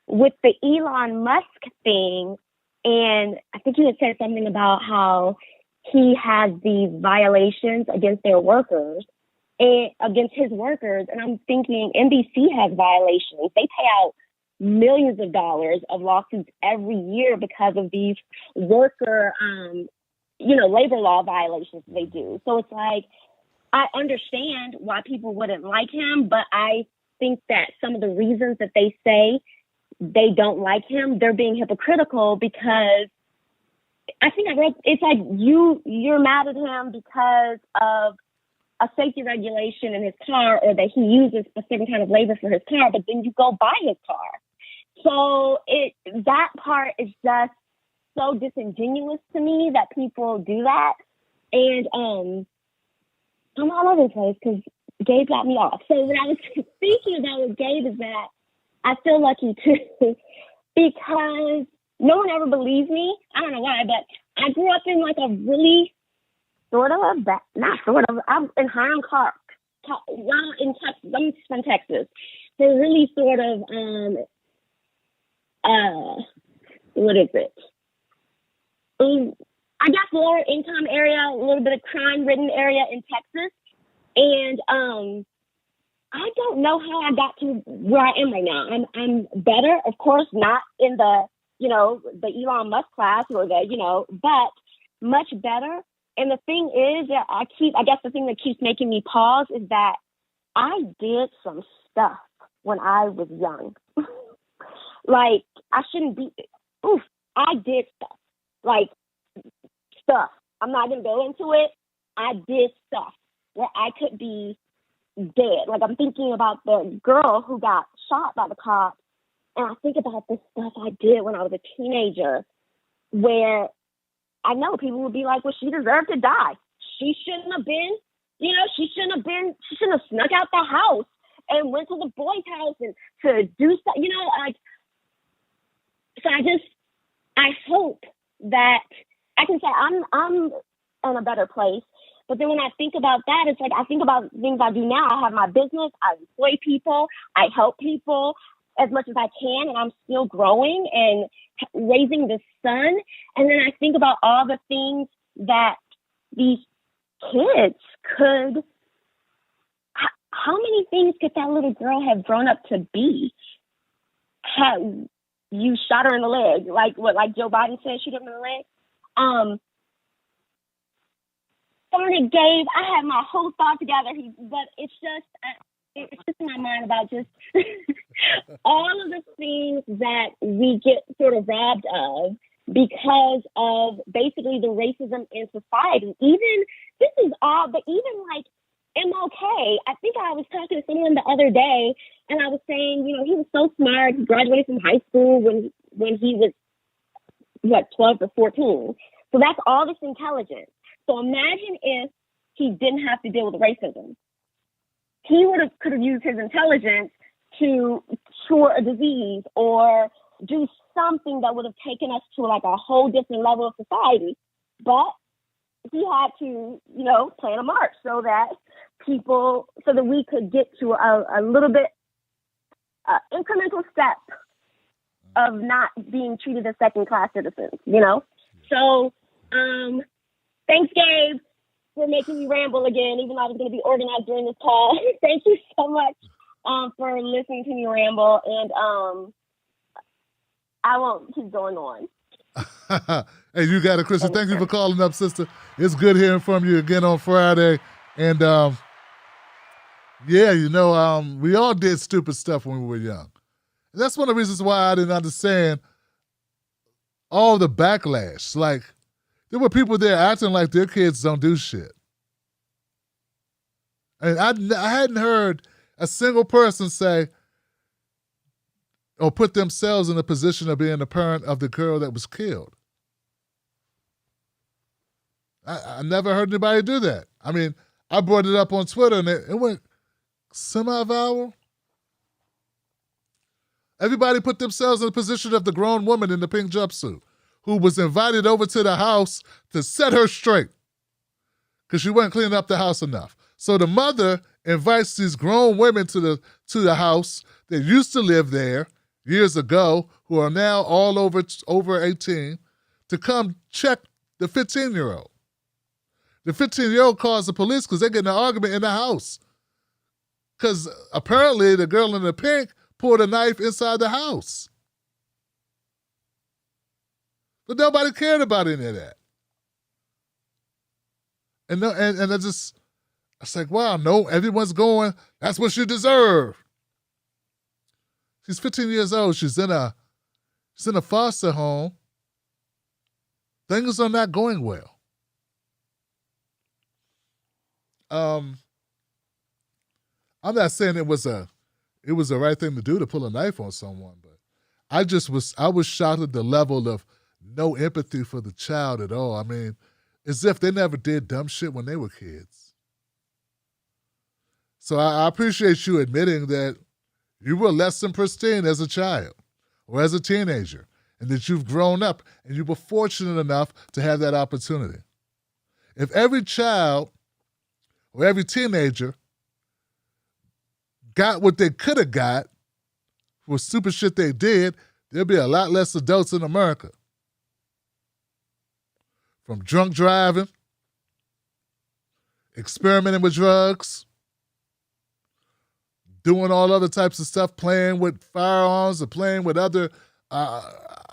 [SPEAKER 15] with the Elon Musk thing. And I think you had said something about how he has these violations against their workers and against his workers. And I'm thinking NBC has violations. They pay out millions of dollars of lawsuits every year because of these worker, labor law violations they do. So it's like, I understand why people wouldn't like him, but I think that some of the reasons that they say they don't like him, they're being hypocritical because I think I read it's like you're mad at him because of a safety regulation in his car or that he uses a certain kind of labor for his car, but then you go buy his car. So that part is just so disingenuous to me that people do that. And I'm all over the place because Gabe got me off. So what I was thinking about with Gabe is that I feel lucky too because no one ever believes me. I don't know why, but I grew up in like a really I'm in Hiram Park, in Texas. I'm from Texas. So really sort of, what is it? I guess lower income area, a little bit of crime ridden area in Texas. And I don't know how I got to where I am right now. I'm better, of course, not in the, the Elon Musk class or the, but much better. And the thing is that I guess the thing that keeps making me pause is that I did some stuff when I was young. Like, I shouldn't be, I did stuff. Like, stuff. I'm not going to go into it. I did stuff where I could be dead. Like, I'm thinking about the girl who got shot by the cops, and I think about the stuff I did when I was a teenager where I know people would be like, well, she deserved to die. She shouldn't have been, she shouldn't have snuck out the house and went to the boy's house and to do stuff, so I hope that I can say I'm in a better place. But then when I think about that, it's like I think about things I do now. I have my business, I employ people, I help people as much as I can, and I'm still growing and raising the son. And then I think about all the things that these kids could, how many things could that little girl have grown up to be had you shot her in the leg? Like Joe Biden said, shoot her in the leg? Darn it, Gabe, I had my whole thought together, but it's just in my mind about just all of the things that we get sort of robbed of because of basically the racism in society. This is all, but even like MLK, I think I was talking to someone the other day and I was saying, he was so smart. He graduated from high school when he was, 12 or 14. So that's all this intelligence. So imagine if he didn't have to deal with racism. He could have used his intelligence to cure a disease or do something that would have taken us to like a whole different level of society. But he had to, plan a march so that we could get to a little bit incremental step of not being treated as second-class citizens, So, thanks, Gabe, for making me ramble again, even though I was going to be organized during this call. Thank you so much for listening to me ramble, and I won't keep going on.
[SPEAKER 4] Hey, you got it, Kristen. Thank you for calling up, sister. It's good hearing from you again on Friday. And, we all did stupid stuff when we were young. And that's one of the reasons why I didn't understand all the backlash. Like, there were people there acting like their kids don't do shit. And I hadn't heard a single person say or put themselves in the position of being the parent of the girl that was killed. I never heard anybody do that. I mean, I brought it up on Twitter and it went semi-viral. Everybody put themselves in the position of the grown woman in the pink jumpsuit who was invited over to the house to set her straight because she wasn't cleaning up the house enough. So the mother invites these grown women to the house that used to live there years ago, who are now all over 18, to come check the 15-year-old. The 15-year-old calls the police because they get in an argument in the house. Because apparently the girl in the pink pulled a knife inside the house. But nobody cared about any of that. And it's like, wow, no, everyone's going, that's what you deserve. She's 15 years old. She's in a foster home. Things are not going well. I'm not saying it was the right thing to do to pull a knife on someone, but I was shocked at the level of no empathy for the child at all. I mean, as if they never did dumb shit when they were kids. So I appreciate you admitting that you were less than pristine as a child or as a teenager, and that you've grown up and you were fortunate enough to have that opportunity. If every child or every teenager got what they could have got for stupid shit they did, there'd be a lot less adults in America. From drunk driving, experimenting with drugs, doing all other types of stuff, playing with firearms or playing with other, I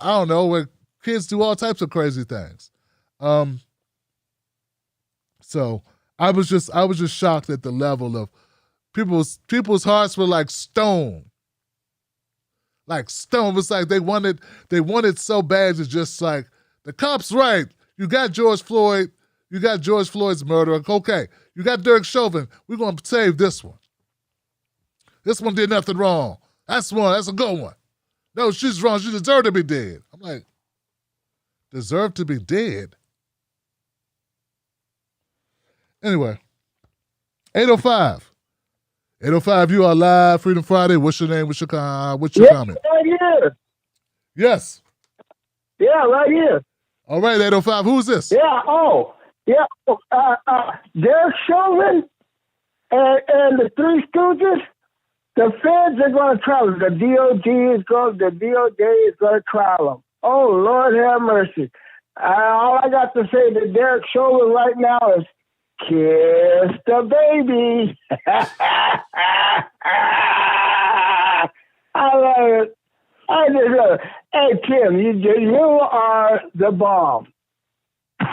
[SPEAKER 4] don't know, where kids do all types of crazy things. So I was just shocked at the level of people's hearts were like stone. Like stone. It was like they wanted so bad to just like, the cop's right. You got George Floyd. You got George Floyd's murderer. Okay. You got Derek Chauvin. We're going to save this one. This one did nothing wrong. That's a good one. No, she's wrong. She deserved to be dead. I'm like, deserved to be dead? Anyway, 805. 805, you are live, Freedom Friday. What's your name? What's your comment?
[SPEAKER 16] Right here.
[SPEAKER 4] Yes.
[SPEAKER 16] Yeah, right here.
[SPEAKER 4] All right, 805, who's this?
[SPEAKER 16] Yeah, Derek Chauvin and the Three Stooges, the feds are going to trial them. The DOJ is going to trial them. Oh, Lord have mercy. All I got to say to Derek Chauvin right now is, kiss the baby. I love it. I just love it. Hey, Tim, you are the bomb.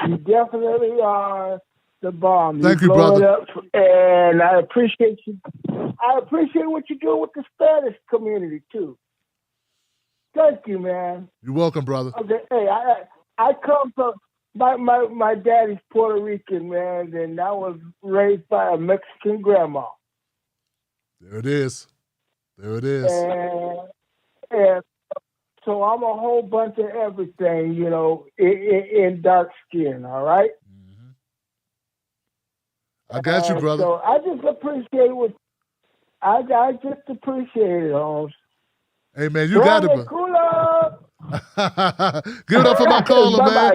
[SPEAKER 16] You definitely are the bomb.
[SPEAKER 4] Thank you,
[SPEAKER 16] blow
[SPEAKER 4] brother.
[SPEAKER 16] It up, and I appreciate you. I appreciate what you do with the Spanish community, too. Thank you, man.
[SPEAKER 4] You're welcome, brother.
[SPEAKER 16] Okay, hey, I come from, my daddy's Puerto Rican, man, and I was raised by a Mexican grandma.
[SPEAKER 4] There it is. There it is.
[SPEAKER 16] And so I'm a whole bunch of everything, you know, in dark skin, all right?
[SPEAKER 4] I got you, brother.
[SPEAKER 16] So I just appreciate I just appreciate it, Holmes.
[SPEAKER 4] Hey, man, you got it, bro. Give it up for my caller, man.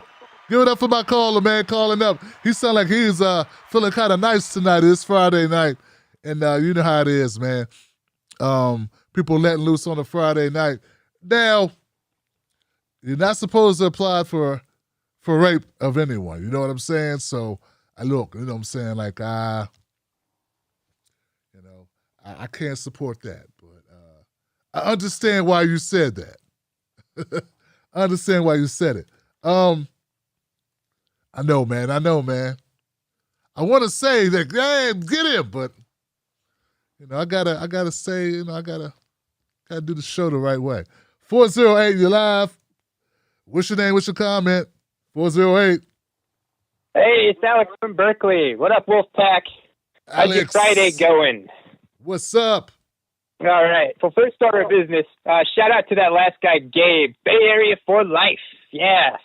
[SPEAKER 4] Give it up for my caller, man, calling up. He sound like he's feeling kind of nice tonight. It's Friday night, and you know how it is, man. People letting loose on a Friday night. Now, you're not supposed to apply for rape of anyone. You know what I'm saying? So, you know what I'm saying? Like, I can't support that. But I understand why you said that. I understand why you said it. I know, man. I want to say that, hey, get him, but I gotta say, I gotta do the show the right way. 408, you live. What's your name? What's your comment? 408.
[SPEAKER 17] Hey, it's Alex from Berkeley. What up, Wolfpack? How's your Friday going?
[SPEAKER 4] What's up?
[SPEAKER 17] All right. So first order of business, shout out to that last guy, Gabe. Bay Area for life. Yeah.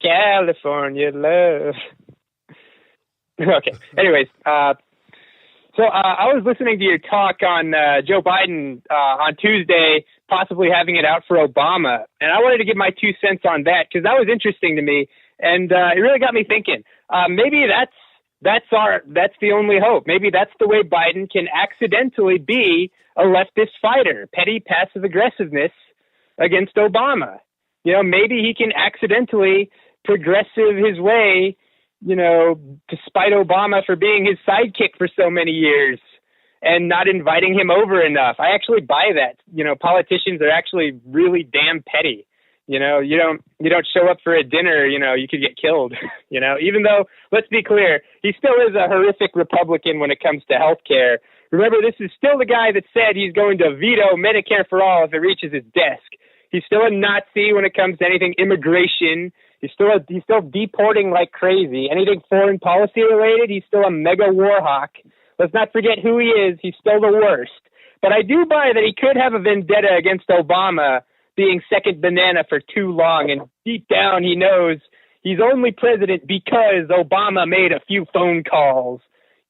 [SPEAKER 17] California love. Okay. Anyways, so I was listening to your talk on Joe Biden on Tuesday, possibly having it out for Obama, and I wanted to give my 2 cents on that because that was interesting to me, and it really got me thinking. Maybe that's the only hope. Maybe that's the way Biden can accidentally be a leftist fighter, petty passive aggressiveness against Obama. Maybe he can accidentally progressive his way, despite Obama for being his sidekick for so many years and not inviting him over enough. I actually buy that. Politicians are actually really damn petty. You don't show up for a dinner, you could get killed, even though, let's be clear, he still is a horrific Republican when it comes to health care. Remember, this is still the guy that said he's going to veto Medicare for all if it reaches his desk. He's still a Nazi when it comes to anything immigration. He's still deporting like crazy. Anything foreign policy related, he's still a mega war hawk. Let's not forget who he is. He's still the worst. But I do buy that he could have a vendetta against Obama being second banana for too long. And deep down, he knows he's only president because Obama made a few phone calls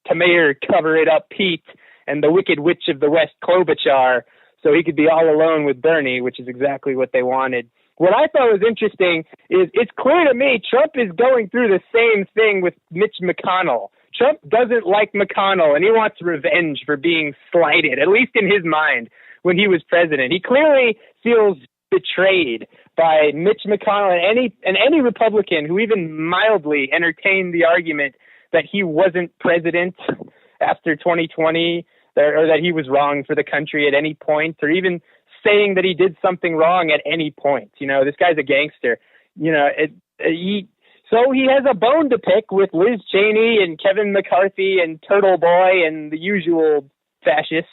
[SPEAKER 17] to Mayor Cover It Up Pete and the Wicked Witch of the West Klobuchar, so he could be all alone with Bernie, which is exactly what they wanted. What I thought was interesting is it's clear to me Trump is going through the same thing with Mitch McConnell. Trump doesn't like McConnell, and he wants revenge for being slighted, at least in his mind, when he was president. He clearly feels betrayed by Mitch McConnell and any Republican who even mildly entertained the argument that he wasn't president after 2020, or that he was wrong for the country at any point, or even saying that he did something wrong at any point. You know, this guy's a gangster. You know, so he has a bone to pick with Liz Cheney and Kevin McCarthy and Turtle Boy and the usual fascists.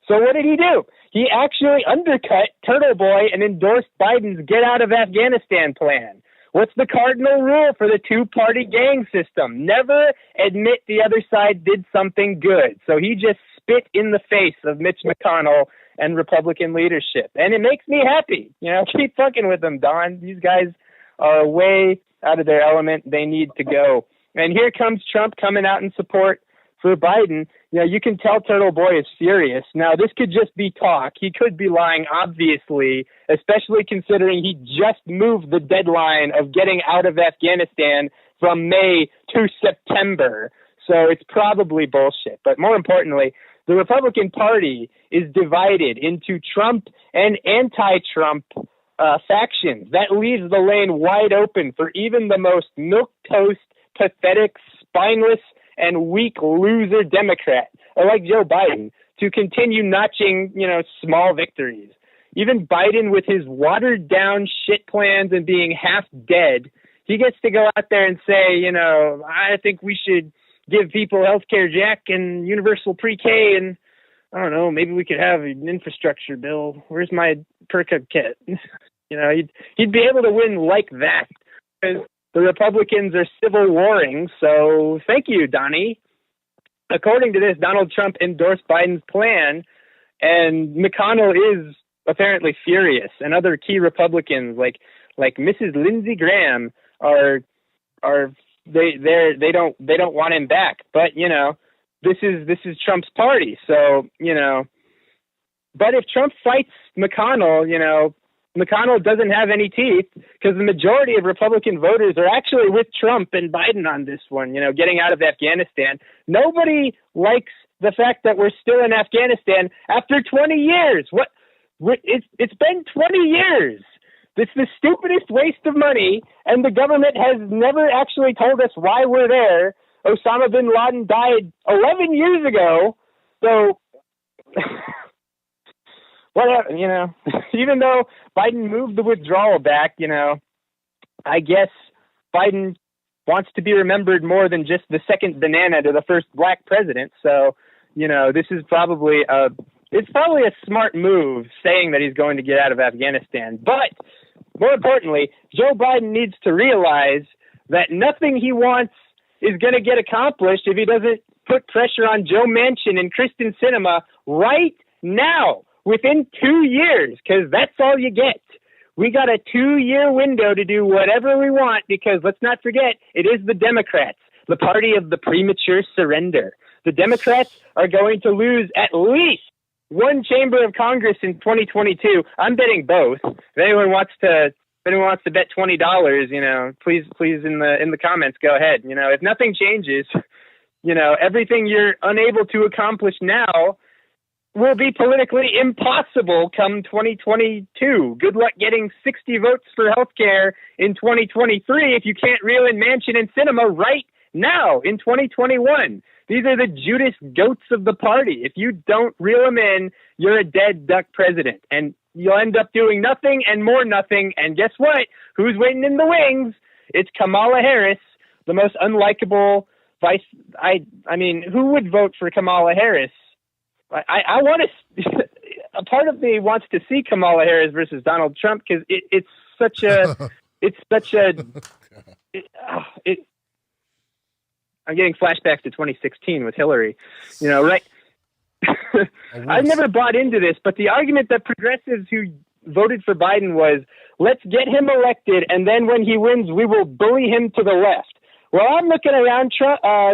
[SPEAKER 17] So what did he do? He actually undercut Turtle Boy and endorsed Biden's Get Out of Afghanistan plan. What's the cardinal rule for the two-party gang system? Never admit the other side did something good. So he just spit in the face of Mitch McConnell and Republican leadership. And it makes me happy. You know, keep fucking with them, Don. These guys are way out of their element. They need to go. And here comes Trump coming out in support for Biden. You know, you can tell Turtle Boy is furious. Now, this could just be talk. He could be lying, obviously, especially considering he just moved the deadline of getting out of Afghanistan from May to September. So it's probably bullshit. But more importantly, the Republican Party is divided into Trump and anti-Trump factions. That leaves the lane wide open for even the most milquetoast, pathetic, spineless, and weak loser Democrat, like Joe Biden, to continue notching, you know, small victories. Even Biden, with his watered-down shit plans and being half dead, he gets to go out there and say, you know, I think we should give people health care, Jack, and universal pre-K, and I don't know, maybe we could have an infrastructure bill. Where's my Perka kit? You know, he'd be able to win like that because the Republicans are civil warring. So thank you, Donnie. According to this, Donald Trump endorsed Biden's plan, and McConnell is apparently furious, and other key Republicans like Mrs. Lindsey Graham they don't want him back. But you know, this is Trump's party, so you know. But if Trump fights McConnell, you know, McConnell doesn't have any teeth because the majority of Republican voters are actually with Trump and Biden on this one, you know, getting out of Afghanistan. Nobody likes the fact that we're still in Afghanistan after 20 years. It's been 20 years. It's the stupidest waste of money, and the government has never actually told us why we're there. Osama bin Laden died 11 years ago, so whatever, you know, even though Biden moved the withdrawal back, you know, I guess Biden wants to be remembered more than just the second banana to the first black president. So, you know, this is probably it's probably a smart move saying that he's going to get out of Afghanistan. But more importantly, Joe Biden needs to realize that nothing he wants is going to get accomplished if he doesn't put pressure on Joe Manchin and Kristen Sinema right now. Within 2 years, because that's all you get. We got a 2-year window to do whatever we want because let's not forget, it is the Democrats, the party of the premature surrender. The Democrats are going to lose at least one chamber of Congress in 2022. I'm betting both. If anyone wants to bet $20, you know, please in the comments, go ahead. You know, if nothing changes, you know, everything you're unable to accomplish now will be politically impossible come 2022. Good luck getting 60 votes for healthcare in 2023 if you can't reel in Manchin and Sinema right now in 2021. These are the Judas goats of the party. If you don't reel them in, you're a dead duck president. And you'll end up doing nothing and more nothing. And guess what? Who's waiting in the wings? It's Kamala Harris, the most unlikable vice. I mean, who would vote for Kamala Harris I want to. A part of me wants to see Kamala Harris versus Donald Trump because it's such a. I'm getting flashbacks to 2016 with Hillary. You know, right? I've never bought into this, but the argument that progressives who voted for Biden was, let's get him elected, and then when he wins, we will bully him to the left. Well, I'm looking around,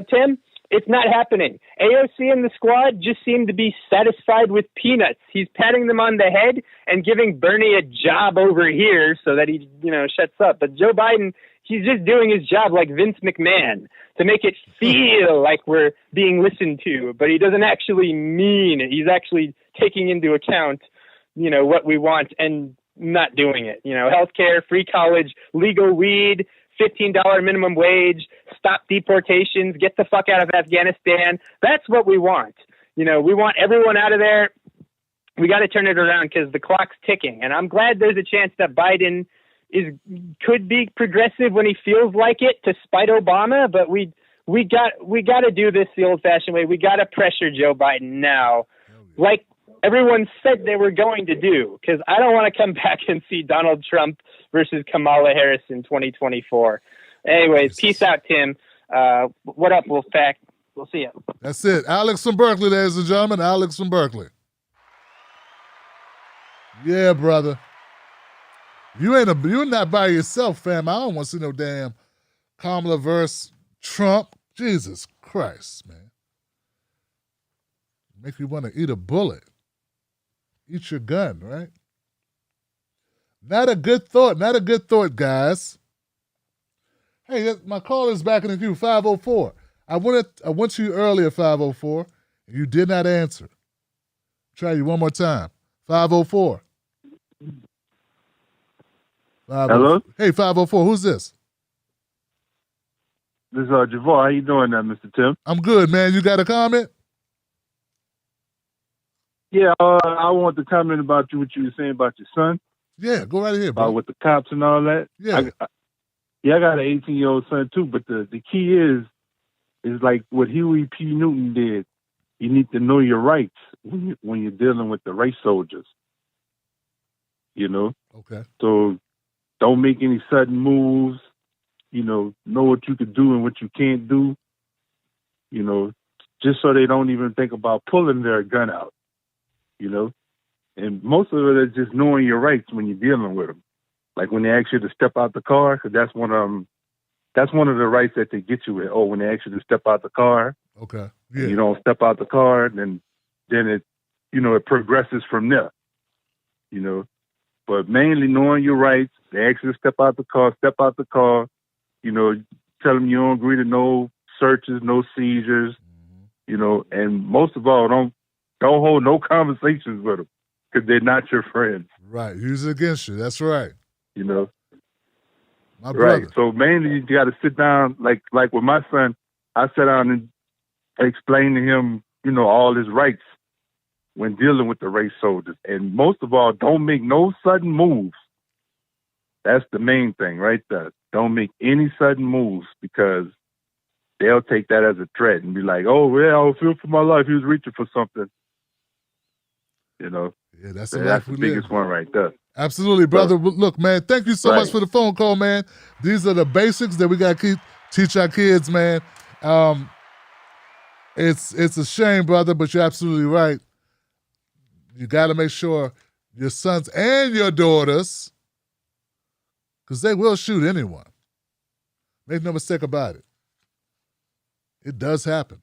[SPEAKER 17] Tim. It's not happening. AOC and the squad just seem to be satisfied with peanuts. He's patting them on the head and giving Bernie a job over here so that he, shuts up. But Joe Biden, he's just doing his job like Vince McMahon to make it feel like we're being listened to, but he doesn't actually mean it. He's actually taking into account, what we want and not doing it. Healthcare, free college, legal weed, $15 minimum wage, stop deportations, get the fuck out of Afghanistan. That's what we want. We want everyone out of there. We got to turn it around because the clock's ticking. And I'm glad there's a chance that Biden could be progressive when he feels like it to spite Obama. But we got to do this the old-fashioned way. We got to pressure Joe Biden now, like everyone said they were going to do, because I don't want to come back and see Donald Trump versus Kamala Harris in 2024. Anyways, peace out, Tim. What up, Wolfpack? We'll see you.
[SPEAKER 4] That's it. Alex from Berkeley, ladies and gentlemen. Alex from Berkeley. Yeah, brother. You're not by yourself, fam. I don't want to see no damn Kamala versus Trump. Jesus Christ, man. Make you want to eat a bullet. Eat your gun, right? Not a good thought. Not a good thought, guys. Hey, my caller is back in the queue, 504. I went to you earlier, 504, and you did not answer. Try you one more time. 504.
[SPEAKER 18] Hello?
[SPEAKER 4] Hey, 504, who's this?
[SPEAKER 18] This is Javar. How you doing there, Mr. Tim?
[SPEAKER 4] I'm good, man. You got a comment?
[SPEAKER 18] Yeah, I want to comment about what you were saying about your son.
[SPEAKER 4] Yeah, go right ahead, bro.
[SPEAKER 18] With the cops and all that.
[SPEAKER 4] Yeah.
[SPEAKER 18] I got an 18-year-old son too, but the key is like what Huey P. Newton did. You need to know your rights when you're dealing with the race soldiers.
[SPEAKER 4] Okay.
[SPEAKER 18] So don't make any sudden moves. Know what you can do and what you can't do. Just so they don't even think about pulling their gun out. And most of it is just knowing your rights when you're dealing with them. Like when they ask you to step out the car, because that's one of the rights that they get you with. Oh, when they ask you to step out the car,
[SPEAKER 4] okay, yeah,
[SPEAKER 18] you don't step out the car, then it, it progresses from there. But mainly knowing your rights. They ask you to step out the car. Tell them you don't agree to no searches, no seizures. And most of all, don't hold no conversations with them because they're not your friends.
[SPEAKER 4] Right. Use it against you. That's right. My brother.
[SPEAKER 18] Right. So mainly you got to sit down, like with my son, I sat down and explained to him, all his rights when dealing with the race soldiers. And most of all, don't make no sudden moves. That's the main thing right there. Don't make any sudden moves because they'll take that as a threat and be like, oh, well, I feel for my life. He was reaching for something.
[SPEAKER 4] Yeah, that's
[SPEAKER 18] the biggest one right there.
[SPEAKER 4] Absolutely, brother. Look, man, thank you so much for the phone call, man. These are the basics that we got to teach our kids, man. It's a shame, brother, but you're absolutely right. You got to make sure your sons and your daughters, because they will shoot anyone. Make no mistake about it. It does happen.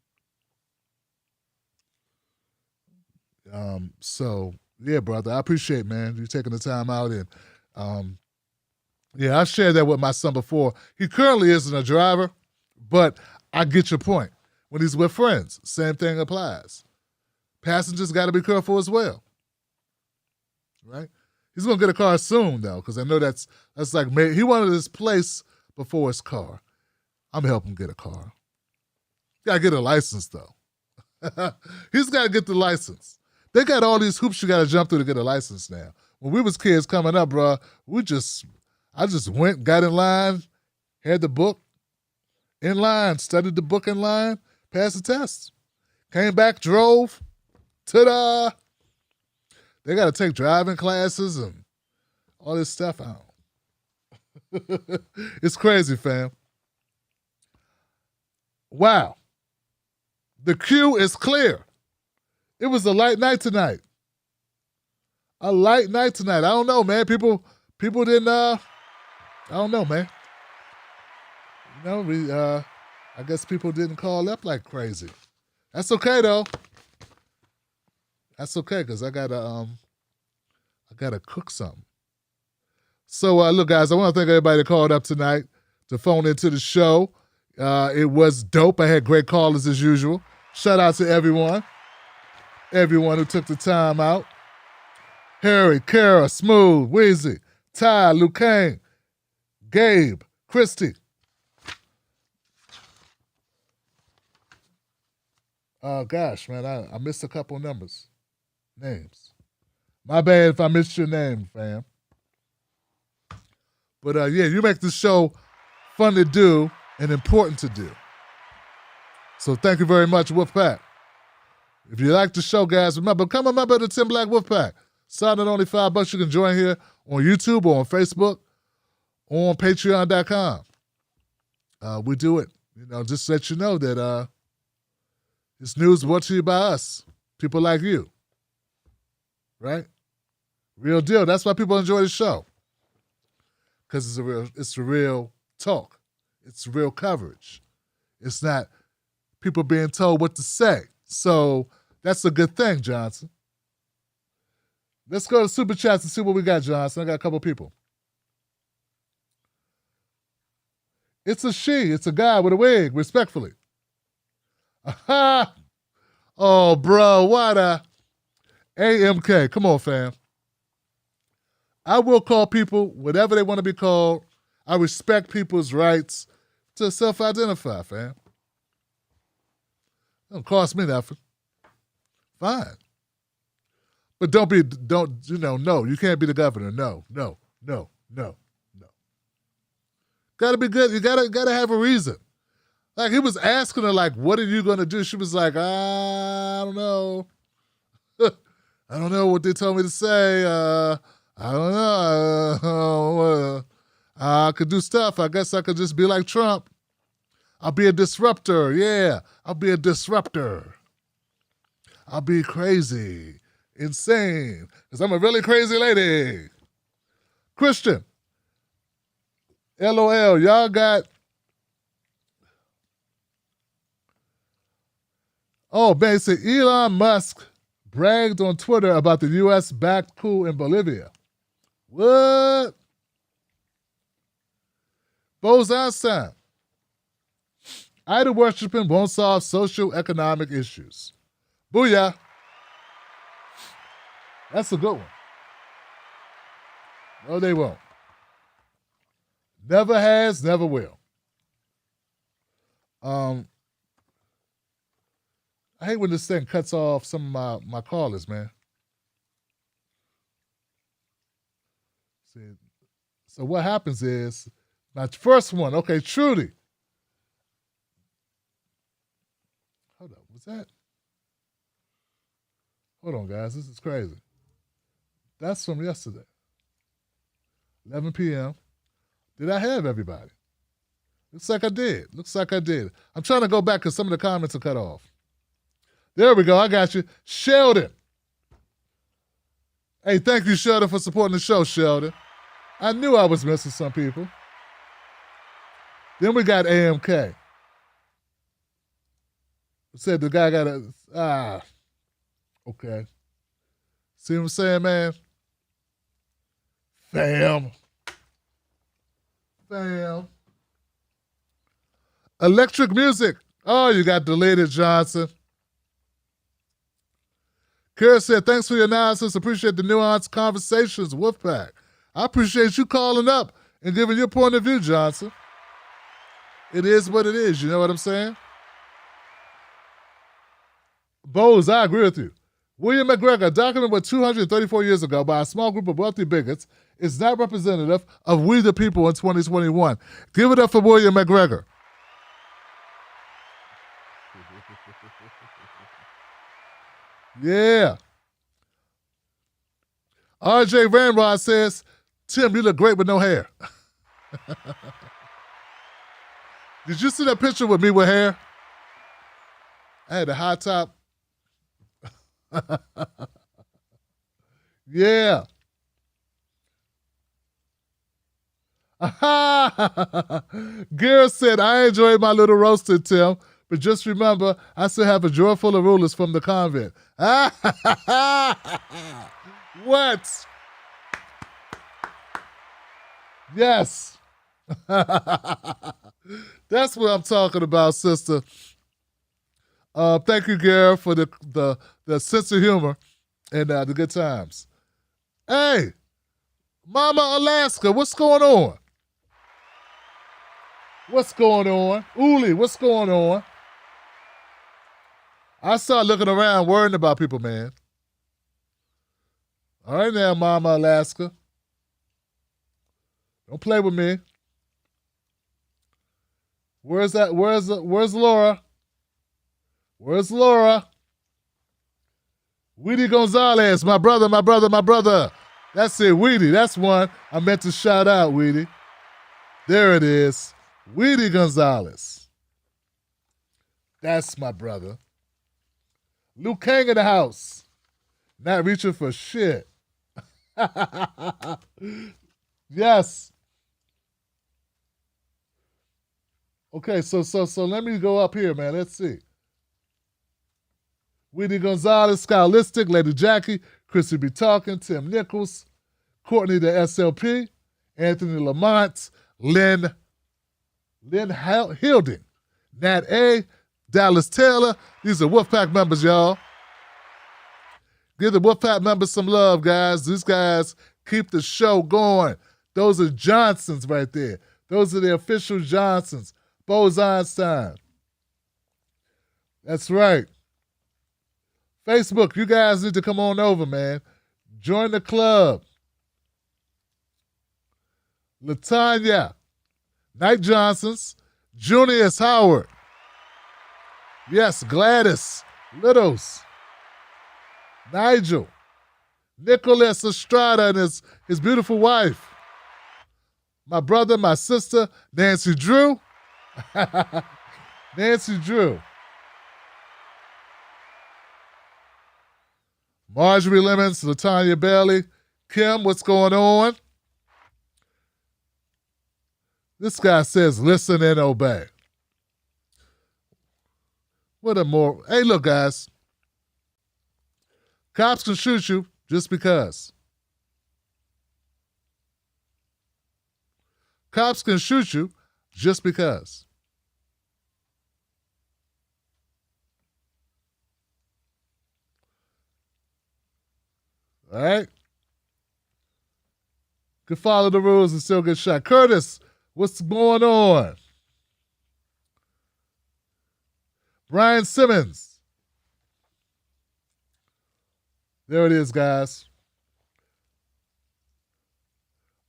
[SPEAKER 4] So yeah, brother, I appreciate, man, you taking the time out. And yeah, I shared that with my son before. He currently isn't a driver, but I get your point. When he's with friends, same thing applies. Passengers got to be careful as well, right? He's gonna get a car soon though, because I know that's like he wanted his place before his car. I'm gonna help him get a car. Gotta get a license though. He's gotta get the license. They got all these hoops you gotta jump through to get a license now. When we was kids coming up, bro, I just went, got in line, had the book in line, studied the book in line, passed the test. Came back, drove, Ta-da! They got to take driving classes and all this stuff out. It's crazy, fam. Wow. The queue is clear. It was a light night tonight. A light night tonight. I don't know, man. People didn't, I don't know, man. You know, I guess people didn't call up like crazy. That's okay, though. That's okay, because I gotta cook something. So, look, guys, I want to thank everybody that called up tonight to phone into the show. It was dope. I had great callers as usual. Shout out to everyone who took the time out. Harry, Kara, Smooth, Weezy, Ty, Lucane, Gabe, Christy. Gosh, man, I missed a couple names. My bad if I missed your name, fam. But yeah, you make this show fun to do and important to do. So thank you very much, Wolfpack. If you like the show, guys, remember, become a member of the Tim Black Wolfpack. Sign at only $5. You can join here on YouTube or on Facebook or on Patreon.com. We do it, just to let you know that this news brought to you by us, people like you. Right? Real deal. That's why people enjoy the show. Because it's a real talk. It's real coverage. It's not people being told what to say. So that's a good thing, Johnson. Let's go to Super Chats and see what we got, Johnson. I got a couple people. It's a she. It's a guy with a wig, respectfully. Aha! Oh, bro, what a AMK. Come on, fam. I will call people whatever they want to be called. I respect people's rights to self-identify, fam. It don't cost me nothing. Fine. But no, you can't be the governor. No. Gotta be good. You gotta have a reason. Like, he was asking her, like, what are you gonna do? She was like, I don't know. I don't know what they told me to say. I don't know. I could do stuff. I guess I could just be like Trump. I'll be a disruptor. Yeah, I'll be a disruptor. I'll be crazy, insane, because I'm a really crazy lady. Christian, LOL, y'all got... Oh, man, say Elon Musk bragged on Twitter about the U.S.-backed coup in Bolivia. What? Bose-Einstein. Idol worshiping won't solve social economic issues. Booyah. That's a good one. No, they won't. Never has, never will. I hate when this thing cuts off some of my callers, man. See, so what happens is, my first one, okay, Trudy. Hold on, what's that? Hold on, guys, this is crazy. That's from yesterday. 11 p.m. Did I have everybody? Looks like I did. I'm trying to go back because some of the comments are cut off. There we go. I got you. Sheldon. Hey, thank you, Sheldon, for supporting the show, Sheldon. I knew I was missing some people. Then we got AMK. Said the guy got a... okay. See what I'm saying, man? Fam. Electric music. Oh, you got deleted, Johnson. Kara said, thanks for your analysis. Appreciate the nuanced conversations, Wolfpack. I appreciate you calling up and giving your point of view, Johnson. It is what it is. You know what I'm saying? Bose, I agree with you. William McGregor, documented 234 years ago by a small group of wealthy bigots, is not representative of we the people in 2021. Give it up for William McGregor. Yeah. RJ Ramrod says, Tim, you look great with no hair. Did you see that picture with me with hair? I had a high top. Yeah. Garrett said, I enjoyed my little roasted, Tim, but just remember, I still have a drawer full of rulers from the convent. What? Yes. That's what I'm talking about, sister. Thank you, Garrett, for the sense of humor and the good times. Hey, Mama Alaska, what's going on? What's going on? Uli, what's going on? I start looking around, worrying about people, man. All right now, Mama Alaska. Don't play with me. Where's Laura? Where's Laura? Weedy Gonzalez, my brother. That's it, Weedy. That's one I meant to shout out, Weedy. There it is. Weedy Gonzalez. That's my brother. Luke Kang in the house. Not reaching for shit. Yes. Okay, so let me go up here, man. Let's see. Weedy Gonzalez, Stylistic, Lady Jackie, Chrissy B. Talking, Tim Nichols, Courtney the SLP, Anthony Lamont, Lynn Hilding, Nat A, Dallas Taylor. These are Wolfpack members, y'all. Give the Wolfpack members some love, guys. These guys keep the show going. Those are Johnsons right there. Those are the official Johnsons. Bose Einstein. That's right. Facebook, you guys need to come on over, man. Join the club. Latanya, Knight Johnsons, Junius Howard. Yes, Gladys, Littles, Nigel, Nicholas Estrada and his beautiful wife. My brother, my sister, Nancy Drew. Nancy Drew. Marjorie Lemons, Latanya Bailey. Kim, what's going on? This guy says, listen and obey. What a more... Hey, look, guys. Cops can shoot you just because. Cops can shoot you just because. All right? Could follow the rules and still get shot. Curtis, what's going on? Brian Simmons. There it is, guys.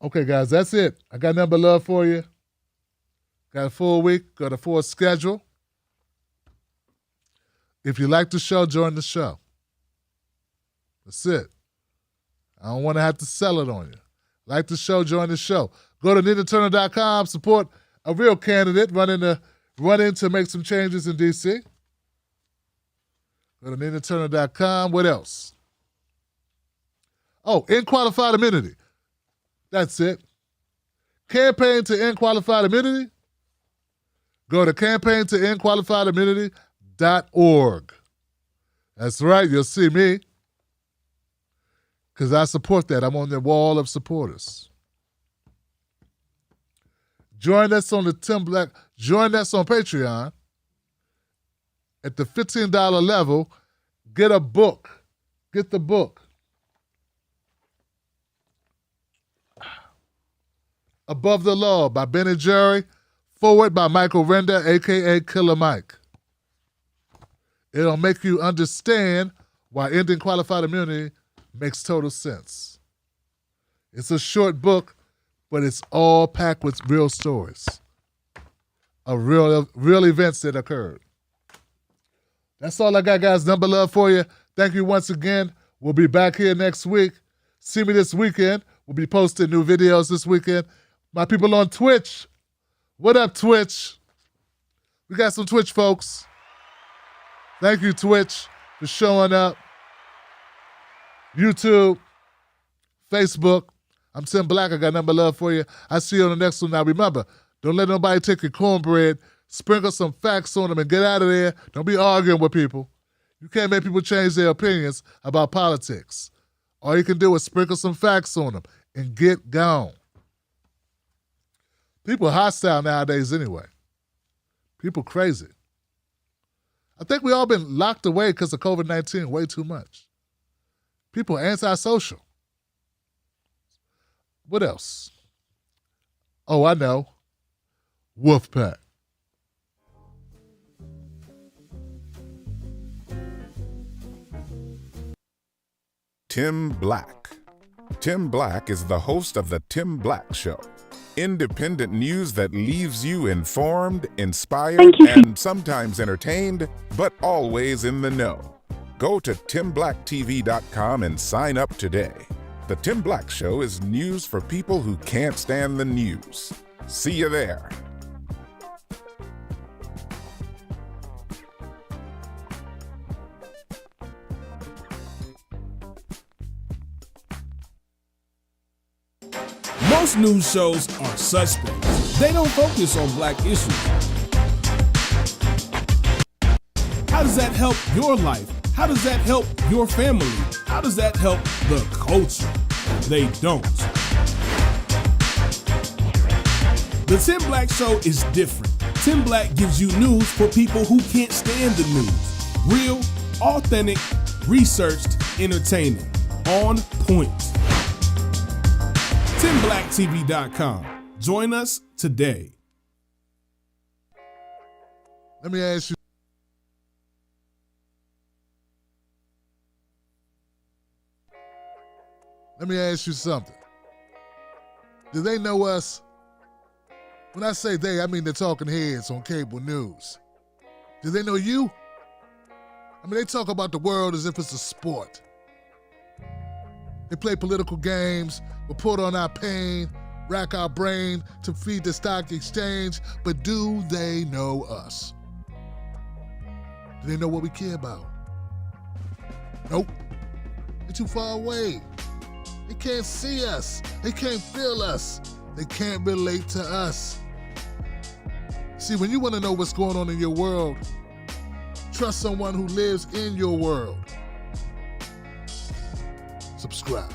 [SPEAKER 4] Okay, guys, that's it. I got nothing but love for you. Got a full week, got a full schedule. If you like the show, join the show. That's it. I don't want to have to sell it on you. Like the show, join the show. Go to NinaTurner.com, support a real candidate running to make some changes in D.C. Go to NinaTurner.com. What else? Oh, end qualified immunity. That's it. Campaign to end qualified immunity. Go to campaigntoendqualifiedimmunity.org. That's right. You'll see me because I support that. I'm on the wall of supporters. Join us on the Tim Black. Join us on Patreon. At the $15 level, get a book. Get the book. Above the Law by Ben and Jerry. Forward by Michael Render, a.k.a. Killer Mike. It'll make you understand why ending qualified immunity makes total sense. It's a short book, but it's all packed with real stories of real events that occurred. That's all I got, guys. Number love for you. Thank you once again. We'll be back here next week. See me this weekend. We'll be posting new videos this weekend. My people on Twitch, what up, Twitch? We got some Twitch folks. Thank you, Twitch, for showing up. YouTube, Facebook. I'm Tim Black. I got number love for you. I see you on the next one. Now, remember, don't let nobody take your cornbread. Sprinkle some facts on them and get out of there. Don't be arguing with people. You can't make people change their opinions about politics. All you can do is sprinkle some facts on them and get gone. People are hostile nowadays anyway. People crazy. I think we all been locked away because of COVID-19 way too much. People are antisocial. What else? Oh, I know. Wolfpack.
[SPEAKER 19] Tim Black. Tim Black is the host of The Tim Black Show. Independent news that leaves you informed, inspired, and sometimes entertained, but always in the know. Go to TimBlackTV.com and sign up today. The Tim Black Show is news for people who can't stand the news. See you there.
[SPEAKER 20] Most news shows are suspect. They don't focus on black issues. How does that help your life? How does that help your family? How does that help the culture? They don't. The Tim Black Show is different. Tim Black gives you news for people who can't stand the news. Real, authentic, researched, entertaining. On point. TimBlackTV.com. Join us today.
[SPEAKER 4] Let me ask you. Let me ask you something. Do they know us? When I say they, I mean the talking heads on cable news. Do they know you? I mean, they talk about the world as if it's a sport. They play political games, report on our pain, rack our brain to feed the stock exchange, but do they know us? Do they know what we care about? Nope. They're too far away. They can't see us. They can't feel us. They can't relate to us. See, when you want to know what's going on in your world, trust someone who lives in your world. Subscribe.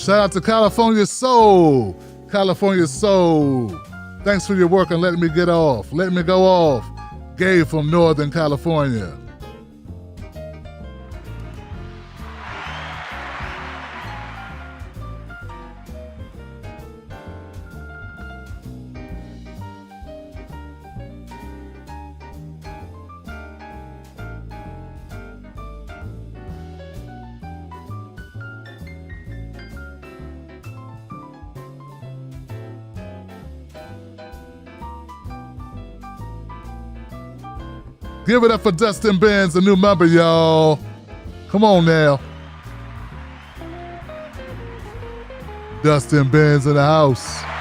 [SPEAKER 4] Shout out to California Soul. California Soul. Thanks for your work and letting me get off. Let me go off. Gabe from Northern California. Give it up for Dustin Benz, a new member, y'all. Come on now. Dustin Benz in the house.